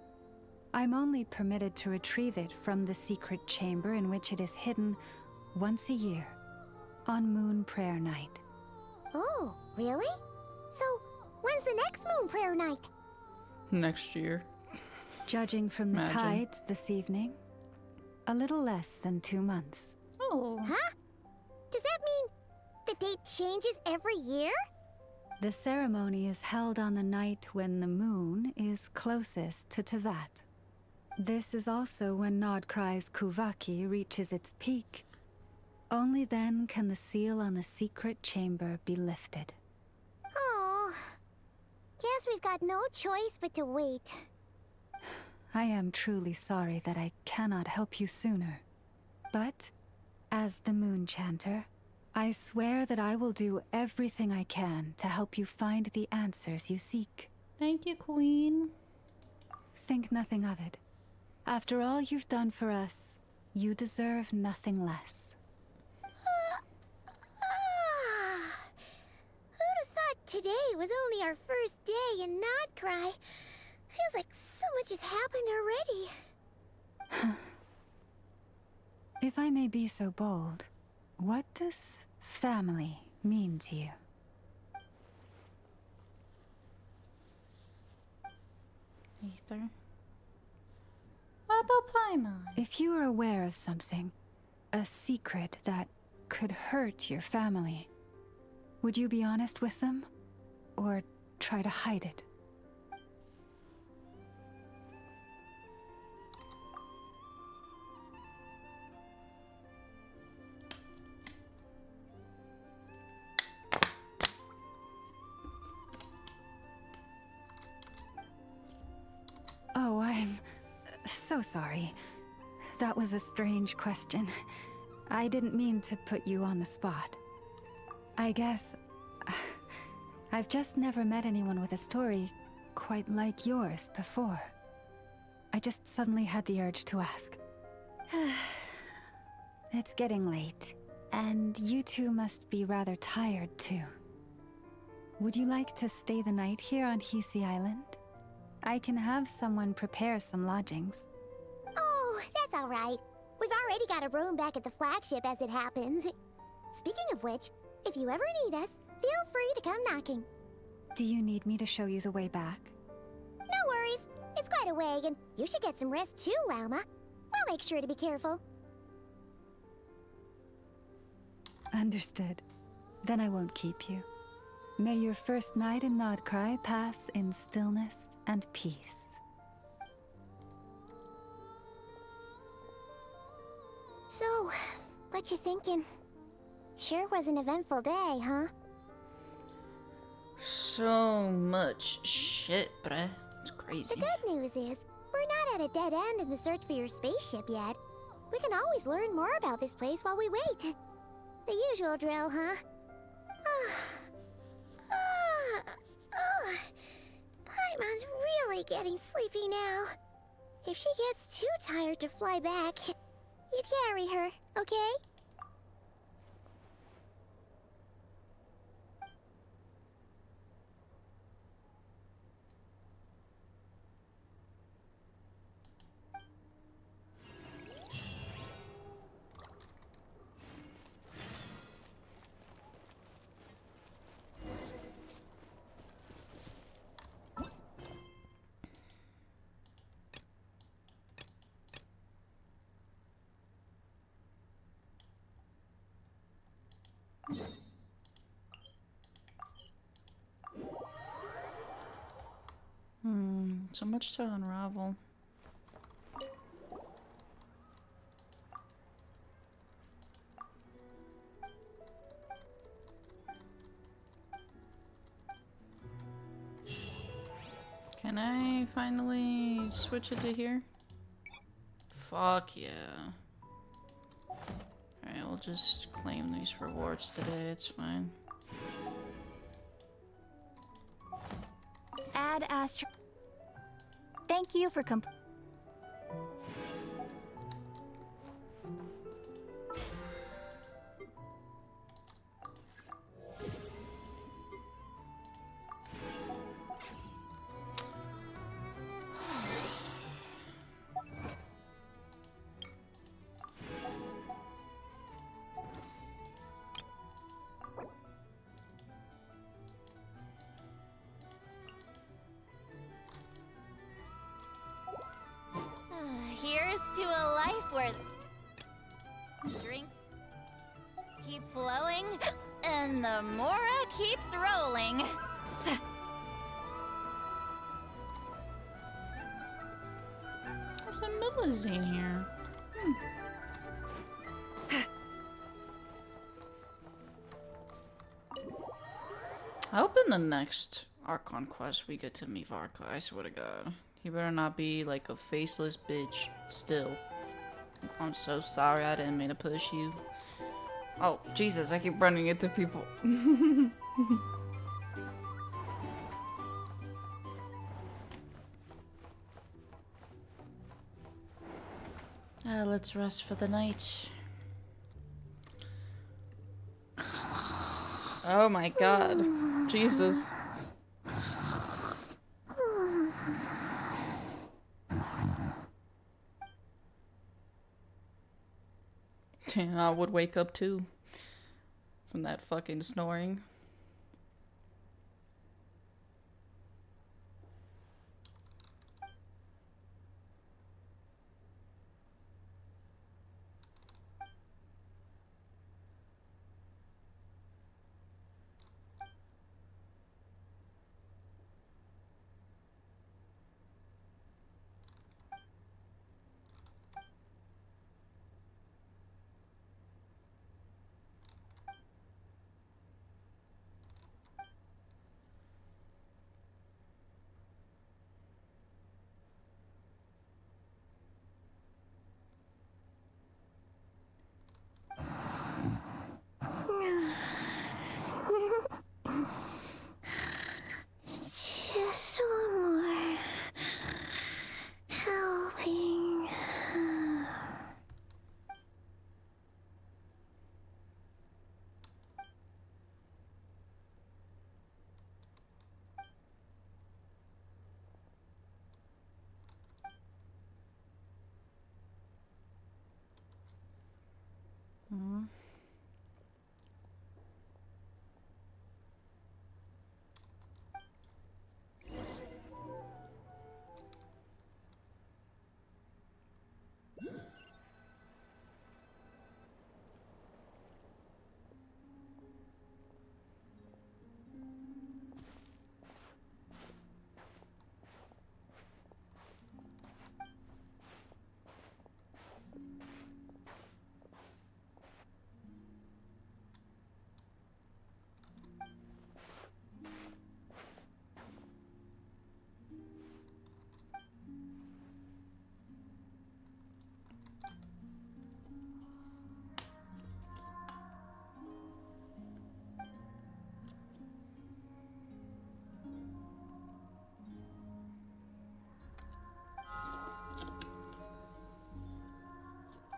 Speaker 3: I'm only permitted to retrieve it from the secret chamber in which it is hidden once a year, on Moon Prayer Night.
Speaker 2: Oh, really? So, when's the next Moon Prayer Night?
Speaker 1: Next year.
Speaker 3: Judging from the
Speaker 1: Imagine.
Speaker 3: tides this evening, a little less than 2 months.
Speaker 1: Oh.
Speaker 2: Huh? Does that mean the date changes every year?
Speaker 3: The ceremony is held on the night when the moon is closest to Tevat. This is also when Nodcry's Kuvaki reaches its peak. Only then can the seal on the secret chamber be lifted.
Speaker 2: Oh, guess we've got no choice but to wait.
Speaker 3: I am truly sorry that I cannot help you sooner. But As the Moon Chanter, I swear that I will do everything I can to help you find the answers you seek.
Speaker 1: Thank you, Queen.
Speaker 3: Think nothing of it. After all you've done for us, you deserve nothing less.
Speaker 13: Who'd have thought today was only our first day in Nodcry? Feels like so much has happened already.
Speaker 3: If I may be so bold, what does family mean to you?
Speaker 1: Ether. What about Paimon?
Speaker 3: If you are aware of something, a secret that could hurt your family, would you be honest with them? Or try to hide it? Oh, I'm so sorry. That was a strange question. I didn't mean to put you on the spot. I guess I've just never met anyone with a story quite like yours before. I just suddenly had the urge to ask. It's getting late, and you two must be rather tired too. Would you like to stay the night here on Hisi Island? I can have someone prepare some lodgings.
Speaker 13: Oh, that's all right. We've already got a room back at the flagship as it happens. Speaking of which, if you ever need us, feel free to come knocking.
Speaker 3: Do you need me to show you the way back?
Speaker 13: No worries. It's quite a way, and you should get some rest too, Lauma. We'll make sure to be careful.
Speaker 3: Understood. Then I won't keep you. May your first night in Nodcry pass in stillness and peace.
Speaker 13: So, what you thinking? Sure was an eventful day, huh?
Speaker 1: So much shit, bruh. It's crazy.
Speaker 13: The good news is, we're not at a dead end in the search for your spaceship yet. We can always learn more about this place while we wait. The usual drill, huh? Paimon's really getting sleepy now. If she gets too tired to fly back, you carry her, okay?
Speaker 1: So much to unravel. Can I finally switch it to here? Fuck yeah. Alright, we'll just claim these rewards today, it's fine.
Speaker 7: Add Astro. Thank you for
Speaker 21: Here's to a life where drink keep flowing and the Mora keeps rolling.
Speaker 1: There's a Millazine here. I hope in the next Archon quest we get to meet Varka, I swear to god. He better not be like a faceless bitch still. I'm so sorry, I didn't mean to push you. Oh, Jesus, I keep running into people. Let's rest for the night. Oh my god. Jesus. I would wake up too from that fucking snoring.
Speaker 13: Just one more helping.
Speaker 1: Mm.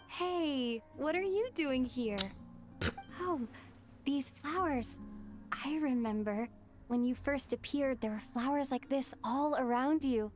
Speaker 7: Hey, what are you doing here? Oh, these flowers. I remember when you first appeared, there were flowers like this all around you.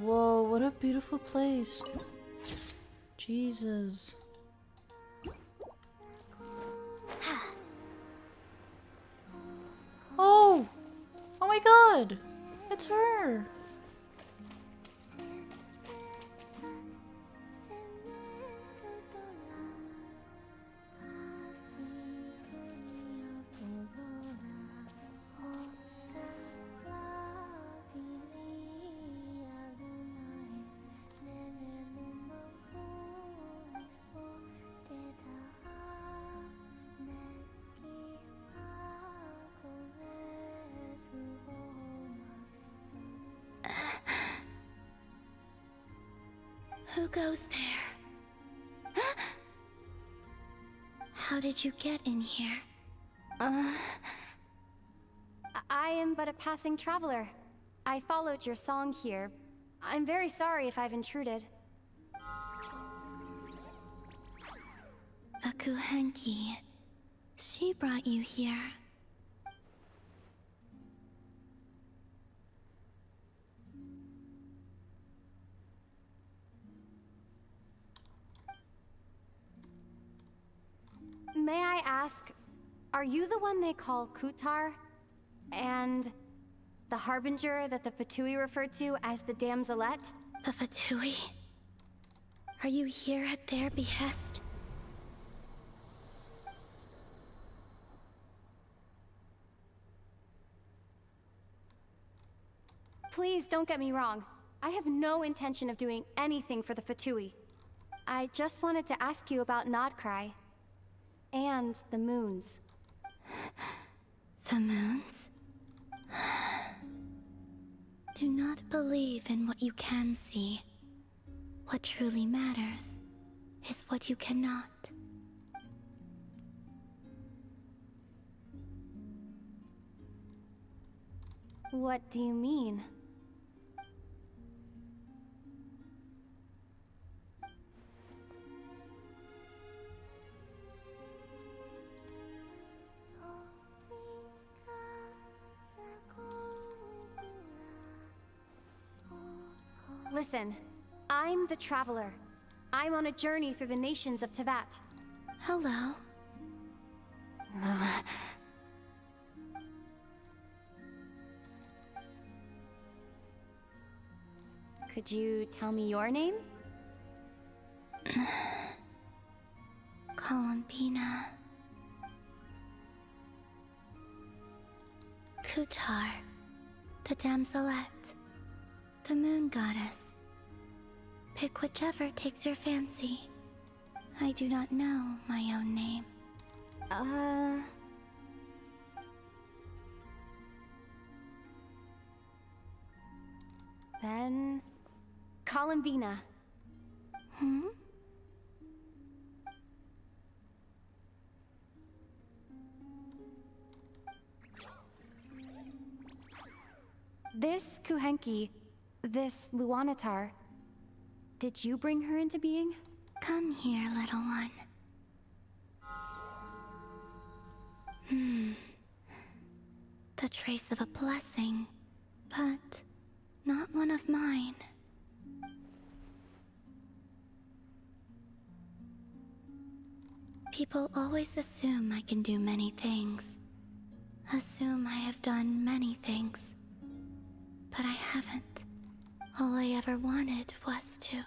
Speaker 1: Whoa, what a beautiful place. Jesus. Oh! Oh my god! It's her!
Speaker 2: Who goes there? How did you get in here?
Speaker 7: I am but a passing traveler. I followed your song here. I'm very sorry if I've intruded.
Speaker 2: A Kuhenki. She brought you here.
Speaker 7: May I ask, are you the one they call Kutar? And the harbinger that the Fatui referred to as the Damselette?
Speaker 2: The Fatui? Are you here at their behest?
Speaker 7: Please don't get me wrong. I have no intention of doing anything for the Fatui. I just wanted to ask you about Nodcry. And the moons.
Speaker 2: The moons? Do not believe in what you can see. What truly matters is what you cannot.
Speaker 7: What do you mean? Listen, I'm the Traveler. I'm on a journey through the nations of Teyvat.
Speaker 2: Hello.
Speaker 7: Could you tell me your name?
Speaker 2: Columbina. Kutar. The Damselette. The moon goddess. Pick whichever takes your fancy. I do not know my own name.
Speaker 7: Then... Columbina.
Speaker 2: Hmm?
Speaker 7: This Kuhenki, this Luanatar, did you bring her into being?
Speaker 2: Come here, little one. The trace of a blessing, but not one of mine. People always assume I can do many things. Assume I have done many things. But I haven't. All I ever wanted was to.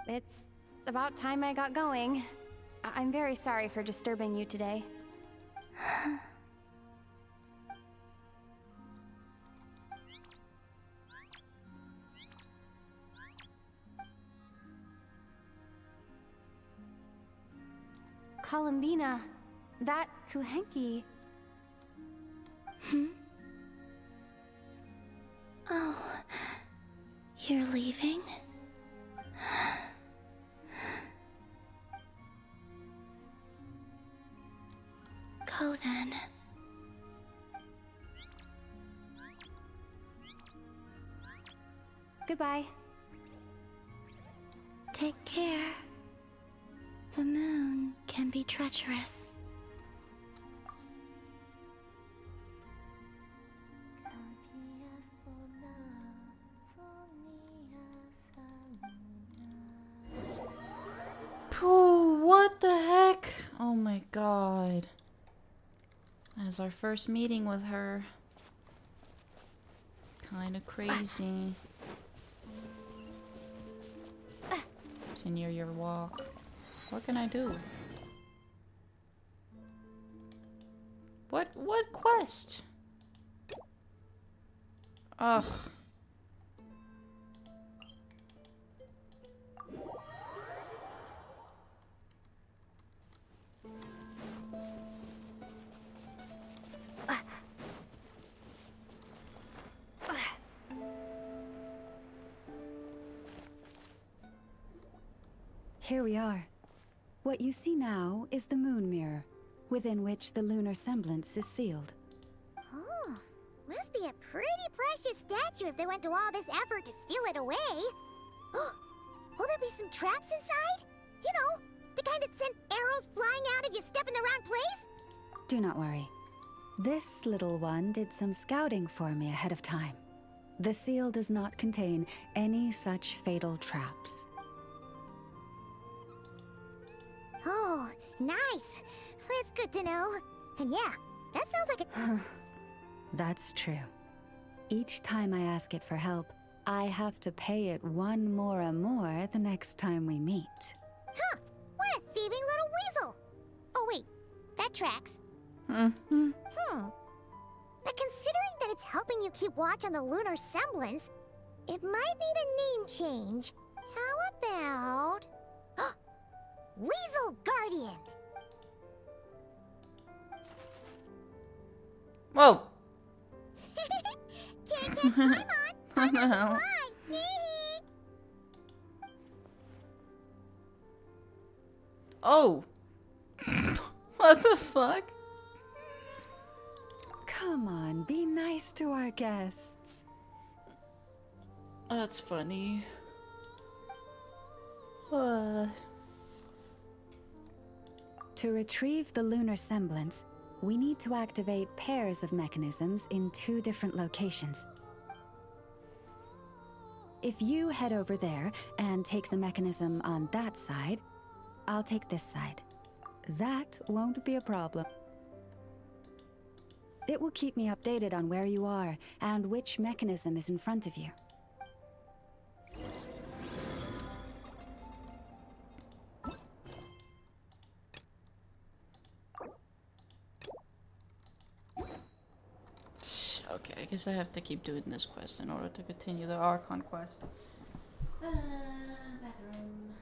Speaker 7: It's about time I got going. I'm very sorry for disturbing you today. Columbina, that Kuhenki...
Speaker 2: Oh, you're leaving? Go then.
Speaker 7: Goodbye.
Speaker 11: Take care. The moon can be treacherous.
Speaker 1: Pooh, what the heck? Oh my god. As our first meeting with her. Kinda crazy. Continue your walk. What can I do? What quest? Ugh.
Speaker 3: Here we are. What you see now is the moon mirror, within which the lunar semblance is sealed.
Speaker 2: Oh, must be a pretty precious statue if they went to all this effort to steal it away. Will there be some traps inside? You know, the kind that send arrows flying out if you step in the wrong place?
Speaker 3: Do not worry. This little one did some scouting for me ahead of time. The seal does not contain any such fatal traps.
Speaker 2: Oh, nice. That's good to know. And yeah, that sounds like a...
Speaker 3: That's true. Each time I ask it for help, I have to pay it one more the next time we meet.
Speaker 2: Huh, what a thieving little weasel. Oh wait, that tracks.
Speaker 1: Mm-hmm.
Speaker 2: But considering that it's helping you keep watch on the lunar semblance, it might need a name change. How about... Weasel Guardian!
Speaker 1: Whoa!
Speaker 2: Can't catch Paimon!
Speaker 1: What the hell?
Speaker 2: Fly!
Speaker 1: Oh! What the fuck?
Speaker 3: Come on, be nice to our guests.
Speaker 1: That's funny.
Speaker 3: To retrieve the lunar semblance, we need to activate pairs of mechanisms in 2 different locations. If you head over there and take the mechanism on that side, I'll take this side. That won't be a problem. It will keep me updated on where you are and which mechanism is in front of you.
Speaker 1: Okay, I guess I have to keep doing this quest in order to continue the Archon quest. Bathroom.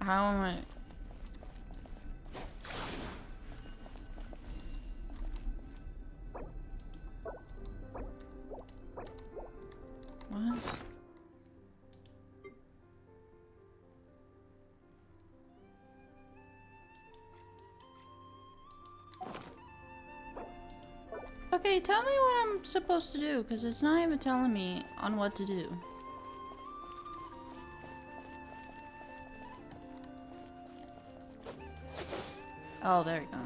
Speaker 1: How am I? What? Okay, tell me what I'm supposed to do, because it's not even telling me on what to do. Oh, there you go.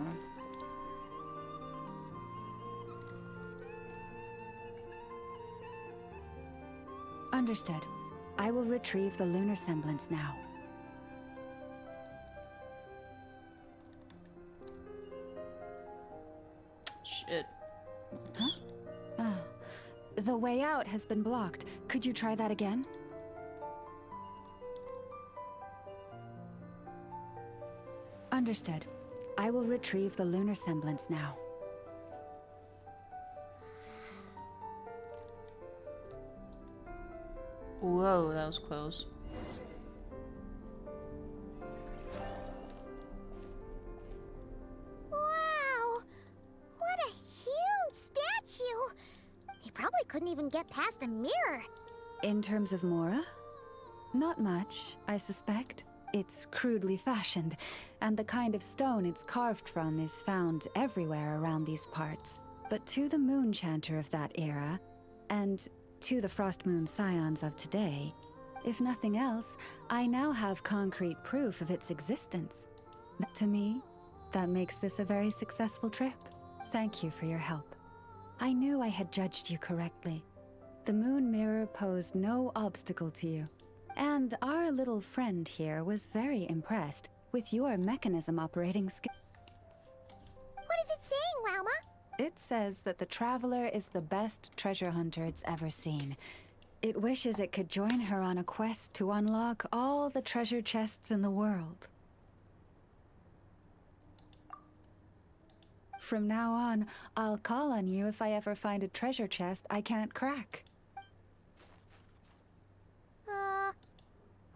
Speaker 3: Understood. I will retrieve the lunar semblance now.
Speaker 1: Shit.
Speaker 3: Huh? Oh. The way out has been blocked. Could you try that again? Understood. I will retrieve the lunar semblance now.
Speaker 1: Whoa, that was close.
Speaker 13: Wow! What a huge statue! He probably couldn't even get past the mirror.
Speaker 3: In terms of Mora? Not much, I suspect. It's crudely fashioned, and the kind of stone it's carved from is found everywhere around these parts. But to the moon chanter of that era, and to the Frost Moon Scions of today, if nothing else, I now have concrete proof of its existence. To me, that makes this a very successful trip. Thank you for your help. I knew I had judged you correctly. The moon mirror posed no obstacle to you. And our little friend here was very impressed with your mechanism operating skill.
Speaker 13: What is it saying, Lauma?
Speaker 3: It says that the Traveler is the best treasure hunter it's ever seen. It wishes it could join her on a quest to unlock all the treasure chests in the world. From now on, I'll call on you if I ever find a treasure chest I can't crack.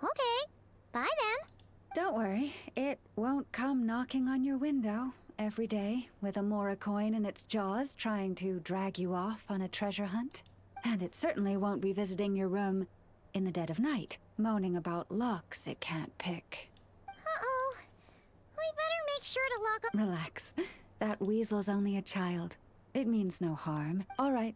Speaker 13: Okay. Bye then.
Speaker 3: Don't worry, it won't come knocking on your window every day with a Mora coin in its jaws trying to drag you off on a treasure hunt. And it certainly won't be visiting your room in the dead of night, moaning about locks it can't pick.
Speaker 13: Uh-oh. We better make sure to lock up—
Speaker 3: Relax. That weasel's only a child. It means no harm. All right,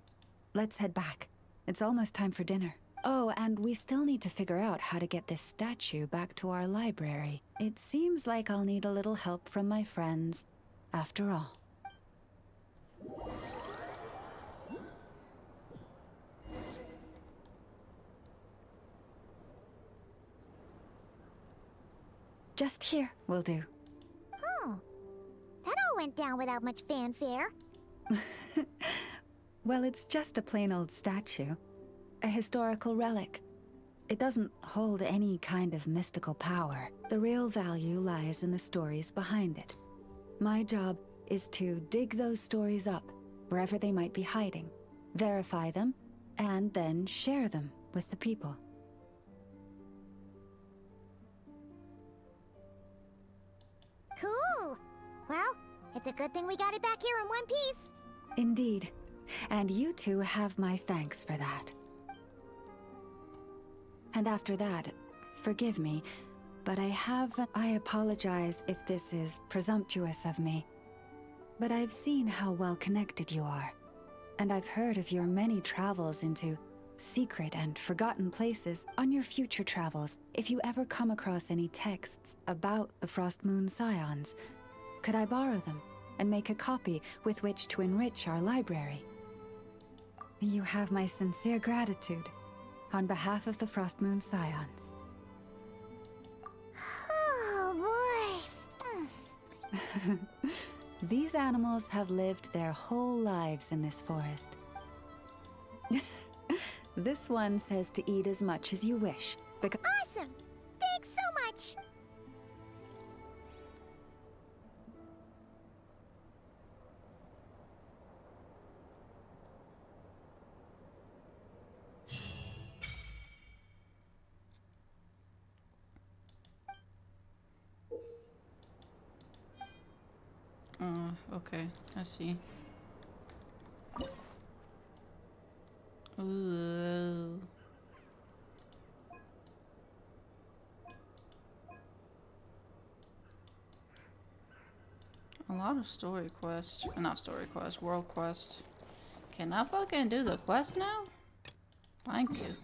Speaker 3: let's head back. It's almost time for dinner. Oh, and we still need to figure out how to get this statue back to our library. It seems like I'll need a little help from my friends, after all. Just here will do.
Speaker 13: Oh. That all went down without much fanfare.
Speaker 3: Well, it's just a plain old statue. A historical relic. It doesn't hold any kind of mystical power. The real value lies in the stories behind it. My job is to dig those stories up, wherever they might be hiding, verify them, and then share them with the people.
Speaker 13: Cool. Well, it's a good thing we got it back here in one piece.
Speaker 3: Indeed. And you two have my thanks for that. And after that, forgive me, but I apologize if this is presumptuous of me. But I've seen how well connected you are. And I've heard of your many travels into secret and forgotten places. On your future travels, if you ever come across any texts about the Frost Moon Scions, could I borrow them and make a copy with which to enrich our library? You have my sincere gratitude. On behalf of the Frost Moon Scions.
Speaker 13: Oh boy.
Speaker 3: These animals have lived their whole lives in this forest. This one says to eat as much as you wish, because—
Speaker 13: Awesome! Thanks so much!
Speaker 1: Okay, I see. Ooh. A lot of story quests. Not story quests, world quest. Can I fucking do the quest now? Thank you.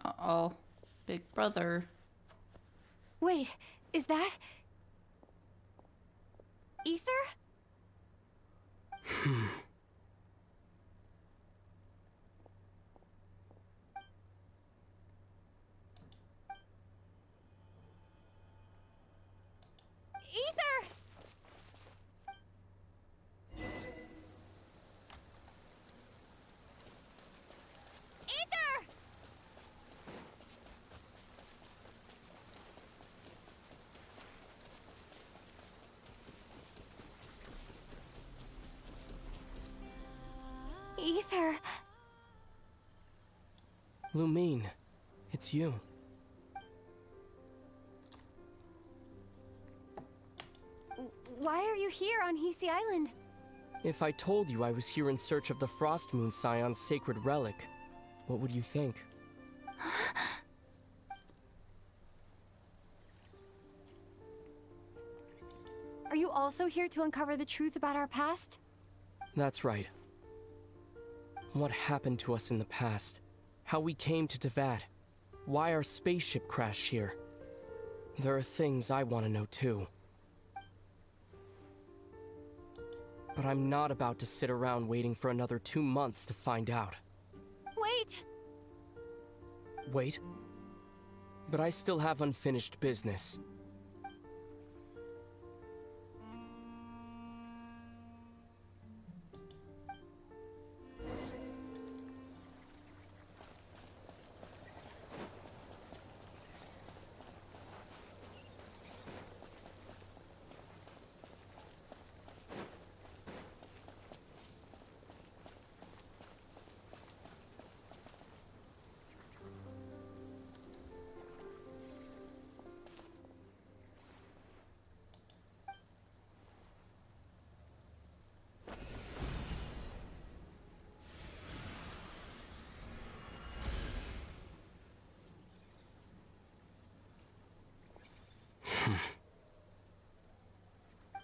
Speaker 1: Uh-oh. Big brother.
Speaker 7: Wait, is that... Ether? Ether! Ether! Ether.
Speaker 6: Lumine, it's you.
Speaker 7: Why are you here on Hisi Island?
Speaker 6: If I told you I was here in search of the Frost Moon Scion's sacred relic, what would you think?
Speaker 7: Are you also here to uncover the truth about our past?
Speaker 6: That's right. What happened to us in the past? How we came to Tevat? Why our spaceship crashed here? There are things I want to know too. But I'm not about to sit around waiting for another 2 months to find out.
Speaker 7: Wait!
Speaker 6: Wait? But I still have unfinished business.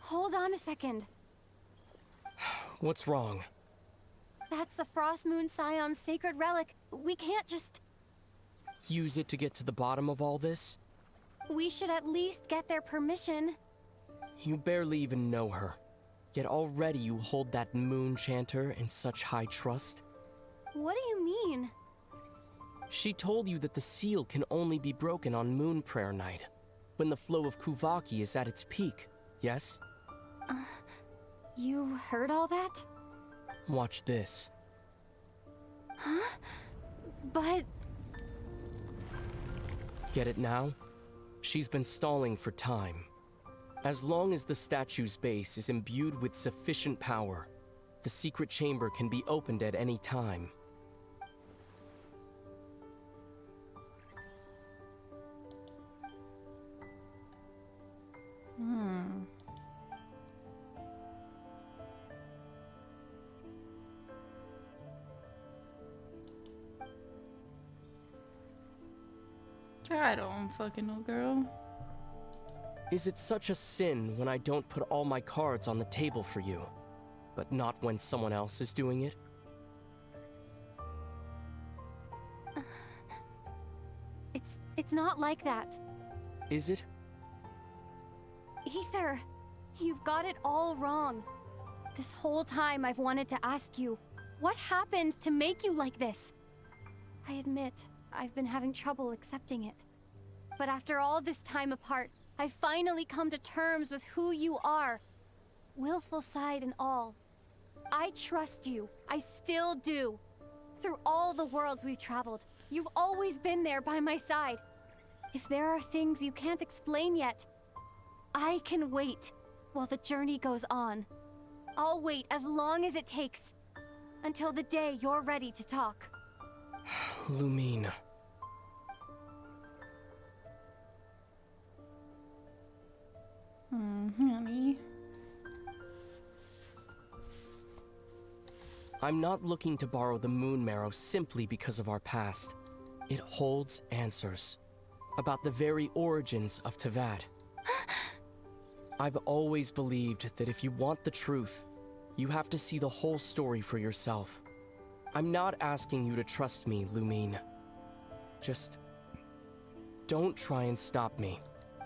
Speaker 7: Hold on a second.
Speaker 6: What's wrong?
Speaker 7: That's the Frost Moon Scion's sacred relic. We can't just...
Speaker 6: Use it to get to the bottom of all this?
Speaker 7: We should at least get their permission.
Speaker 6: You barely even know her. Yet already you hold that moon chanter in such high trust?
Speaker 7: What do you mean?
Speaker 6: She told you that the seal can only be broken on Moon Prayer Night, when the flow of Kuvaki is at its peak, yes?
Speaker 7: You heard all that?
Speaker 6: Watch this.
Speaker 7: Huh? But...
Speaker 6: Get it now? She's been stalling for time. As long as the statue's base is imbued with sufficient power, the secret chamber can be opened at any time.
Speaker 1: I don't fucking know, girl.
Speaker 6: Is it such a sin when I don't put all my cards on the table for you, but not when someone else is doing it?
Speaker 7: It's It's not like that.
Speaker 6: Is it?
Speaker 7: Ether, you've got it all wrong. This whole time I've wanted to ask you, what happened to make you like this? I admit, I've been having trouble accepting it. But after all this time apart, I've finally come to terms with who you are. Willful side and all. I trust you. I still do. Through all the worlds we've traveled, you've always been there by my side. If there are things you can't explain yet, I can wait while the journey goes on. I'll wait as long as it takes, until the day you're ready to talk.
Speaker 6: Lumine.
Speaker 1: Honey.
Speaker 6: I'm not looking to borrow the moon marrow simply because of our past. It holds answers about the very origins of Teyvat. I've always believed that if you want the truth, you have to see the whole story for yourself. I'm not asking you to trust me, Lumine. Just don't try and stop me.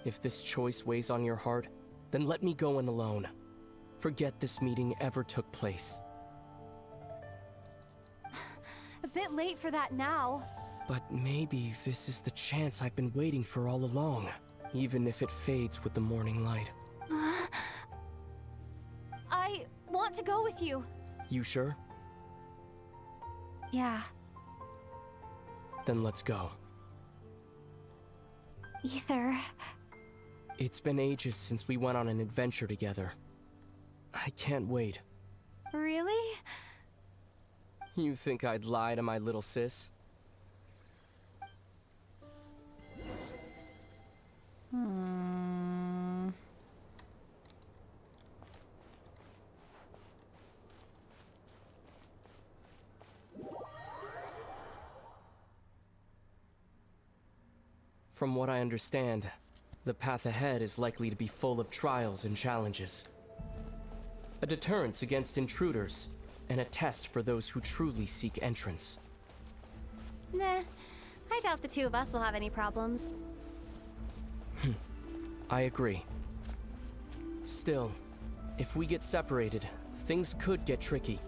Speaker 6: If this choice weighs on your heart, then let me go in alone. Forget this meeting ever took place.
Speaker 7: A bit late for that now.
Speaker 6: But maybe this is the chance I've been waiting for all along, even if it fades with the morning light.
Speaker 7: I want to go with you.
Speaker 6: You sure?
Speaker 7: Yeah.
Speaker 6: Then let's go.
Speaker 7: Ether.
Speaker 6: It's been ages since we went on an adventure together. I can't wait.
Speaker 7: Really?
Speaker 6: You think I'd lie to my little sis? From what I understand, the path ahead is likely to be full of trials and challenges. A deterrence against intruders, and a test for those who truly seek entrance.
Speaker 7: Nah, I doubt the two of us will have any problems.
Speaker 6: I agree. Still, if we get separated, things could get tricky.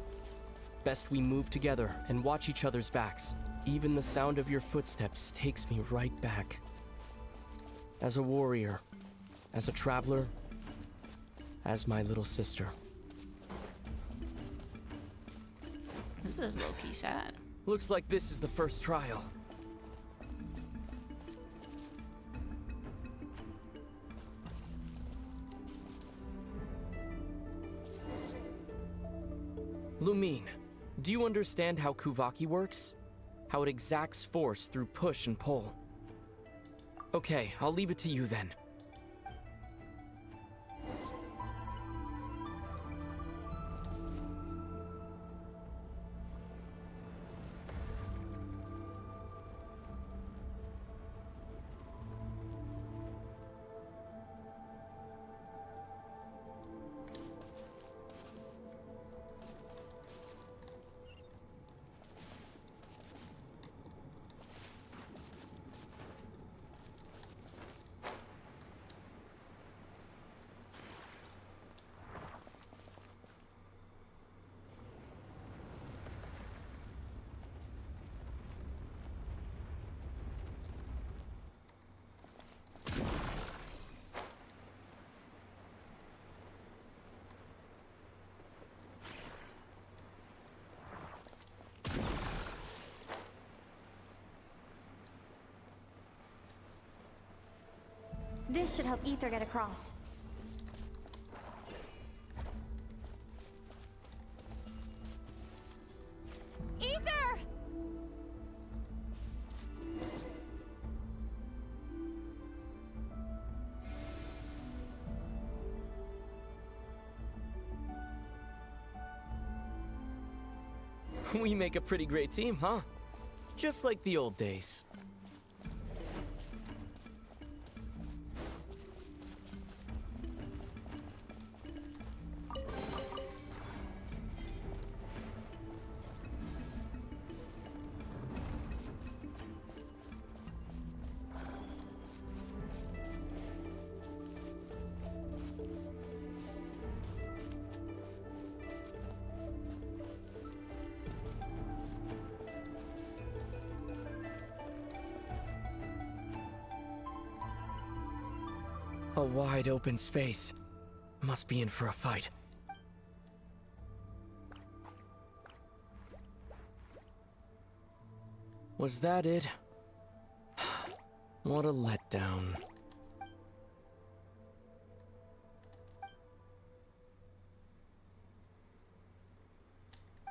Speaker 6: Best we move together and watch each other's backs. Even the sound of your footsteps takes me right back. As a warrior, as a traveler, as my little sister.
Speaker 1: This is low-key sad.
Speaker 6: Looks like this is the first trial. Lumine, do you understand how Kuvaki works? How it exacts force through push and pull? Okay, I'll leave it to you then.
Speaker 7: This should help Ether get across. Ether!
Speaker 6: We make a pretty great team, huh? Just like the old days. A wide open space. Must be in for a fight. Was that it? What a letdown.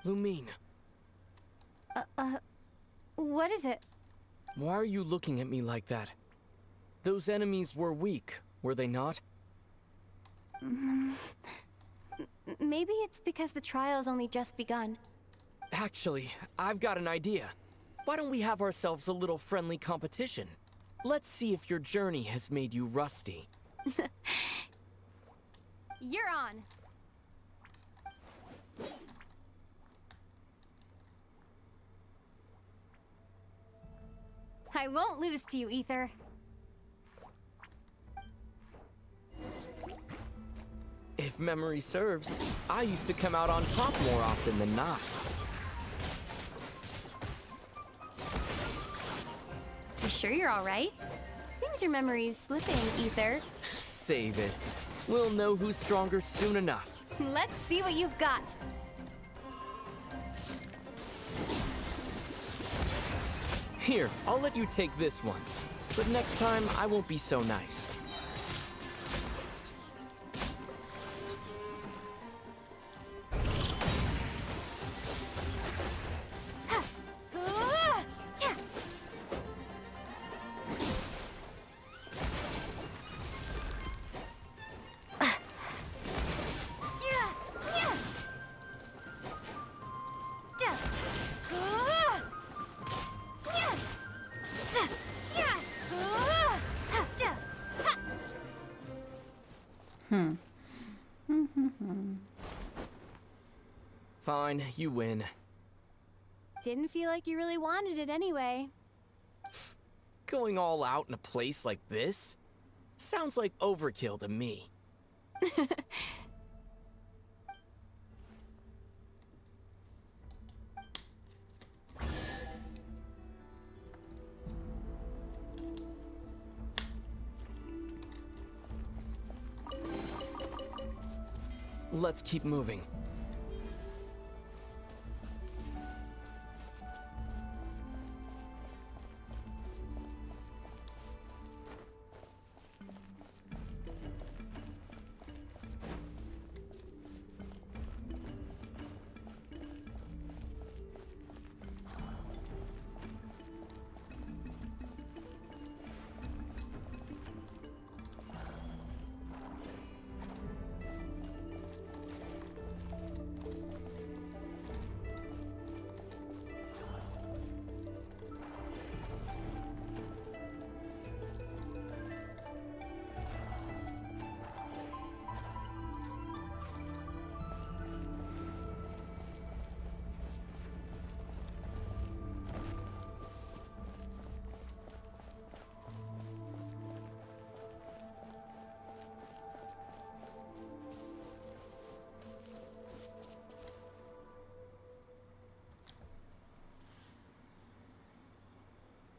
Speaker 6: Lumine.
Speaker 7: What is it?
Speaker 6: Why are you looking at me like that? Those enemies were weak, were they not?
Speaker 7: Maybe it's because the trial's only just begun.
Speaker 6: Actually, I've got an idea. Why don't we have ourselves a little friendly competition? Let's see if your journey has made you rusty.
Speaker 7: You're on. I won't lose to you, Ether.
Speaker 6: If memory serves, I used to come out on top more often than not.
Speaker 7: You sure you're alright? Seems your memory's slipping, Ether.
Speaker 6: Save it. We'll know who's stronger soon enough.
Speaker 7: Let's see what you've got.
Speaker 6: Here, I'll let you take this one. But next time, I won't be so nice. Fine, you win.
Speaker 7: Didn't feel like you really wanted it anyway.
Speaker 6: Going all out in a place like this? Sounds like overkill to me. Let's keep moving.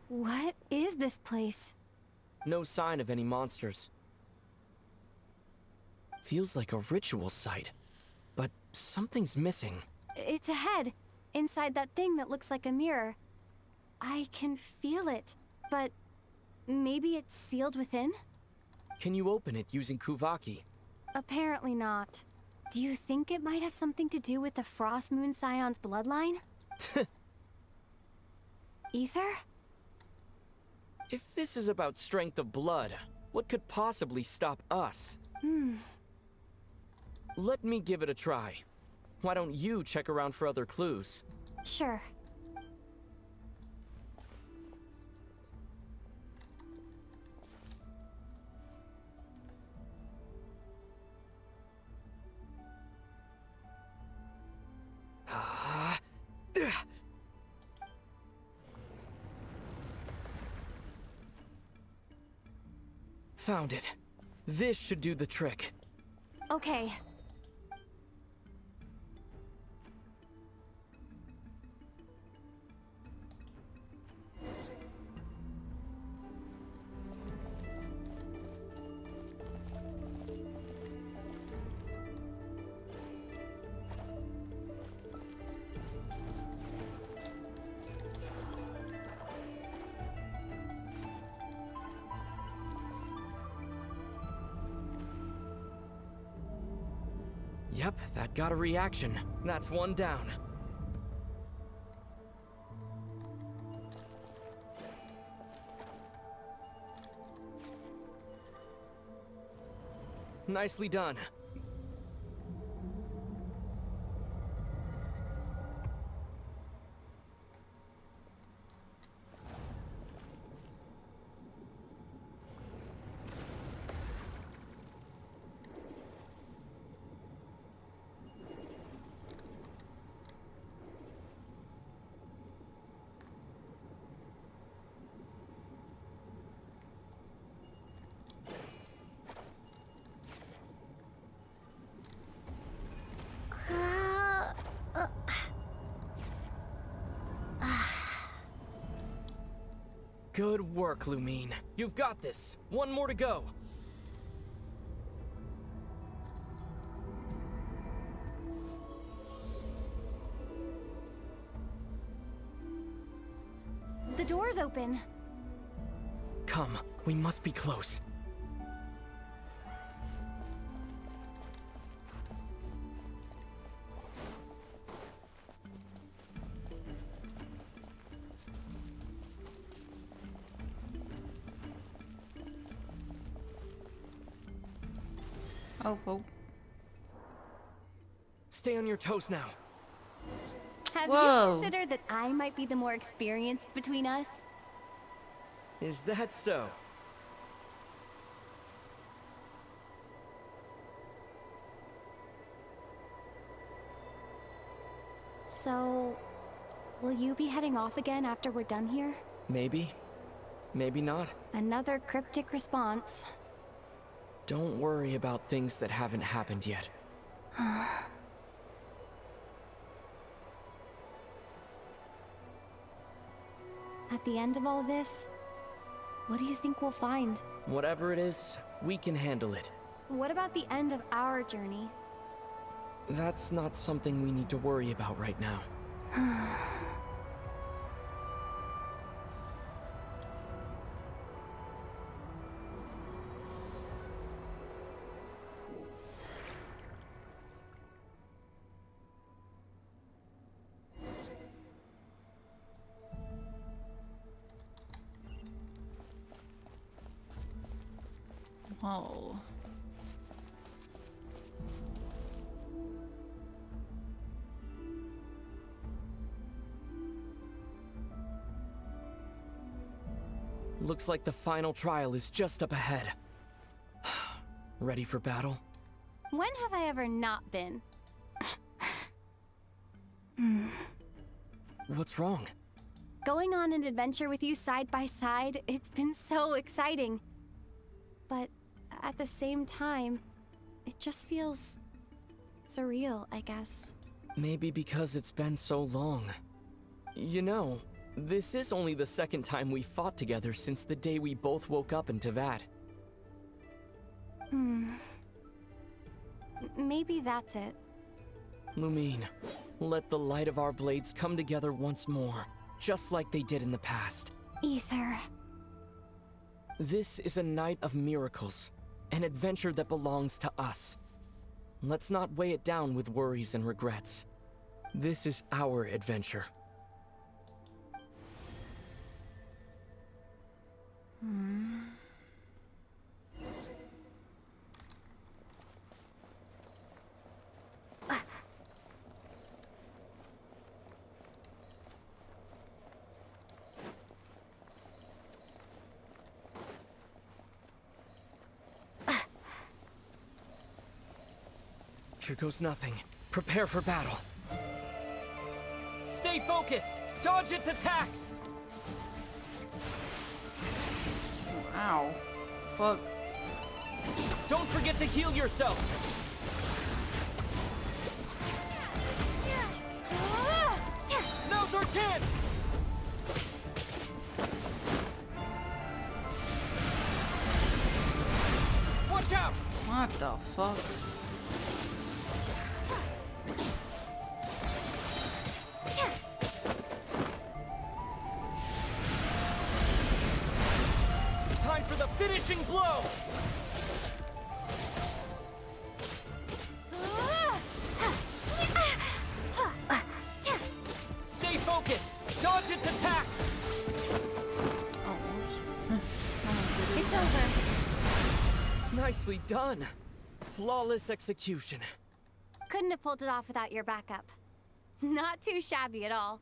Speaker 7: What is this place?
Speaker 6: No sign of any monsters. Feels like a ritual site, but something's missing.
Speaker 7: It's ahead, inside that thing that looks like a mirror. I can feel it, but maybe it's sealed within?
Speaker 6: Can you open it using Kuvaki?
Speaker 7: Apparently not. Do you think it might have something to do with the Frost Moon Scion's bloodline? Ether?
Speaker 6: If this is about strength of blood, what could possibly stop us? Let me give it a try. Why don't you check around for other clues?
Speaker 7: Sure.
Speaker 6: Found it. This should do the trick.
Speaker 7: Okay.
Speaker 6: Yep, that got a reaction. That's one down. Nicely done. Good work, Lumine. You've got this. One more to go.
Speaker 7: The door's open.
Speaker 6: Come, we must be close.
Speaker 1: Oh.
Speaker 6: Stay on your toes now.
Speaker 7: Have
Speaker 1: Whoa.
Speaker 7: you considered that I might be the more experienced between us?
Speaker 6: Is that so?
Speaker 7: So, will you be heading off again after we're done here?
Speaker 6: Maybe. Maybe not.
Speaker 7: Another cryptic response.
Speaker 6: Don't worry about things that haven't happened yet.
Speaker 7: At the end of all this, what do you think we'll find?
Speaker 6: Whatever it is, we can handle it.
Speaker 7: What about the end of our journey?
Speaker 6: That's not something we need to worry about right now.
Speaker 1: Whoa.
Speaker 6: Looks like the final trial is just up ahead. Ready for battle?
Speaker 7: When have I ever not been?
Speaker 6: What's wrong?
Speaker 7: Going on an adventure with you side by side, it's been so exciting. But at the same time, it just feels surreal, I guess.
Speaker 6: Maybe because it's been so long. You know, this is only the second time we fought together since the day we both woke up in Teyvat.
Speaker 7: Maybe that's it.
Speaker 6: Lumine, let the light of our blades come together once more, just like they did in the past.
Speaker 7: Ether.
Speaker 6: This is a night of miracles, an adventure that belongs to us. Let's not weigh it down with worries and regrets. This is our adventure. Here goes nothing. Prepare for battle. Stay focused! Dodge its attacks!
Speaker 1: Ow. Fuck.
Speaker 6: Don't forget to heal yourself! Now's our chance! Watch out!
Speaker 1: What the fuck?
Speaker 6: Time for the finishing blow! Let's attack!
Speaker 1: Oh, oops.
Speaker 7: It's over.
Speaker 6: Nicely done. Flawless execution.
Speaker 7: Couldn't have pulled it off without your backup. Not too shabby at all.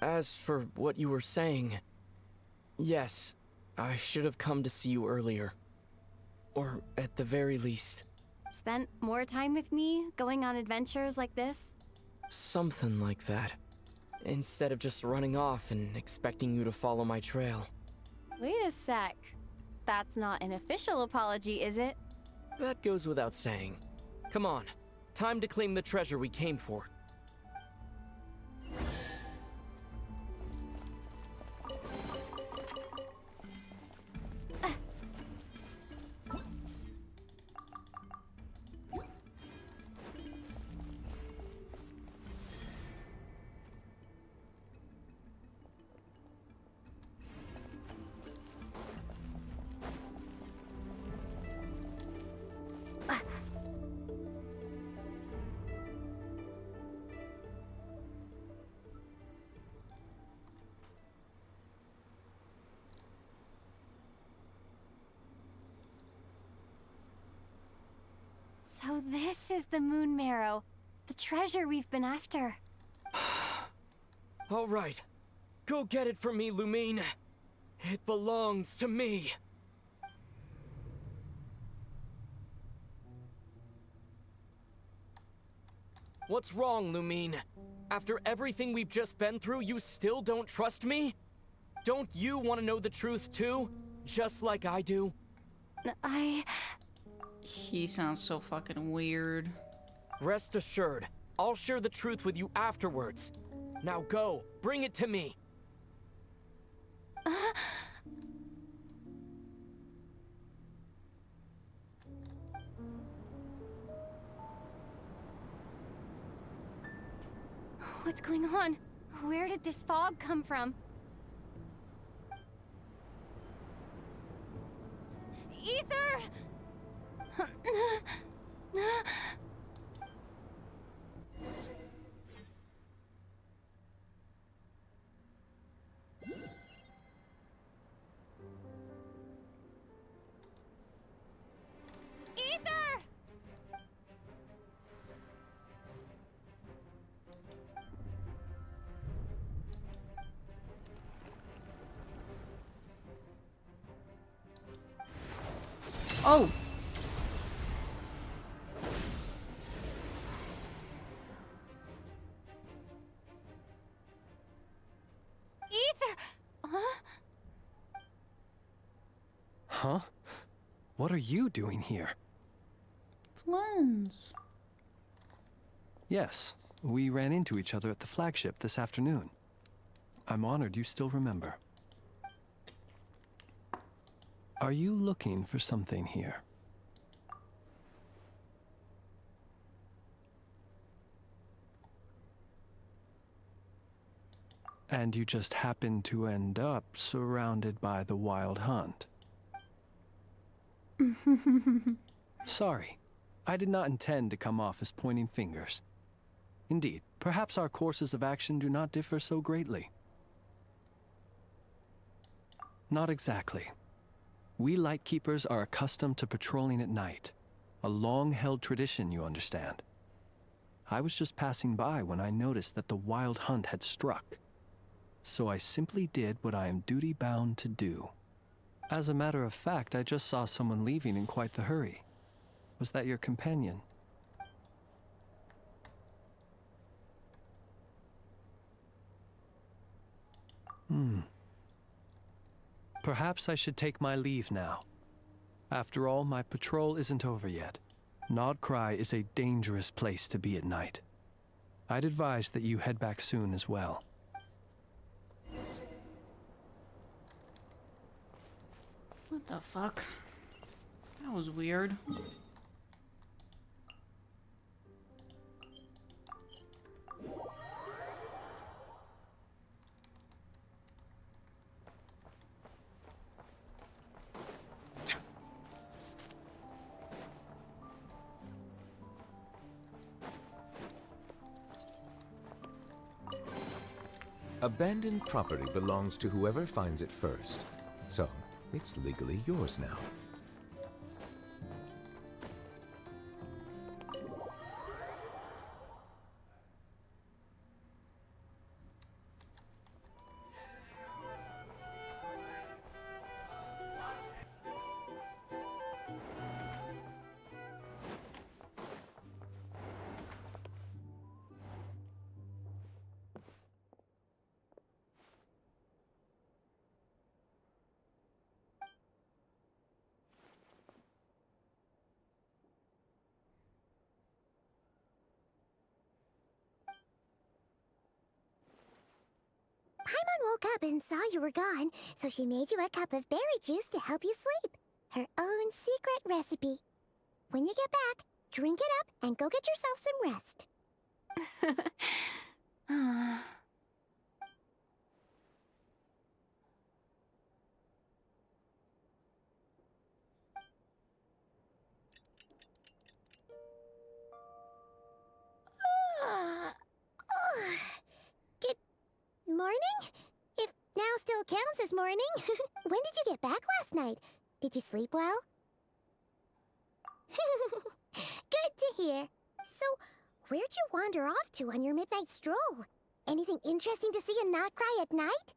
Speaker 6: As for what you were saying, yes, I should have come to see you earlier. Or at the very least.
Speaker 7: Spent more time with me, going on adventures like this?
Speaker 6: Something like that. Instead of just running off and expecting you to follow my trail.
Speaker 7: Wait a sec. That's not an official apology, is it?
Speaker 6: That goes without saying. Come on, time to claim the treasure we came for.
Speaker 7: So this is the Moon Marrow, the treasure we've been after.
Speaker 6: All right, go get it for me, Lumine. It belongs to me. What's wrong, Lumine? After everything we've just been through, you still don't trust me? Don't you want to know the truth too? Just like I do?
Speaker 1: He sounds so fucking weird.
Speaker 6: Rest assured, I'll share the truth with you afterwards. Now go, bring it to me.
Speaker 7: What's going on? Where did this fog come from? Ether! Ether!
Speaker 1: Oh!
Speaker 7: Ether! Huh?
Speaker 9: Huh? What are you doing here?
Speaker 1: Friends.
Speaker 9: Yes, we ran into each other at the flagship this afternoon. I'm honored you still remember. Are you looking for something here? And you just happened to end up surrounded by the Wild Hunt. Sorry, I did not intend to come off as pointing fingers. Indeed, perhaps our courses of action do not differ so greatly. Not exactly. We Lightkeepers are accustomed to patrolling at night. A long-held tradition, you understand. I was just passing by when I noticed that the Wild Hunt had struck. So I simply did what I am duty-bound to do. As a matter of fact, I just saw someone leaving in quite the hurry. Was that your companion? Perhaps I should take my leave now. After all, my patrol isn't over yet. Nodcry is a dangerous place to be at night. I'd advise that you head back soon as well.
Speaker 1: What the fuck? That was weird.
Speaker 12: Abandoned property belongs to whoever finds it first. So, it's legally yours now.
Speaker 13: Paimon woke up and saw you were gone, so she made you a cup of berry juice to help you sleep. Her own secret recipe. When you get back, drink it up and go get yourself some rest. Good morning? If now still counts as morning. When did you get back last night? Did you sleep well? Good to hear. So, where'd you wander off to on your midnight stroll? Anything interesting to see in Notcry at night?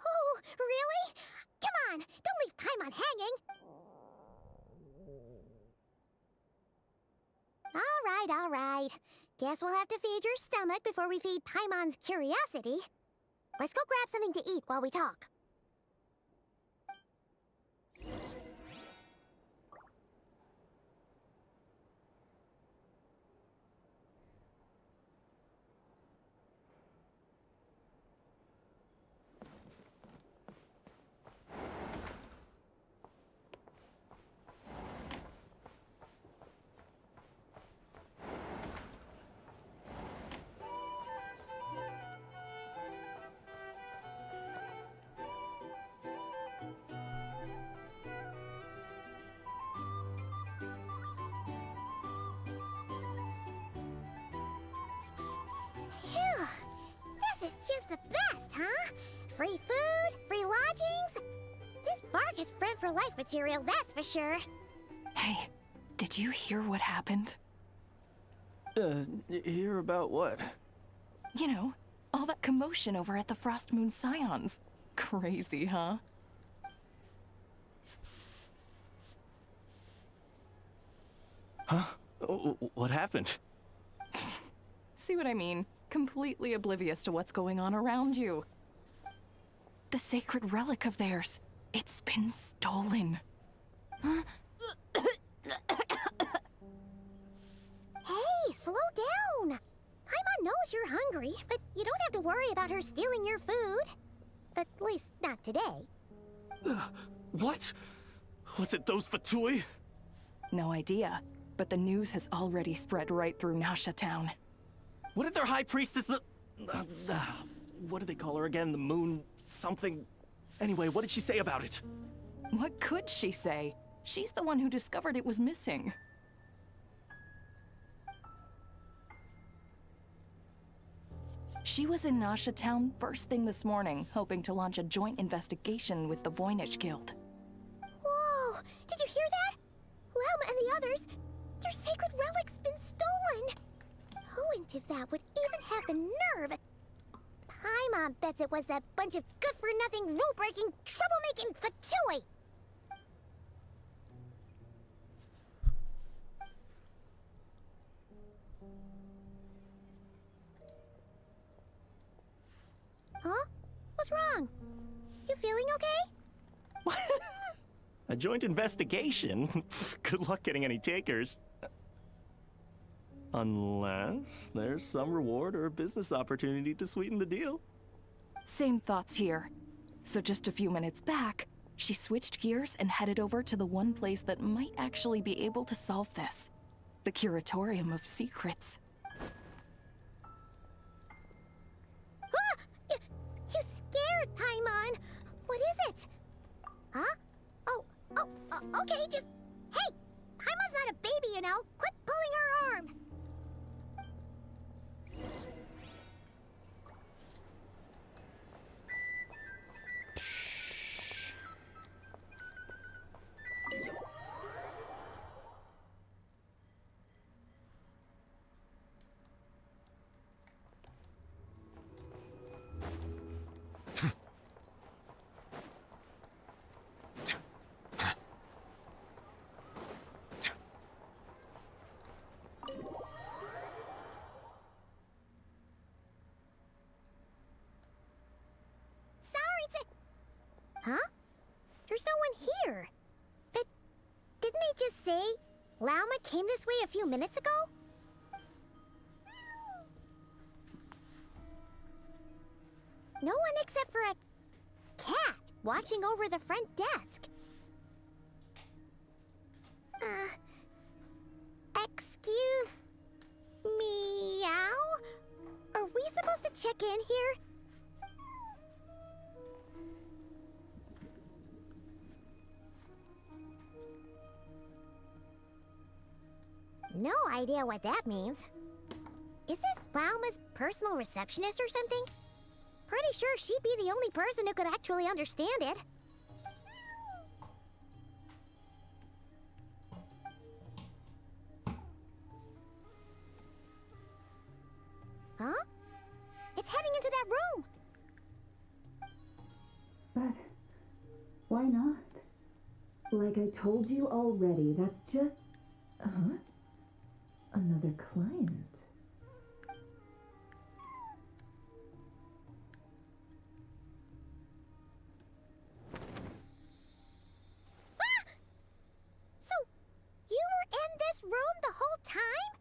Speaker 13: Oh, really? Come on, don't leave Paimon hanging. All right. Guess we'll have to feed your stomach before we feed Paimon's curiosity. Let's go grab something to eat while we talk. Phew! This is just the best, huh? Free food, free lodgings. This bark is bred for life material, that's for sure.
Speaker 22: Hey, did you hear what happened?
Speaker 6: Hear about what?
Speaker 22: You know, all that commotion over at the Frost Moon Scions. Crazy, huh?
Speaker 6: Huh? What happened?
Speaker 22: See what I mean? Completely oblivious to what's going on around you. The sacred relic of theirs. It's been stolen.
Speaker 13: Hey, slow down. Paimon knows you're hungry, but you don't have to worry about her stealing your food. At least not today.
Speaker 6: What? Was it those Fatui?
Speaker 22: No idea, but the news has already spread right through Nasha Town.
Speaker 6: What did their high priestess... what do they call her again? The moon... something... Anyway, what did she say about it?
Speaker 22: What could she say? She's the one who discovered it was missing. She was in Nasha Town first thing this morning, hoping to launch a joint investigation with the Voynich Guild.
Speaker 13: Whoa! Did you hear that? Lauma and the others, their sacred relic's been stolen! Who in Tivat would even have the nerve? Paimon bets it was that bunch of good-for-nothing, rule-breaking, troublemaking Fatui! Huh? What's wrong? You feeling okay?
Speaker 6: A joint investigation? Good luck getting any takers. Unless there's some reward or business opportunity to sweeten the deal.
Speaker 22: Same thoughts here. So just a few minutes back, she switched gears and headed over to the one place that might actually be able to solve this. The Curatorium of Secrets.
Speaker 13: You scared, Paimon! What is it? Huh? Okay, just... Hey! Paimon's not a baby, you know! Quit pulling her arm! Huh? There's no one here. But didn't they just say Lauma came this way a few minutes ago? No one except for a cat watching over the front desk. Excuse meow? Are we supposed to check in here? No idea what that means. Is this Lauma's personal receptionist or something? Pretty sure she'd be the only person who could actually understand it. Huh? It's heading into that room!
Speaker 3: But why not? Like I told you already, that's just... Another client.
Speaker 13: Ah! So, you were in this room the whole time?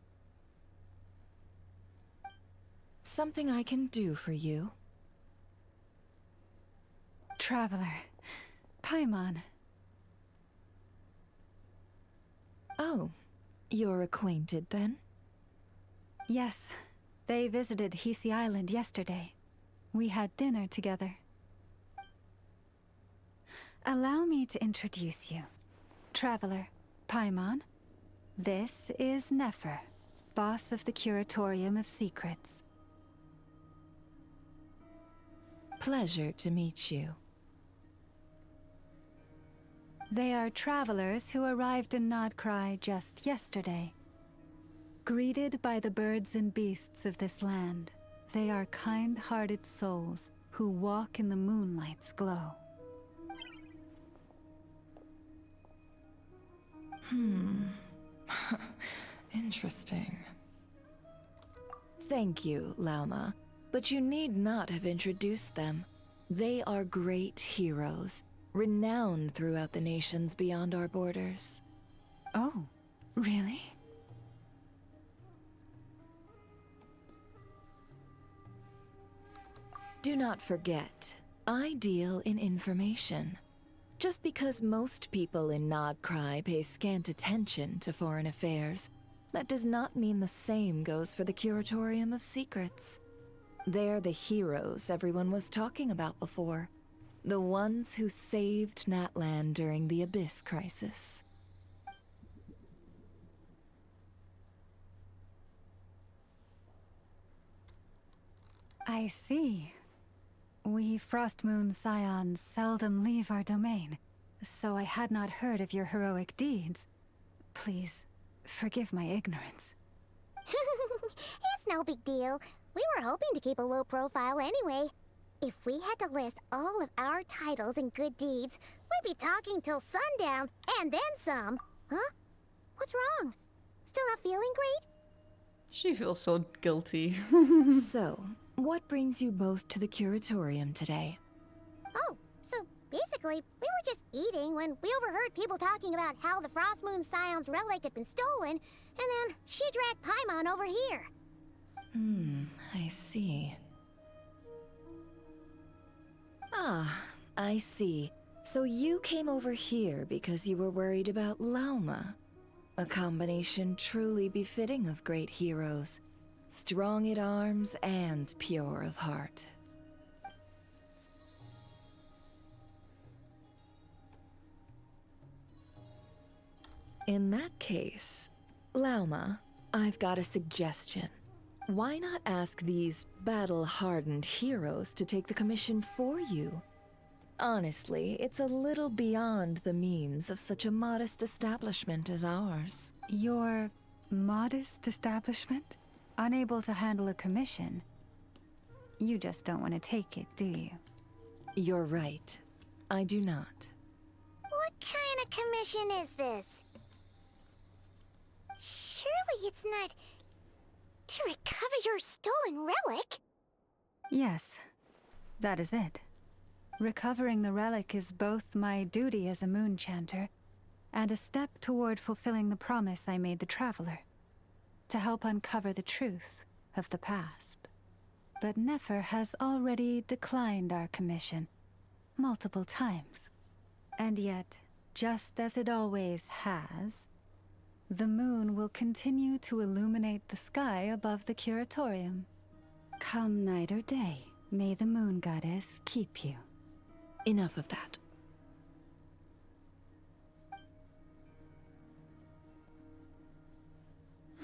Speaker 22: Something I can do for you?
Speaker 3: Traveler. Paimon.
Speaker 22: Oh, you're acquainted then?
Speaker 3: Yes. They visited Hisi Island yesterday. We had dinner together. Allow me to introduce you. Traveler, Paimon. This is Nefer, boss of the Curatorium of Secrets.
Speaker 22: Pleasure to meet you.
Speaker 3: They are travelers who arrived in Nodcry just yesterday. Greeted by the birds and beasts of this land, they are kind-hearted souls who walk in the moonlight's glow.
Speaker 22: Interesting. Thank you, Lauma, but you need not have introduced them. They are great heroes, renowned throughout the nations beyond our borders.
Speaker 3: Oh, really?
Speaker 22: Do not forget, I deal in information. Just because most people in Nodcry pay scant attention to foreign affairs, that does not mean the same goes for the Curatorium of Secrets. They're the heroes everyone was talking about before. The ones who saved Natlan during the Abyss Crisis.
Speaker 3: I see. We Frostmoon Scions seldom leave our domain, so I had not heard of your heroic deeds. Please, forgive my ignorance.
Speaker 13: It's no big deal. We were hoping to keep a low profile anyway. If we had to list all of our titles and good deeds, we'd be talking till sundown, and then some. Huh? What's wrong? Still not feeling great?
Speaker 1: She feels so guilty.
Speaker 22: So, what brings you both to the Curatorium today?
Speaker 13: Oh, so basically, we were just eating when we overheard people talking about how the Frostmoon Scion's relic had been stolen, and then she dragged Paimon over here.
Speaker 22: I see. Ah, I see. So you came over here because you were worried about Lauma. A combination truly befitting of great heroes. Strong at arms and pure of heart. In that case, Lauma, I've got a suggestion. Why not ask these battle-hardened heroes to take the commission for you? Honestly, it's a little beyond the means of such a modest establishment as ours.
Speaker 3: Your modest establishment? Unable to handle a commission? You just don't want to take it, do you?
Speaker 22: You're right. I do not.
Speaker 13: What kind of commission is this? Surely it's not to recover your stolen relic?
Speaker 3: Yes, that is it. Recovering the relic is both my duty as a moon chanter and a step toward fulfilling the promise I made the Traveler, to help uncover the truth of the past. But Nefer has already declined our commission multiple times. And yet, just as it always has, the moon will continue to illuminate the sky above the curatorium. Come night or day, may the moon goddess keep you.
Speaker 4: Enough of that.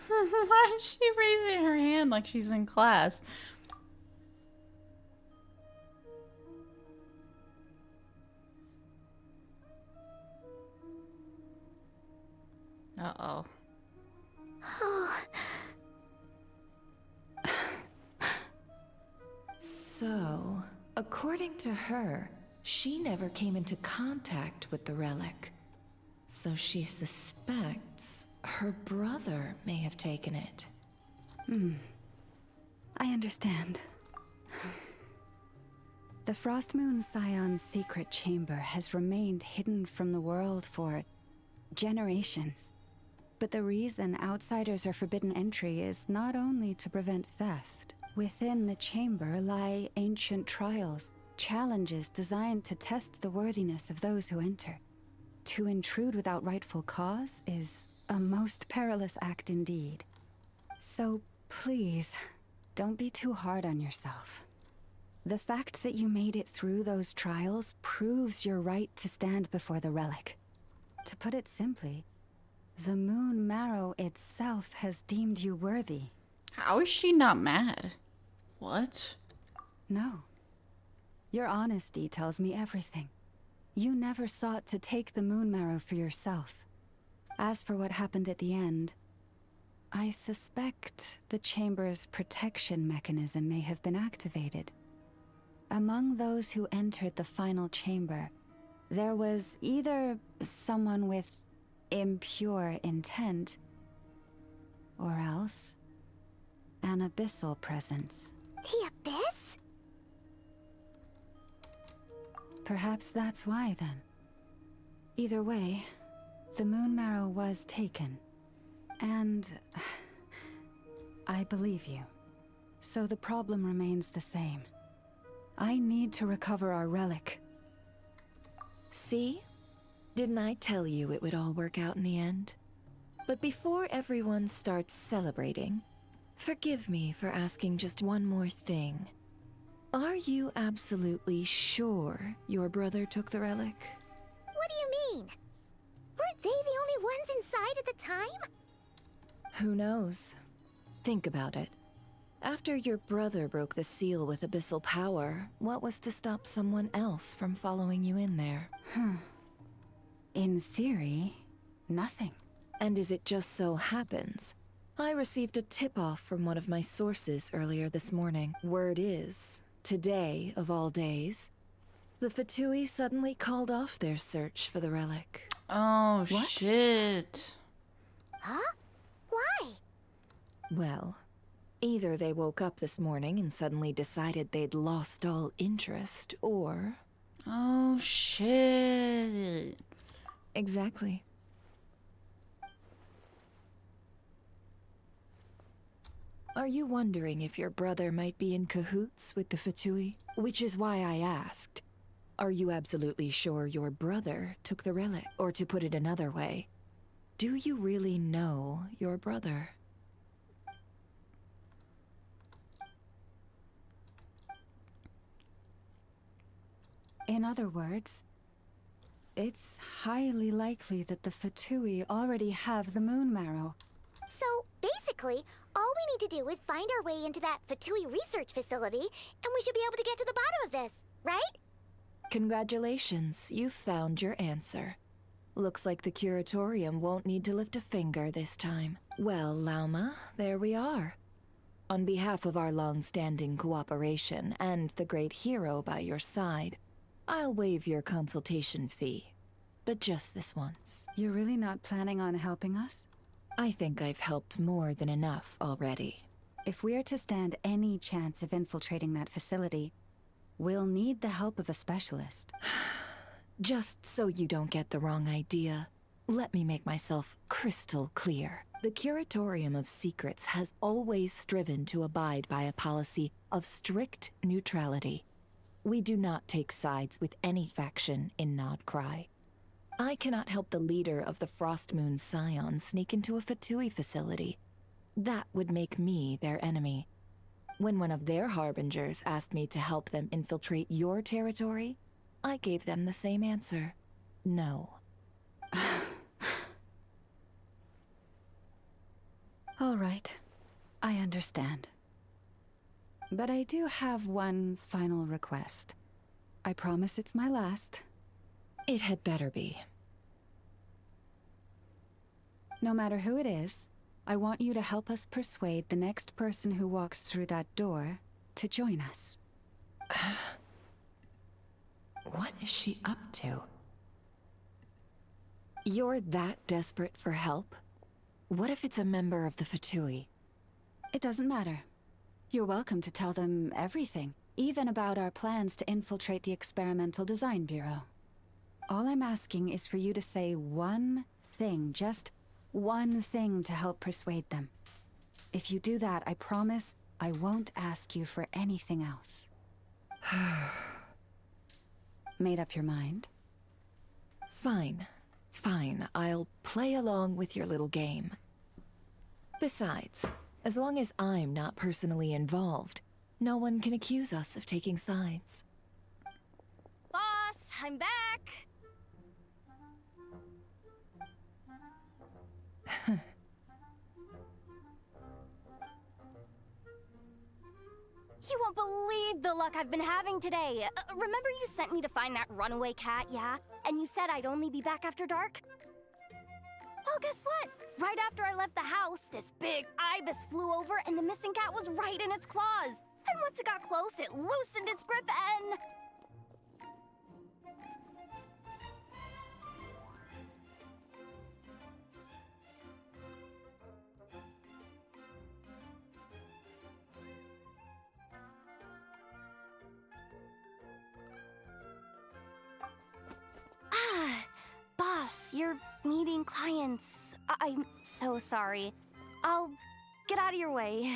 Speaker 1: Why is she raising her hand like she's in class? Uh-oh.
Speaker 4: So, according to her, she never came into contact with the relic. So she suspects her brother may have taken it.
Speaker 3: I understand. The Frost Moon Scion's secret chamber has remained hidden from the world for generations. But the reason outsiders are forbidden entry is not only to prevent theft. Within the chamber lie ancient trials, challenges designed to test the worthiness of those who enter. To intrude without rightful cause is a most perilous act indeed. So please, don't be too hard on yourself. The fact that you made it through those trials proves your right to stand before the relic. To put it simply, the Moon Marrow itself has deemed you worthy.
Speaker 1: How is she not mad? What?
Speaker 3: No. Your honesty tells me everything. You never sought to take the Moon Marrow for yourself. As for what happened at the end, I suspect the chamber's protection mechanism may have been activated. Among those who entered the final chamber, there was either someone with impure intent, or else an abyssal presence.
Speaker 13: The Abyss?
Speaker 3: Perhaps that's why, then. Either way, the Moon Marrow was taken. And I believe you. So the problem remains the same. I need to recover our relic.
Speaker 4: See? Didn't I tell you it would all work out in the end? But before everyone starts celebrating, forgive me for asking just one more thing. Are you absolutely sure your brother took the relic?
Speaker 13: What do you mean? Weren't they the only ones inside at the time?
Speaker 4: Who knows? Think about it. After your brother broke the seal with abyssal power, what was to stop someone else from following you in there?
Speaker 3: In theory, nothing.
Speaker 4: And as it just so happens, I received a tip-off from one of my sources earlier this morning. Word is, today of all days, the Fatui suddenly called off their search for the relic.
Speaker 1: Oh,
Speaker 4: What?
Speaker 1: shit.
Speaker 13: Huh? Why?
Speaker 4: Well, either they woke up this morning and suddenly decided they'd lost all interest, or...
Speaker 1: Oh, shit.
Speaker 4: Exactly. Are you wondering if your brother might be in cahoots with the Fatui? Which is why I asked. Are you absolutely sure your brother took the relic? Or to put it another way, do you really know your brother?
Speaker 3: In other words, it's highly likely that the Fatui already have the Moon Marrow.
Speaker 13: So, basically, all we need to do is find our way into that Fatui research facility, and we should be able to get to the bottom of this, right?
Speaker 4: Congratulations, you've found your answer. Looks like the Curatorium won't need to lift a finger this time. Well, Lauma, there we are. On behalf of our long-standing cooperation and the great hero by your side, I'll waive your consultation fee. But just this once.
Speaker 3: You're really not planning on helping us?
Speaker 4: I think I've helped more than enough already.
Speaker 3: If we're to stand any chance of infiltrating that facility, We'll need the help of a specialist.
Speaker 4: Just so you don't get the wrong idea, let me make myself crystal clear. The Curatorium of Secrets has always striven to abide by a policy of strict neutrality. We do not take sides with any faction in Nodcry. I cannot help the leader of the Frostmoon Scions sneak into a Fatui facility. That would make me their enemy. When one of their harbingers asked me to help them infiltrate your territory, I gave them the same answer. No.
Speaker 3: All right. I understand. But I do have one final request. I promise it's my last.
Speaker 4: It had better be.
Speaker 3: No matter who it is, I want you to help us persuade the next person who walks through that door to join us.
Speaker 4: What is she up to? You're that desperate for help? What if it's a member of the Fatui?
Speaker 3: It doesn't matter. You're welcome to tell them everything, even about our plans to infiltrate the Experimental Design Bureau. All I'm asking is for you to say one thing, just one thing to help persuade them. If you do that, I promise I won't ask you for anything else. Made up your mind?
Speaker 4: Fine. Fine, I'll play along with your little game. Besides, as long as I'm not personally involved, no one can accuse us of taking sides.
Speaker 21: Boss, I'm back! You won't believe the luck I've been having today. Remember you sent me to find that runaway cat, yeah? And you said I'd only be back after dark? Well, guess what? Right after I left the house, this big ibis flew over and the missing cat was right in its claws. And once it got close, it loosened its grip and... Boss, you're meeting clients. I'm so sorry. I'll get out of your way.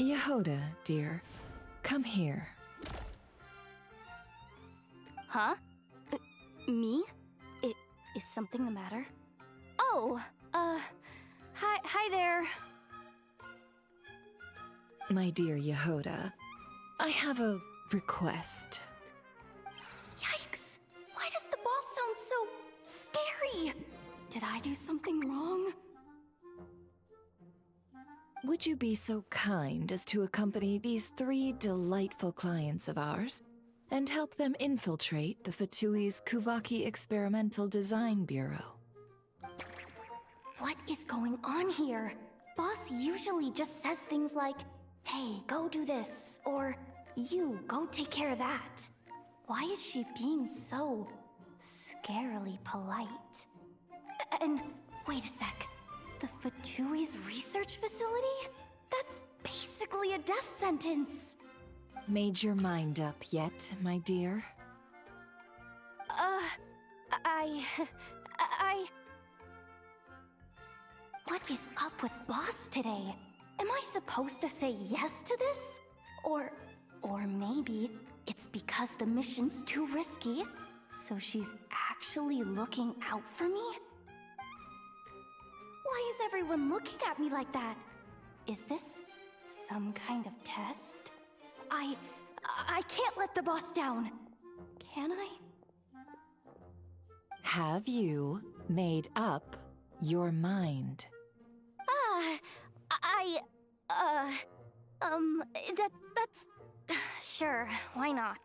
Speaker 4: Yehoda, dear, come here.
Speaker 21: Huh? Me? Is something the matter? Oh, hi there.
Speaker 4: My dear Yehoda, I have a request.
Speaker 21: Yikes! Why does the boss sound so scary? Did I do something wrong?
Speaker 4: Would you be so kind as to accompany these 3 delightful clients of ours and help them infiltrate the Fatui's Kuvaki Experimental Design Bureau?
Speaker 21: What is going on here? Boss usually just says things like, hey, go do this, or you, go take care of that. Why is she being so scarily polite? And wait a sec. The Fatui's research facility? That's basically a death sentence.
Speaker 4: Made your mind up yet, my dear?
Speaker 21: What is up with Boss today? Am I supposed to say yes to this? Or maybe it's because the mission's too risky? So she's actually looking out for me? Why is everyone looking at me like that? Is this some kind of test? I can't let the boss down. Can I?
Speaker 4: Have you made up your mind?
Speaker 21: That's... Sure, why not?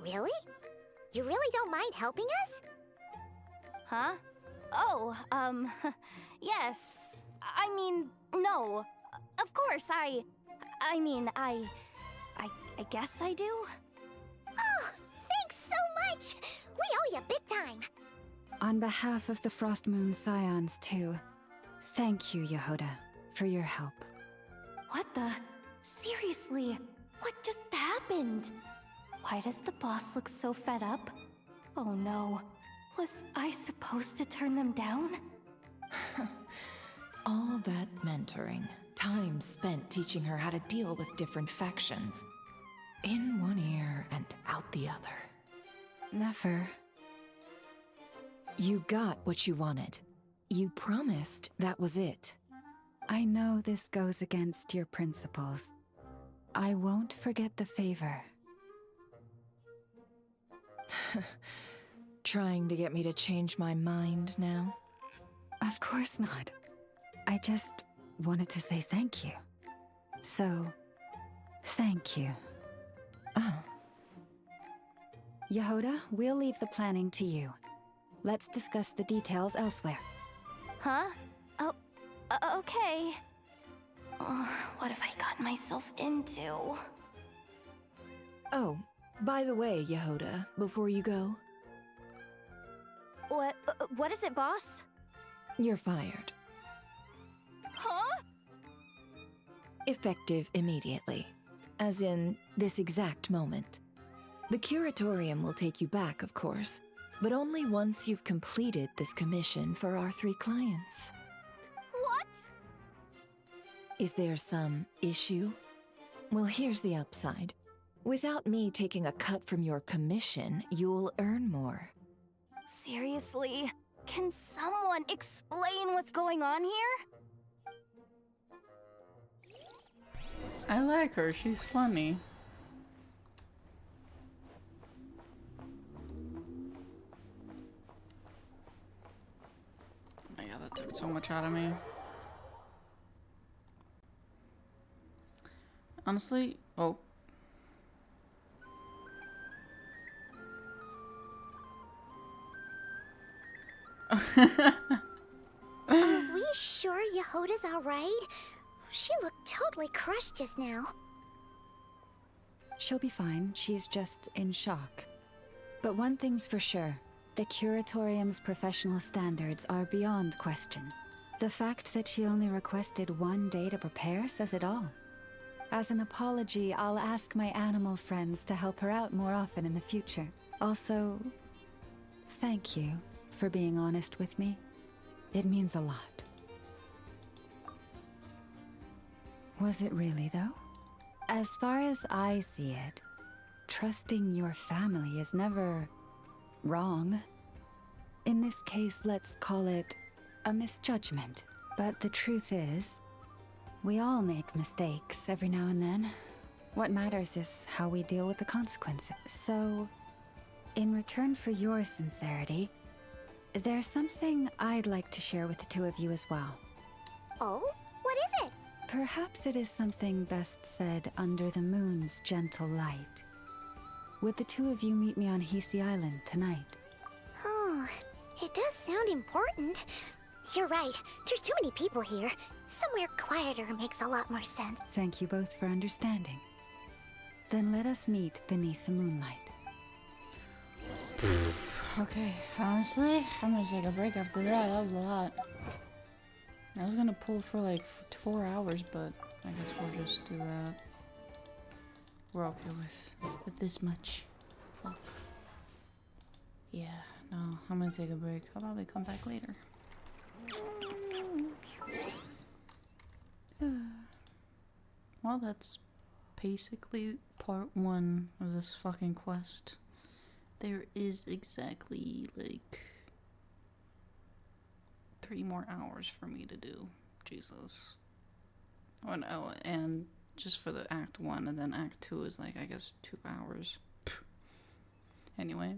Speaker 13: Really? You really don't mind helping us?
Speaker 21: Huh? Oh, yes. I mean, no. Of course, I guess I do.
Speaker 13: Oh, thanks so much! We owe you big time!
Speaker 3: On behalf of the Frost Moon Scions, too, thank you, Yehoda, for your help.
Speaker 21: What the? Seriously, what just happened? Why does the boss look so fed up? Oh no, was I supposed to turn them down?
Speaker 4: All that mentoring, time spent teaching her how to deal with different factions. In one ear and out the other.
Speaker 3: Never.
Speaker 4: You got what you wanted. You promised that was it.
Speaker 3: I know this goes against your principles. I won't forget the favor.
Speaker 4: Trying to get me to change my mind now?
Speaker 3: Of course not. I just wanted to say thank you. So, thank you.
Speaker 4: Oh.
Speaker 3: Yehoda, we'll leave the planning to you. Let's discuss the details elsewhere.
Speaker 21: Huh? Oh, okay. Oh, what have I gotten myself into?
Speaker 4: Oh, by the way, Yehoda, before you go...
Speaker 21: What is it, boss?
Speaker 4: You're fired.
Speaker 21: Huh?
Speaker 4: Effective immediately. As in, this exact moment. The curatorium will take you back, of course, but only once you've completed this commission for our 3 clients.
Speaker 21: What?
Speaker 4: Is there some issue? Well, here's the upside. Without me taking a cut from your commission, you'll earn more.
Speaker 21: Seriously? Can someone explain what's going on here?
Speaker 1: I like her, she's funny. Oh my god, that took so much out of me. Honestly, oh.
Speaker 13: Are we sure Yehoda's alright? She looked totally crushed just now.
Speaker 3: She'll be fine. She's just in shock. But one thing's for sure. The Curatorium's professional standards are beyond question. The fact that she only requested 1 day to prepare says it all. As an apology, I'll ask my animal friends to help her out more often in the future. Also, thank you for being honest with me. It means a lot. Was it really, though? As far as I see it, trusting your family is never wrong. In this case, let's call it a misjudgment. But the truth is, we all make mistakes every now and then. What matters is how we deal with the consequences. So, in return for your sincerity, there's something I'd like to share with the 2 of you as well.
Speaker 13: Oh? What is it?
Speaker 3: Perhaps it is something best said under the moon's gentle light. Would the 2 of you meet me on Hisi Island tonight?
Speaker 13: Oh, it does sound important. You're right, there's too many people here. Somewhere quieter makes a lot more sense.
Speaker 3: Thank you both for understanding. Then let us meet beneath the moonlight.
Speaker 1: Okay, honestly, I'm gonna take a break after that. That was a lot. I was gonna pull for like 4 hours, but I guess we'll just do that. We're okay with this much. Fuck. Yeah, no, I'm gonna take a break. I'll probably come back later. Well, that's basically part 1 of this fucking quest. There is exactly like 3 more hours for me to do. Jesus. Oh no, and just for the Act 1, and then Act 2 is like, I guess, 2 hours. Anyway,